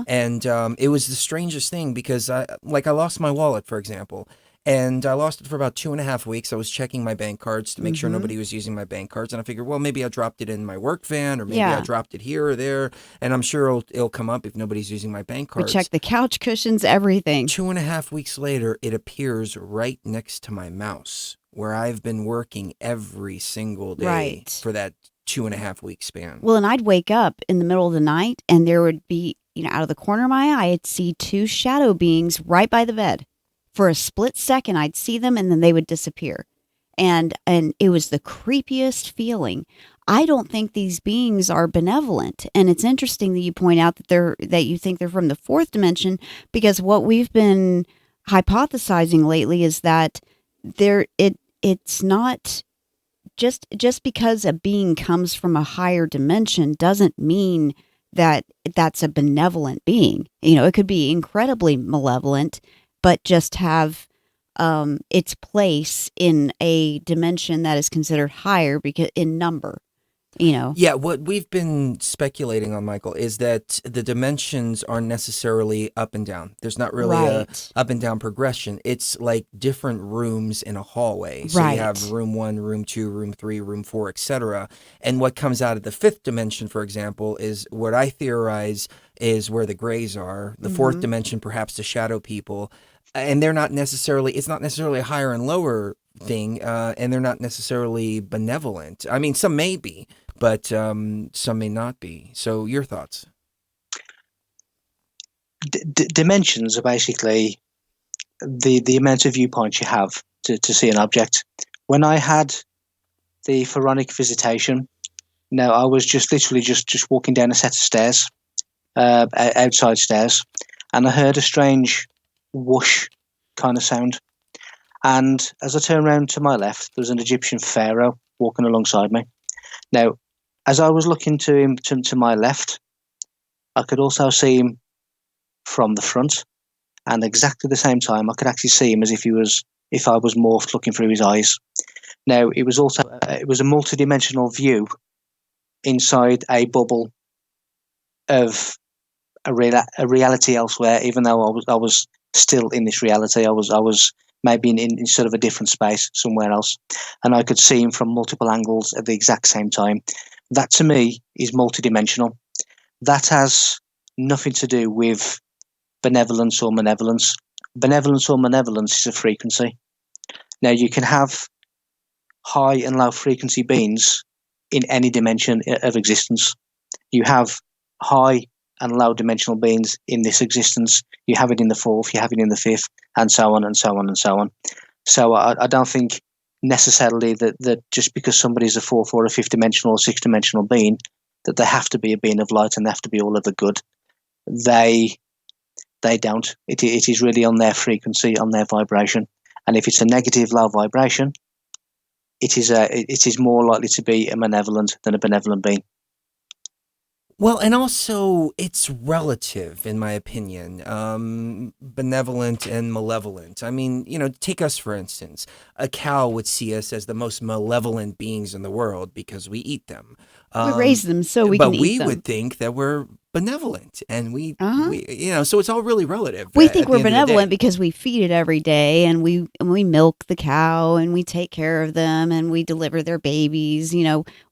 And it was the strangest thing because I lost my wallet, for example. And I lost it for about 2.5 weeks. I was checking my bank cards to make sure nobody was using my bank cards. And I figured, well, maybe I dropped it in my work van, or maybe I dropped it here or there. And I'm sure it'll come up if nobody's using my bank cards. We checked the couch cushions, everything. 2.5 weeks later, it appears right next to my mouse, where I've been working every single day for that 2.5 week span. Well, and I'd wake up in the middle of the night, and there would be, out of the corner of my eye, I'd see two shadow beings right by the bed. For a split second, I'd see them, and then they would disappear. And it was the creepiest feeling. I don't think these beings are benevolent. And it's interesting that you point out that you think they're from the fourth dimension, because what we've been hypothesizing lately is that it's not just because a being comes from a higher dimension doesn't mean that that's a benevolent being. It could be incredibly malevolent, but just have its place in a dimension that is considered higher because in number. Yeah, what we've been speculating on, Michael, is that the dimensions aren't necessarily up and down. There's not really a up and down progression. It's like different rooms in a hallway. So you have room 1, room 2, room 3, room 4, etc. And what comes out of the fifth dimension, for example, is what I theorize is where the grays are. The fourth dimension, perhaps the shadow people. And they're not necessarily, it's not necessarily a higher and lower thing, and they're not necessarily benevolent. I mean, some may be, but some may not be. So your thoughts? Dimensions are basically the amount of viewpoints you have to see an object. When I had the pharaonic visitation, now I was just literally just walking down a set of stairs, outside stairs, and I heard a strange whoosh kind of sound. And as I turned around to my left, there was an Egyptian pharaoh walking alongside me. Now, as I was looking to him to my left, I could also see him from the front, and exactly the same time, I could actually see him as if I was morphed looking through his eyes. Now, it was a multidimensional view inside a bubble of a reality elsewhere. Even though I was still in this reality, I was maybe in sort of a different space somewhere else, and I could see him from multiple angles at the exact same time. That to me is multidimensional. That has nothing to do with benevolence or malevolence. Benevolence or malevolence is a frequency. Now, you can have high and low frequency beings in any dimension of existence. You have high and low dimensional beings in this existence. You have it in the fourth, you have it in the fifth, and so on and so on and so on. So I don't think necessarily that just because somebody's a fourth or a fifth dimensional or sixth dimensional being, that they have to be a being of light and they have to be all of the good. They don't. It is really on their frequency, on their vibration. And if it's a negative, low vibration, it is more likely to be a malevolent than a benevolent being. Well, and also it's relative, in my opinion, benevolent and malevolent. I mean, take us, for instance. A cow would see us as the most malevolent beings in the world because we eat them. We raise them so we can eat them. But we would think that we're benevolent, and we so it's all really relative. We think we're benevolent because we feed it every day, and we milk the cow, and we take care of them, and we deliver their babies.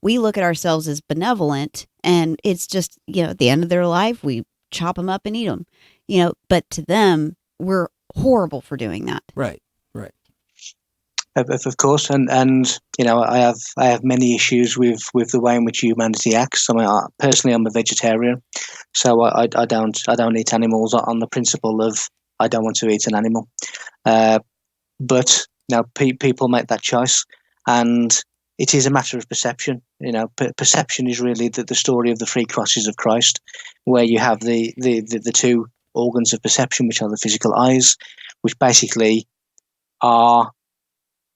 We look at ourselves as benevolent, and it's just at the end of their life, we chop them up and eat them. But to them, we're horrible for doing that. Right. Of course, and I have many issues with the way in which humanity acts. I mean, personally, I'm a vegetarian, so I don't eat animals on the principle of I don't want to eat an animal. But people make that choice, and it is a matter of perception. Perception is really the story of the three crosses of Christ, where you have the two organs of perception, which are the physical eyes, which basically are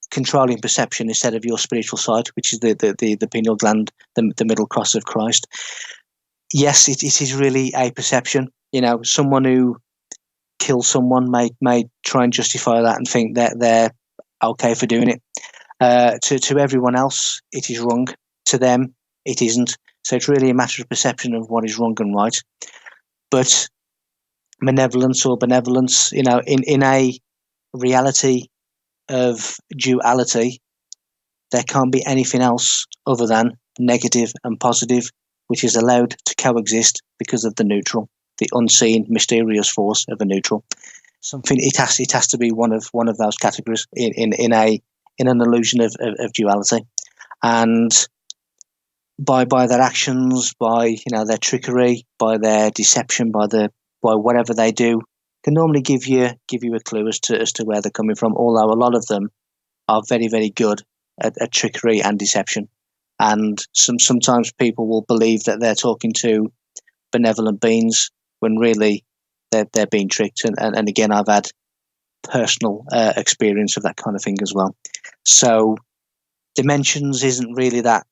controlling perception instead of your spiritual side, which is the pineal gland, the middle cross of Christ. Yes, it is really a perception. Someone who kills someone may try and justify that and think that they're okay for doing it. To everyone else, it is wrong. To them, it isn't. So it's really a matter of perception of what is wrong and right. But malevolence or benevolence, in a reality of duality, there can't be anything else other than negative and positive, which is allowed to coexist because of the neutral, the unseen, mysterious force of a neutral. Something it has to be one of those categories in an illusion of duality, and by their actions, by their trickery, by their deception, by whatever they do, can normally give you a clue as to where they're coming from. Although a lot of them are very, very good at trickery and deception, and sometimes people will believe that they're talking to benevolent beings when really they're being tricked. And again, I've had personal experience of that kind of thing as well. So dimensions isn't really that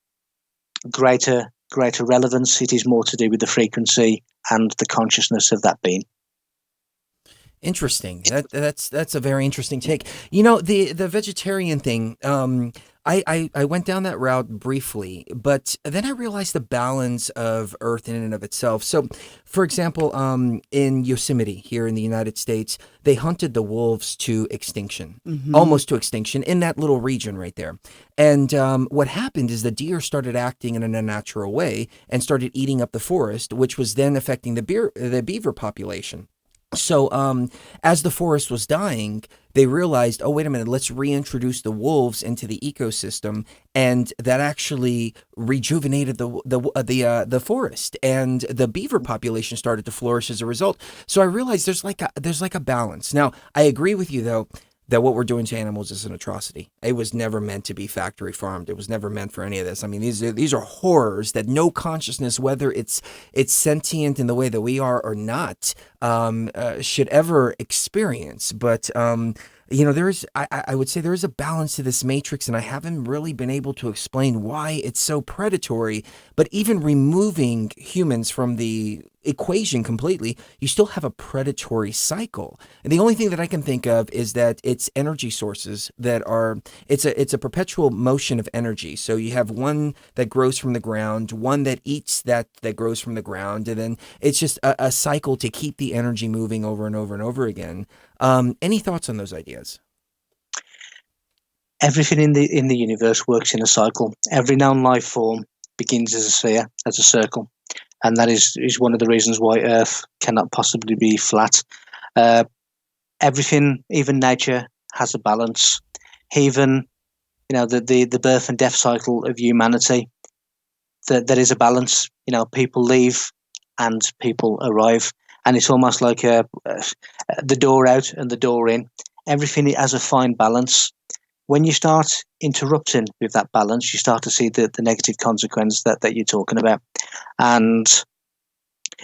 greater relevance. It is more to do with the frequency and the consciousness of that being. Interesting. That's a very interesting take. The vegetarian thing, I went down that route briefly, but then I realized the balance of Earth in and of itself. So, for example, in Yosemite here in the United States, they hunted the wolves to extinction, almost to extinction, in that little region right there. And what happened is the deer started acting in an unnatural way and started eating up the forest, which was then affecting the beaver population. So as the forest was dying, they realized, oh, wait a minute, let's reintroduce the wolves into the ecosystem, and that actually rejuvenated the forest, and the beaver population started to flourish as a result. So I realized there's like a balance. Now, I agree with you though that what we're doing to animals is an atrocity. It was never meant to be factory farmed. It was never meant for any of this. I mean, these are horrors that no consciousness, whether it's sentient in the way that we are or not, should ever experience. But I would say there is a balance to this matrix, and I haven't really been able to explain why it's so predatory. But even removing humans from the equation completely, you still have a predatory cycle. And the only thing that I can think of is that it's energy sources that are, it's a perpetual motion of energy. So you have one that grows from the ground, one that eats that grows from the ground, and then it's just a cycle to keep the energy moving over and over and over again. Any thoughts on those ideas? Everything in the universe works in a cycle. Every known life form begins as a sphere, as a circle. And that is one of the reasons why Earth cannot possibly be flat. Everything, even nature, has a balance. Even, the birth and death cycle of humanity, there is a balance. People leave and people arrive. And it's almost like the door out and the door in. Everything has a fine balance. when you start interrupting with that balance, you start to see the negative consequence that you're talking about. And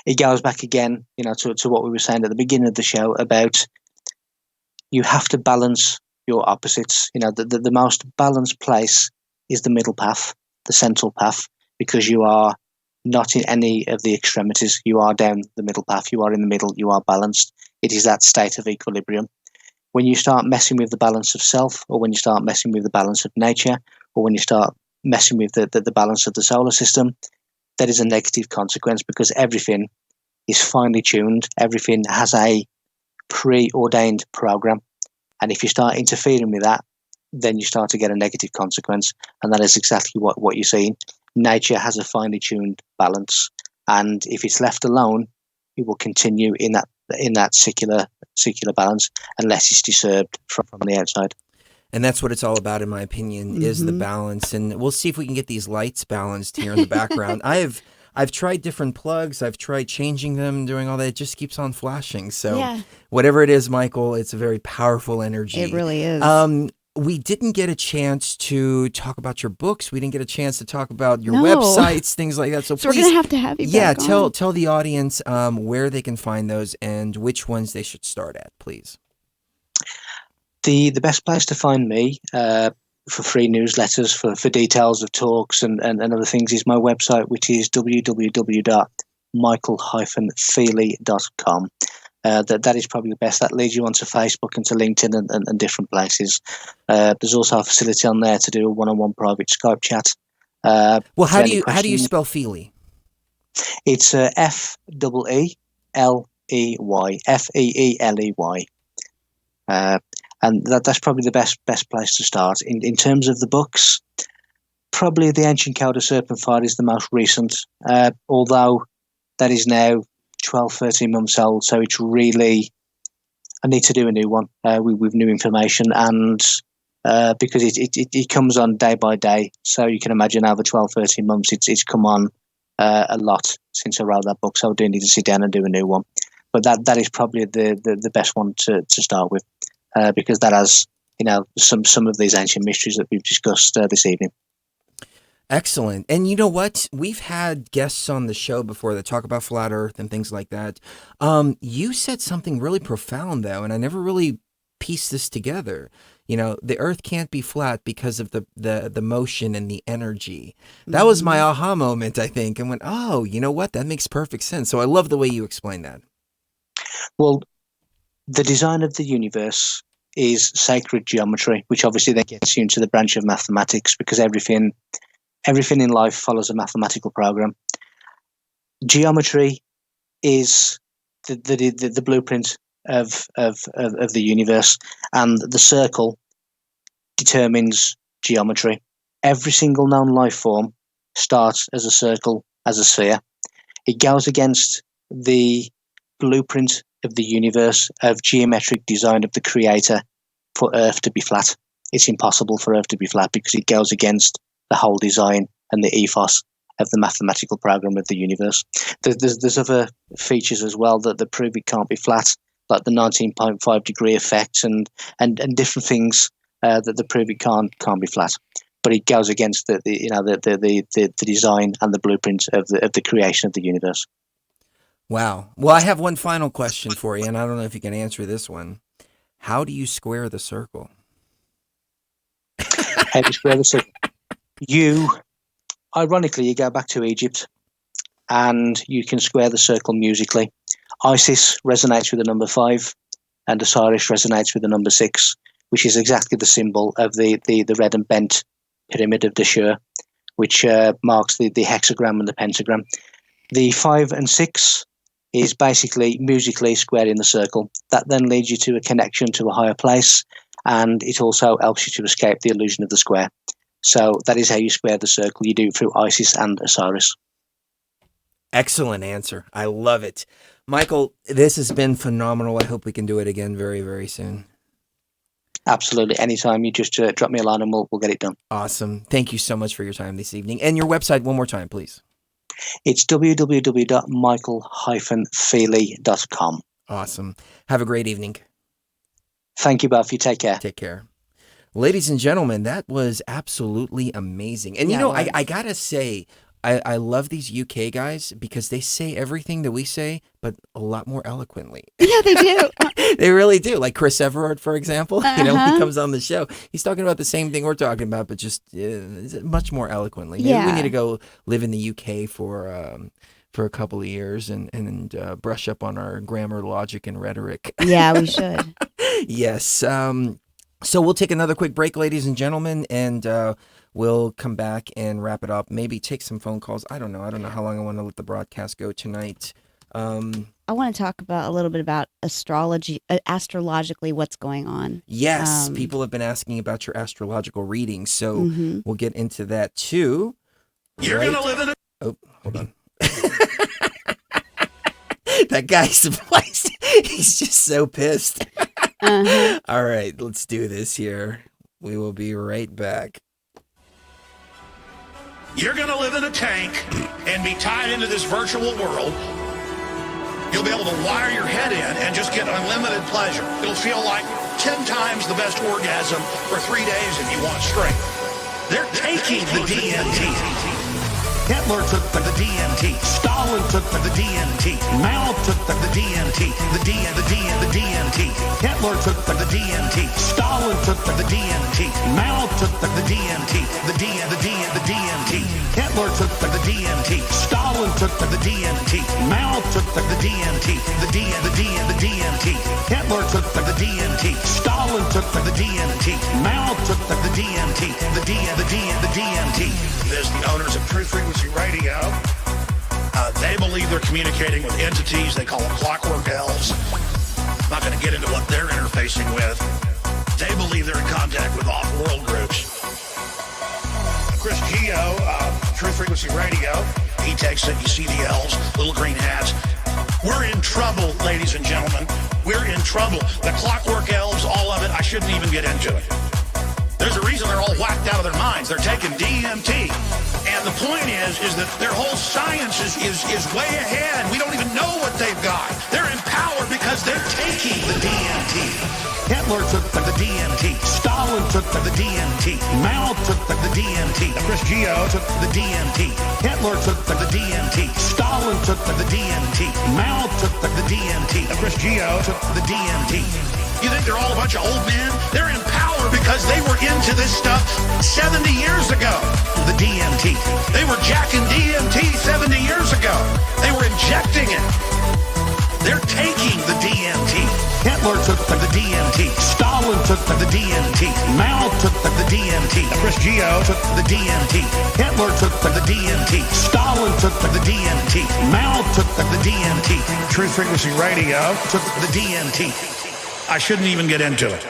it goes back again, to what we were saying at the beginning of the show about you have to balance your opposites. The most balanced place is the middle path, the central path, because you are not in any of the extremities. You are down the middle path. You are in the middle. You are balanced. It is that state of equilibrium. When you start messing with the balance of self, or when you start messing with the balance of nature, or when you start messing with the balance of the solar system, that is a negative consequence, because everything is finely tuned. Everything has a preordained program. And if you start interfering with that, then you start to get a negative consequence. And that is exactly what you're seeing. Nature has a finely tuned balance. And if it's left alone, it will continue in that secular balance unless it's disturbed from the outside. And that's what it's all about, in my opinion, is the balance. And we'll see if we can get these lights balanced here in the background. I've tried different plugs. I've tried changing them, doing all that. It just keeps on flashing. So whatever it is, Michael, it's a very powerful energy. It really is. We didn't get a chance to talk about your books. We didn't get a chance to talk about your websites, things like that. So please, we're going to have you back on. Tell the audience where they can find those and which ones they should start at, please. The best place to find me for free newsletters, for details of talks and other things, is my website, which is www.michael-feeley.com. That is probably the best. That leads you onto Facebook and to LinkedIn and different places. There's also a facility on there to do a one-on-one private Skype chat. How do you spell Feeley? It's F-E-E-L-E-Y, F-E-E-L-E-Y. And that's probably the best place to start. In terms of the books, probably The Ancient Code of Serpent Fire is the most recent, although that is now 12, 13 months old, so it's really, I need to do a new one with new information, and because it comes on day by day, so you can imagine over 12, 13 months it's come on a lot since I wrote that book, so I do need to sit down and do a new one. But that is probably the best one to start with, because that has some of these ancient mysteries that we've discussed this evening. Excellent. And you know what? We've had guests on the show before that talk about flat Earth and things like that. You said something really profound, though, and I never really pieced this together. The Earth can't be flat because of the motion and the energy. That was my aha moment, I think, and went, oh, you know what? That makes perfect sense. So I love the way you explained that. Well, the design of the universe is sacred geometry, which obviously then gets you into the branch of mathematics, because everything in life follows a mathematical program. Geometry is the blueprint of the universe, and the circle determines geometry. Every single known life form starts as a circle, as a sphere. It goes against the blueprint of the universe, of geometric design of the creator, for Earth to be flat. It's impossible for Earth to be flat, because it goes against the whole design and the ethos of the mathematical program of the universe. There's other features as well that prove it can't be flat, like the 19.5 degree effect and different things that prove it can't be flat. But it goes against the design and the blueprint of the creation of the universe. Wow. Well, I have one final question for you, and I don't know if you can answer this one. How do you square the circle? How do you square the circle? Ironically, you go back to Egypt and you can square the circle musically. Isis resonates with the number 5 and Osiris resonates with the number 6, which is exactly the symbol of the red and bent pyramid of Deshur, which marks the hexagram and the pentagram. The 5 and 6 is basically musically squaring the circle. That then leads you to a connection to a higher place, and it also helps you to escape the illusion of the square. So that is how you square the circle. You do it through Isis and Osiris. Excellent answer. I love it. Michael, this has been phenomenal. I hope we can do it again very, very soon. Absolutely. Anytime. You just drop me a line and we'll get it done. Awesome. Thank you so much for your time this evening. And your website one more time, please. It's www.michael-feeley.com. Awesome. Have a great evening. Thank you both. You take care. Take care. Ladies and gentlemen, that was absolutely amazing. And, I got to say, I love these UK guys because they say everything that we say, but a lot more eloquently. Yeah, they do. They really do. Like Chris Everard, for example, he comes on the show. He's talking about the same thing we're talking about, but just much more eloquently. Maybe we need to go live in the UK for a couple of years and brush up on our grammar, logic, and rhetoric. Yeah, we should. Yes. So we'll take another quick break, ladies and gentlemen, and we'll come back and wrap it up. Maybe take some phone calls. I don't know how long I want to let the broadcast go tonight. I want to talk a little bit about astrology, astrologically, what's going on. Yes, people have been asking about your astrological readings, so we'll get into that too. You're gonna live in a... Oh, hold on. That guy's voice, he's just so pissed. All right, let's do this here. We will be right back. You're going to live in a tank and be tied into this virtual world. You'll be able to wire your head in and just get unlimited pleasure. It'll feel like 10 times the best orgasm for 3 days if you want straight. They're taking the DMT. Hitler took the DMT. Stalin took the DMT. Mao took the DMT. The DMT. Hitler took the DMT. Stalin took the DMT. Mao took the DMT. The DMT. Hitler took the DMT. Stalin took the DMT. Mao took the DMT. The DMT. Hitler took the DMT. Stalin took the DMT. Mao took the DMT. The DMT. There's the owners of Truth Frequency Radio. They believe they're communicating with entities. They call them clockwork elves. I'm not going to get into what they're interfacing with. They believe they're in contact with off-world groups. Chris Geo, Truth Frequency Radio, he takes it. You see the elves, little green hats. We're in trouble, ladies and gentlemen. We're in trouble. The clockwork elves, all of it, I shouldn't even get into it. There's a reason they're all whacked out of their minds. They're taking DMT. And the point is that their whole science is way ahead. We don't even know what they've got. They're in power because they're taking the DMT. Hitler took the DMT. Stalin took the DMT. Mao took the DMT. Chris Geo took the DMT. Hitler took the DMT. Stalin took the DMT. Mao took the DMT. Chris Geo took the DMT. You think they're all a bunch of old men? They're in power because they were into this stuff 70 years ago. The DMT. They were jacking DMT 70 years ago. They were injecting it. They're taking the DMT. Hitler took the DMT. Stalin took the DMT. Mao took the DMT. Chris Geo took the DMT. Hitler took the DMT. Stalin took the DMT. Mao took the DMT. Truth Frequency Radio took the DMT. I shouldn't even get into it.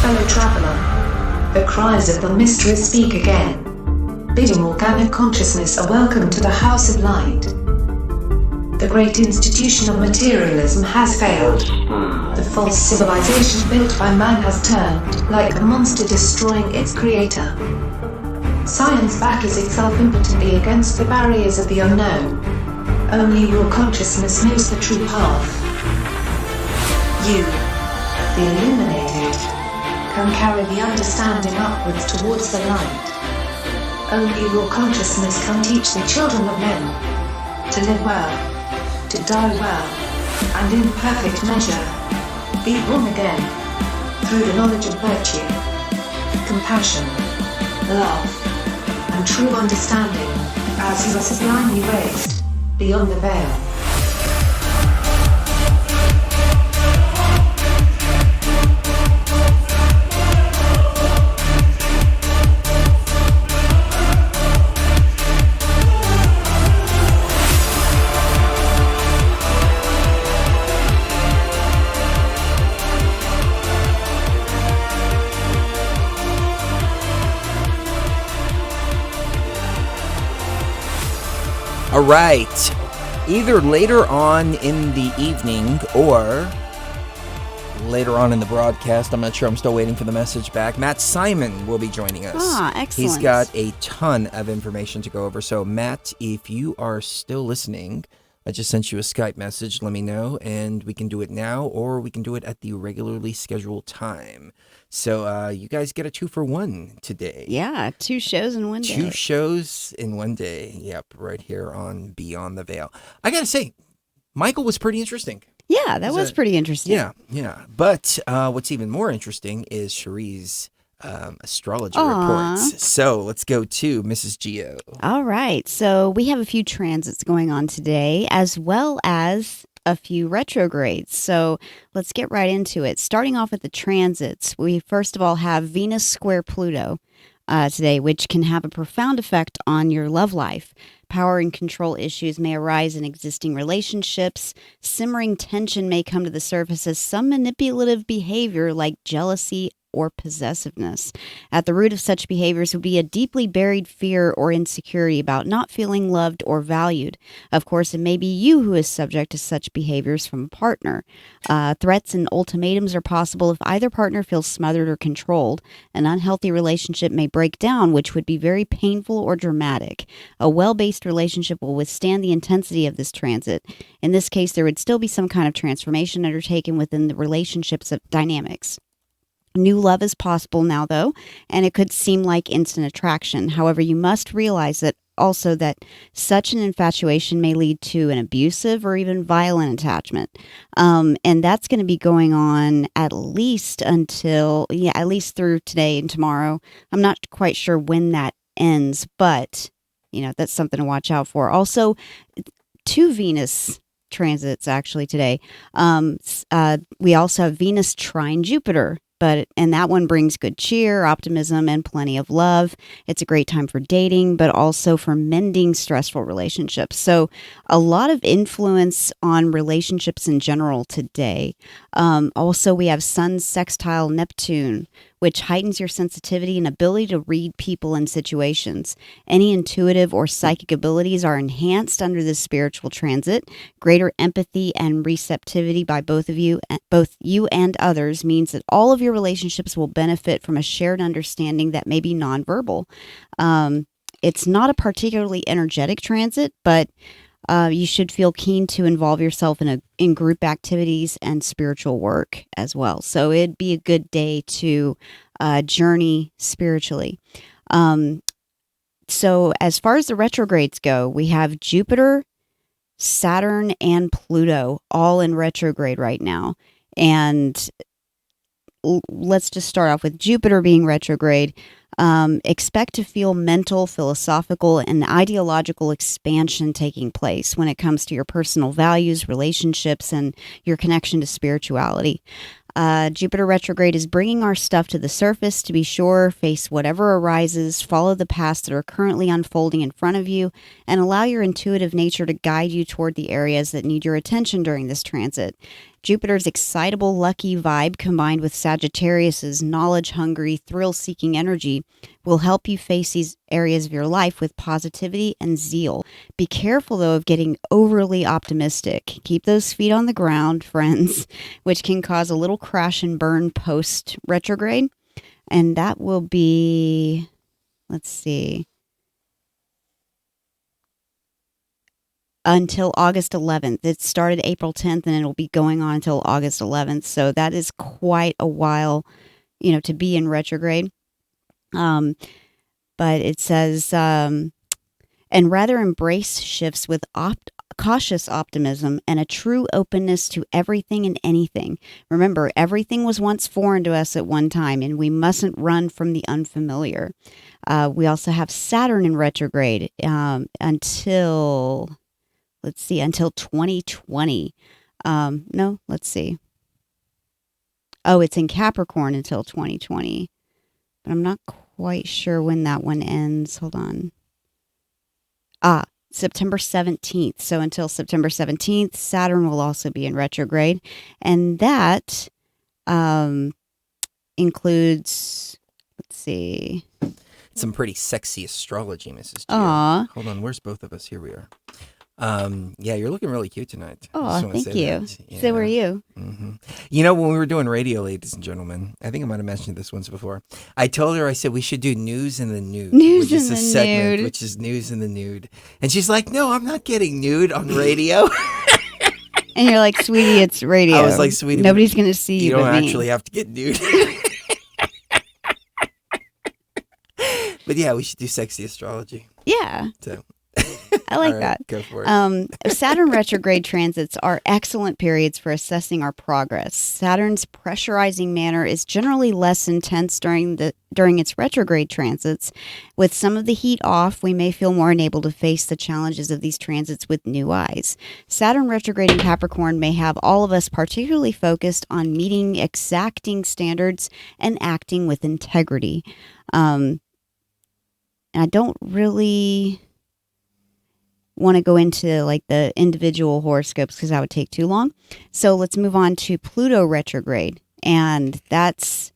Fellow traveler, the cries of the mystery speak again. Bidding organic consciousness a welcome to the House of Light. The great institution of materialism has failed. The false civilization built by man has turned like a monster destroying its creator. Science battles itself impotently against the barriers of the unknown. Only your consciousness knows the true path. You, the illuminated, can carry the understanding upwards towards the light. Only your consciousness can teach the children of men to live well, to die well, and in perfect measure, be born again, through the knowledge of virtue, compassion, love, and true understanding, as you are sublimely raised, beyond the veil. All right. Either later on in the evening or later on in the broadcast. I'm not sure. I'm still waiting for the message back. Matt Simon will be joining us. Excellent. He's got a ton of information to go over. So, Matt, if you are still listening, I just sent you a Skype message. Let me know, and we can do it now, or we can do it at the regularly scheduled time. So you guys get a 2-for-1 today. Yeah, 2 shows in one day. 2 shows in one day. Yep, right here on Beyond the Veil. I got to say, Michael was pretty interesting. Yeah, that was pretty interesting. Yeah. But what's even more interesting is Cherie's astrology reports. So let's go to Mrs. Geo. All right. So we have a few transits going on today, as well as a few retrogrades. So let's get right into it. Starting off with the transits, we first of all have Venus square Pluto today, which can have a profound effect on your love life. Power and control issues may arise in existing relationships. Simmering tension may come to the surface as some manipulative behavior like jealousy or possessiveness. At the root of such behaviors would be a deeply buried fear or insecurity about not feeling loved or valued. Of course, it may be you who is subject to such behaviors from a partner. Threats and ultimatums are possible if either partner feels smothered or controlled. An unhealthy relationship may break down, which would be very painful or dramatic. A well-based relationship will withstand the intensity of this transit. In this case, there would still be some kind of transformation undertaken within the relationship's dynamics. New love is possible now, though, and it could seem like instant attraction. However, you must realize that also that such an infatuation may lead to an abusive or even violent attachment. And that's going to be going on at least through today and tomorrow. I'm not quite sure when that ends, but, that's something to watch out for. Also, 2 Venus transits actually today. We also have Venus trine Jupiter. And that one brings good cheer, optimism, and plenty of love. It's a great time for dating, but also for mending stressful relationships. So a lot of influence on relationships in general today. Also, we have Sun sextile Neptune, which heightens your sensitivity and ability to read people and situations. Any intuitive or psychic abilities are enhanced under this spiritual transit. Greater empathy and receptivity by both you and others means that all of your relationships will benefit from a shared understanding that may be nonverbal. It's not a particularly energetic transit, but you should feel keen to involve yourself in group activities and spiritual work as well. So it'd be a good day to journey spiritually. So as far as the retrogrades go, we have Jupiter, Saturn, and Pluto all in retrograde right now. And let's just start off with Jupiter being retrograde. Expect to feel mental, philosophical, and ideological expansion taking place when it comes to your personal values, relationships, and your connection to spirituality. Jupiter retrograde is bringing our stuff to the surface. To be sure, face whatever arises, follow the paths that are currently unfolding in front of you, and allow your intuitive nature to guide you toward the areas that need your attention during this transit. Jupiter's excitable, lucky vibe combined with Sagittarius's knowledge-hungry, thrill-seeking energy will help you face these areas of your life with positivity and zeal. Be careful, though, of getting overly optimistic. Keep those feet on the ground, friends, which can cause a little crash and burn post-retrograde. And that will be, let's see, until August 11th. It started April 10th and it'll be going on until August 11th. So that is quite a while, to be in retrograde. But it says, and rather embrace shifts with cautious optimism and a true openness to everything and anything. Remember, everything was once foreign to us at one time, and we mustn't run from the unfamiliar. We also have Saturn in retrograde until 2020. No, let's see. Oh, it's in Capricorn until 2020. But I'm not quite sure when that one ends. Hold on. September 17th. So until September 17th, Saturn will also be in retrograde. And that includes, let's see. Some pretty sexy astrology, Mrs. Gio. Aw. Hold on, where's both of us? Here we are. Yeah, you're looking really cute tonight. I just Oh, wanna thank say you. that. So are you. hmm You know, when we were doing radio, ladies and gentlemen, I think I might have mentioned this once before. I told her, I said, we should do News in the Nude. News which is in a the segment, Nude. which is News in the Nude. And she's like, no, I'm not getting nude on radio. And you're like, sweetie, it's radio. I was like, sweetie, nobody's going to see you but don't me. actually have to get nude. But yeah, we should do sexy astrology. Yeah, So I like all right, that. Go for it. Saturn retrograde transits are excellent periods for assessing our progress. Saturn's pressurizing manner is generally less intense during its retrograde transits. With some of the heat off, we may feel more enabled to face the challenges of these transits with new eyes. Saturn retrograde in Capricorn may have all of us particularly focused on meeting exacting standards and acting with integrity. And I don't really want to go into like the individual horoscopes because that would take too long. So let's move on to Pluto retrograde. And that's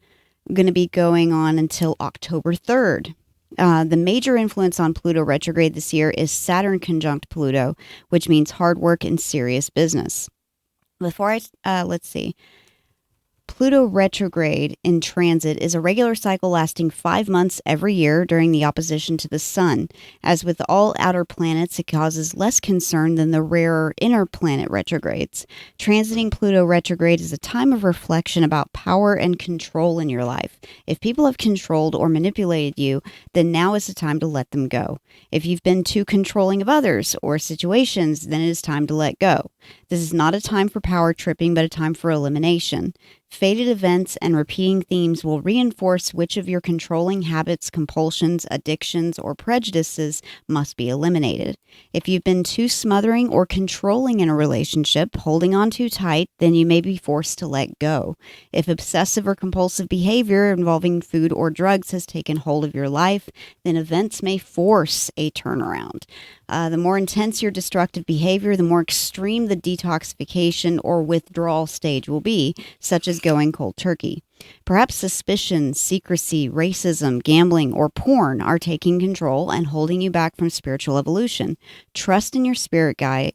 going to be going on until October 3rd. The major influence on Pluto retrograde this year is Saturn conjunct Pluto, which means hard work and serious business. Before let's see. Pluto retrograde in transit is a regular cycle lasting 5 months every year during the opposition to the sun. As with all outer planets, it causes less concern than the rarer inner planet retrogrades. Transiting Pluto retrograde is a time of reflection about power and control in your life. If people have controlled or manipulated you, then now is the time to let them go. If you've been too controlling of others or situations, then it is time to let go. This is not a time for power tripping, but a time for elimination. Fated events and repeating themes will reinforce which of your controlling habits, compulsions, addictions, or prejudices must be eliminated. If you've been too smothering or controlling in a relationship, holding on too tight, then you may be forced to let go. If obsessive or compulsive behavior involving food or drugs has taken hold of your life, then events may force a turnaround. The more intense your destructive behavior, the more extreme the detoxification or withdrawal stage will be, such as going cold turkey. Perhaps suspicion, secrecy, racism, gambling, or porn are taking control and holding you back from spiritual evolution. Trust in your spirit guide,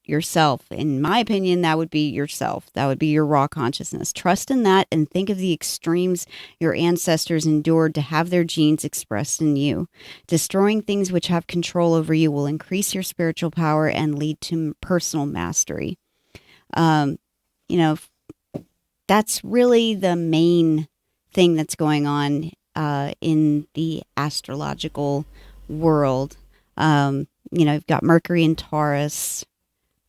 yourself. In my opinion, that would be yourself. That would be your raw consciousness. Trust in that and think of the extremes your ancestors endured to have their genes expressed in you. Destroying things which have control over you will increase your spiritual power and lead to personal mastery. That's really the main thing that's going on in the astrological world. You've got Mercury in Taurus,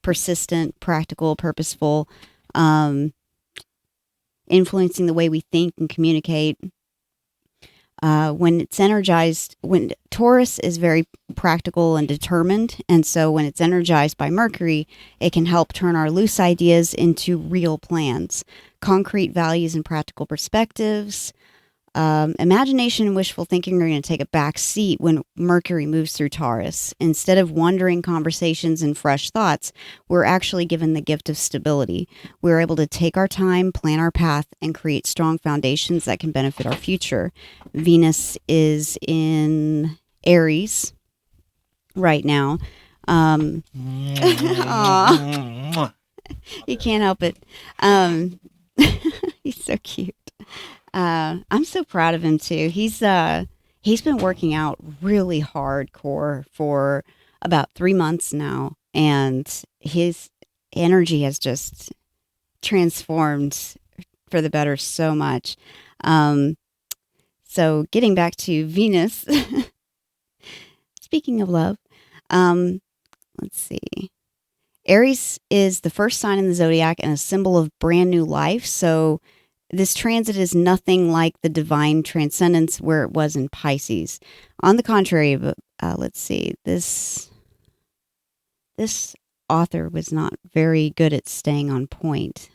persistent, practical, purposeful, influencing the way we think and communicate. When it's energized, when Taurus is very practical and determined, and so when it's energized by Mercury, it can help turn our loose ideas into real plans, concrete values and practical perspectives. Imagination and wishful thinking are going to take a back seat when Mercury moves through Taurus. Instead of wandering conversations and fresh thoughts, we're actually given the gift of stability. We're able to take our time, plan our path, and create strong foundations that can benefit our future. Venus is in Aries right now. Aw. You can't help it. He's so cute. I'm so proud of him too. He's been working out really hardcore for about 3 months now, and his energy has just transformed for the better so much. So getting back to Venus, speaking of love, let's see. Aries is the first sign in the zodiac and a symbol of brand new life. So this transit is nothing like the divine transcendence where it was in Pisces. On the contrary, let's see, this author was not very good at staying on point.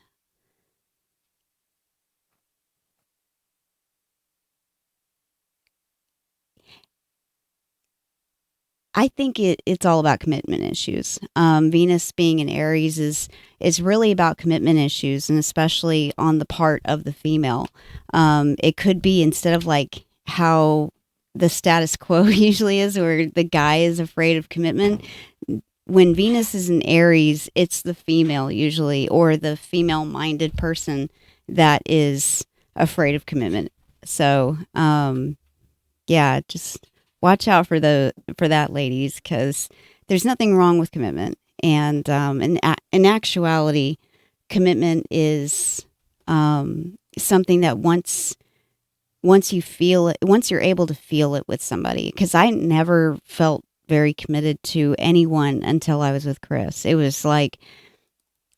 I think it's all about commitment issues. Venus being in Aries is really about commitment issues, and especially on the part of the female. It could be, instead of like how the status quo usually is, where the guy is afraid of commitment, when Venus is in Aries, it's the female usually, or the female-minded person that is afraid of commitment. So, yeah, just watch out for that, ladies, because there's nothing wrong with commitment. And in actuality, commitment is something that once you feel it, once you're able to feel it with somebody, because I never felt very committed to anyone until I was with Chris. It was like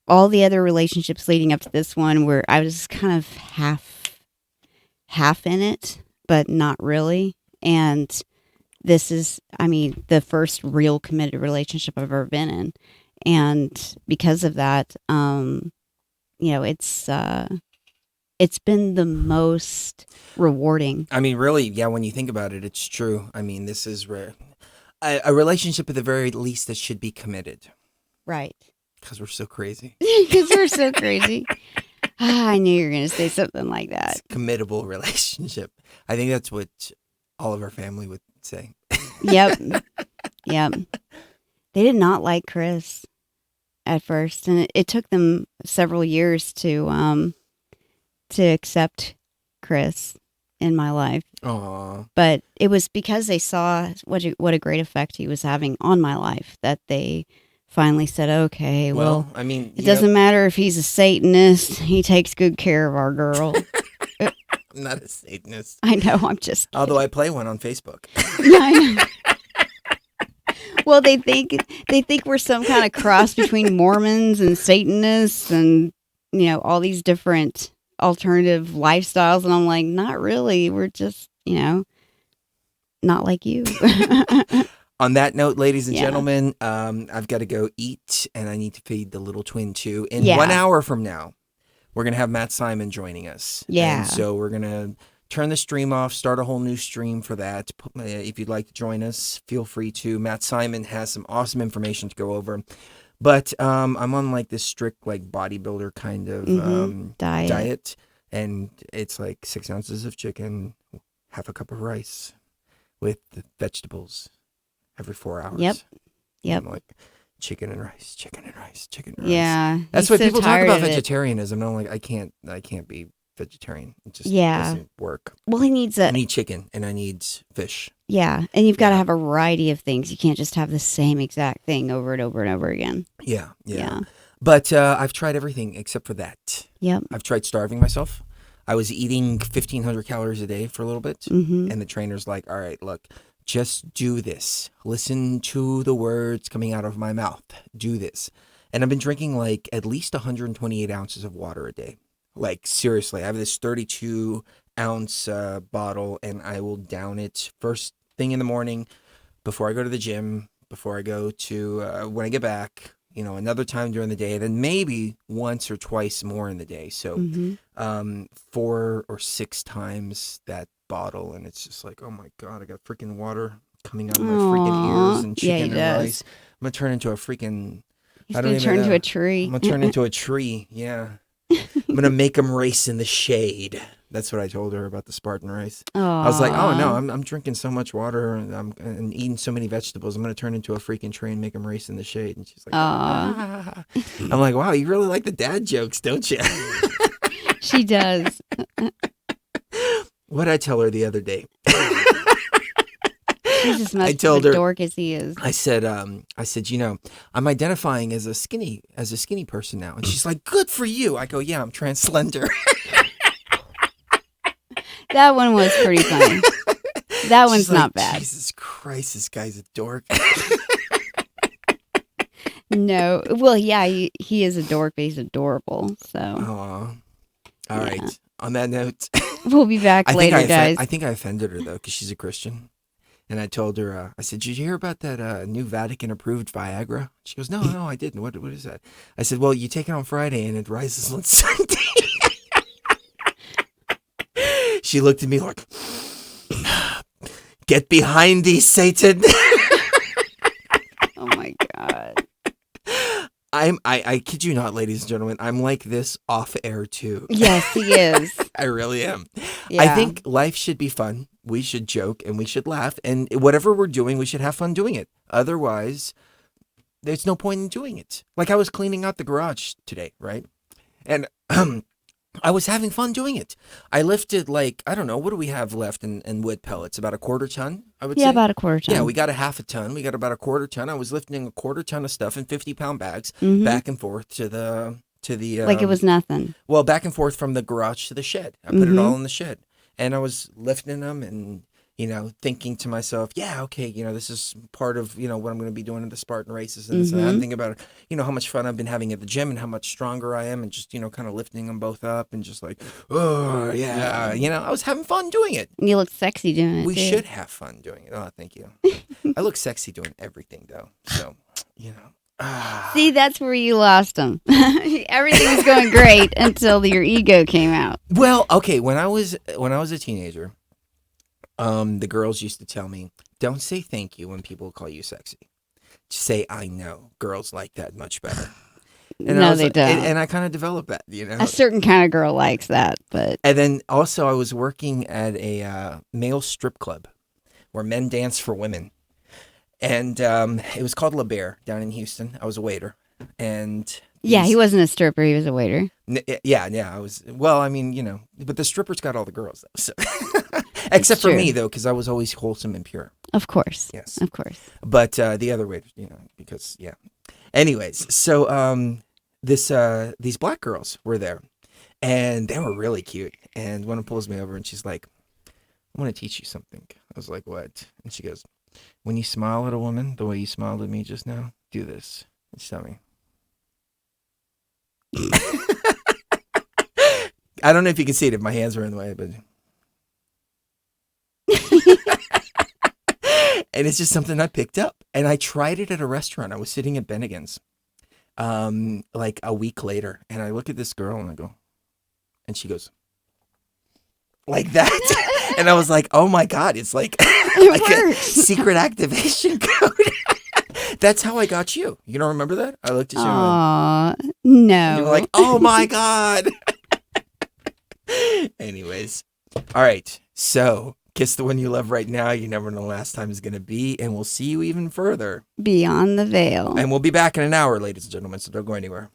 all the other relationships leading up to this one where I was kind of half in it, but not really. And this is, I mean, the first real committed relationship I've ever been in. And because of that, it's been the most rewarding. I mean, really, yeah, when you think about it, it's true. I mean, this is rare. A relationship at the very least that should be committed. Right. Because we're so crazy. Because we're so crazy. I knew you were going to say something like that. It's a committable relationship. I think that's what all of our family would say. Yep. Yep. They did not like Chris at first, and it took them several years to accept Chris in my life. Aww. But it was because they saw what a great effect he was having on my life that they finally said, okay, well I mean, it doesn't matter if he's a Satanist. He takes good care of our girl. I'm not a Satanist. I know, I'm just kidding. Although I play one on Facebook. Yeah, I know. Well, they think we're some kind of cross between Mormons and Satanists and, all these different alternative lifestyles. And I'm like, not really. We're just, not like you. On that note, ladies and gentlemen, I've got to go eat, and I need to feed the little twin too. In 1 hour from now, we're going to have Matt Simon joining us. Yeah. And so we're going to turn the stream off, start a whole new stream for that. If you'd like to join us, feel free to. Matt Simon has some awesome information to go over. But I'm on like this strict like bodybuilder kind of diet. And it's like 6 ounces of chicken, half a cup of rice with the vegetables every 4 hours. Yep. I'm like chicken and rice, chicken and rice, chicken and rice. Yeah. That's why so people talk about tired of it. vegetarianism. And I'm like, I can't be vegetarian. It just doesn't work. Well, he needs I need chicken and I need fish. Yeah, and you've got to have a variety of things. You can't just have the same exact thing over and over and over again. Yeah. But I've tried everything except for that. Yep. I've tried starving myself. I was eating 1,500 calories a day for a little bit. And the trainer's like, all right, look, just do this. Listen to the words coming out of my mouth. Do this. And I've been drinking like at least 128 ounces of water a day. Like, seriously, I have this 32-ounce bottle, and I will down it first thing in the morning before I go to the gym, before I go to, when I get back, another time during the day, then maybe once or twice more in the day. So 4 or 6 times that bottle, and it's just like, oh my God, I got freaking water coming out of my freaking ears and chicken and rice. I'm going to turn into a freaking... He's going to turn into a tree. I'm going to turn into a tree, yeah. I'm going to make them race in the shade. That's what I told her about the Spartan race. I was like, oh no, I'm drinking so much water and eating so many vegetables. I'm going to turn into a freaking tree and make them race in the shade. And she's like, ah. I'm like, wow, you really like the dad jokes, don't you? She does. What did I tell her the other day? He's as much of a dork as he is. I said, I'm identifying as a skinny person now. And she's like, good for you. I go, yeah, I'm trans-slender. That one was pretty funny. That one's not bad. Jesus Christ, this guy's a dork. No. Well, yeah, he is a dork, but he's adorable. So. Aw. All right. On that note. We'll be back later, guys. I think I offended her, though, because she's a Christian. And I told her, I said, did you hear about that new Vatican-approved Viagra? She goes, no, I didn't. What is that? I said, well, you take it on Friday and it rises on Sunday. She looked at me like, get behind thee, Satan. Oh, my God. I kid you not, ladies and gentlemen, I'm like this off air, too. Yes, he is. I really am. Yeah. I think life should be fun. We should joke and we should laugh. And whatever we're doing, we should have fun doing it. Otherwise, there's no point in doing it. Like I was cleaning out the garage today, right? And I was having fun doing it. I lifted like, I don't know, what do we have left in wood pellets? About a quarter ton, I would say? Yeah, about a quarter ton. Yeah, we got a half a ton. We got about a quarter ton. I was lifting a quarter ton of stuff in 50-pound bags back and forth to the like it was nothing. Well, back and forth from the garage to the shed. I put it all in the shed. And I was lifting them and, you know, thinking to myself, yeah, okay, you know, this is part of, you know, what I'm going to be doing in the Spartan races and this and that. I'm thinking about, you know, how much fun I've been having at the gym and how much stronger I am and just, you know, kind of lifting them both up and just like, oh, yeah. You know, I was having fun doing it. You look sexy doing it, We too. should have fun doing it. Oh, thank you. I look sexy doing everything, though. So, you know. See, that's where you lost them. Everything was going great until your ego came out. Well, okay, when I was a teenager, the girls used to tell me, don't say thank you when people call you sexy. Just say, I know. Girls like that much better. And No, they don't. And I kind of developed that, you know. A certain kind of girl likes that, but And then also I was working at a male strip club where men dance for women. And it was called La Bear down in Houston. I was a waiter. And yeah, he wasn't a stripper. He was a waiter. Yeah, I was. Well, I mean, you know, but the strippers got all the girls, though. So. Except for me, though, because I was always wholesome and pure. Of course. Yes. Of course. But the other waiters, you know, because, yeah. Anyways, so these black girls were there, and they were really cute. And one pulls me over, and she's like, I want to teach you something. I was like, what? And she goes, when you smile at a woman, the way you smiled at me just now, do this. And she told me. I don't know if you can see it if my hands are in the way, but... And it's just something I picked up. And I tried it at a restaurant. I was sitting at Bennigan's like a week later. And I look at this girl and I go... And she goes... Like that. And I was like, oh my God, it's like, like a secret activation code. That's how I got you. You don't remember that? I looked at you Aww, and no. you were like, oh my God. Anyways. All right. So kiss the one you love right now. You never know the last time is going to be. And we'll see you even further. Beyond the veil. And we'll be back in an hour, ladies and gentlemen. So don't go anywhere.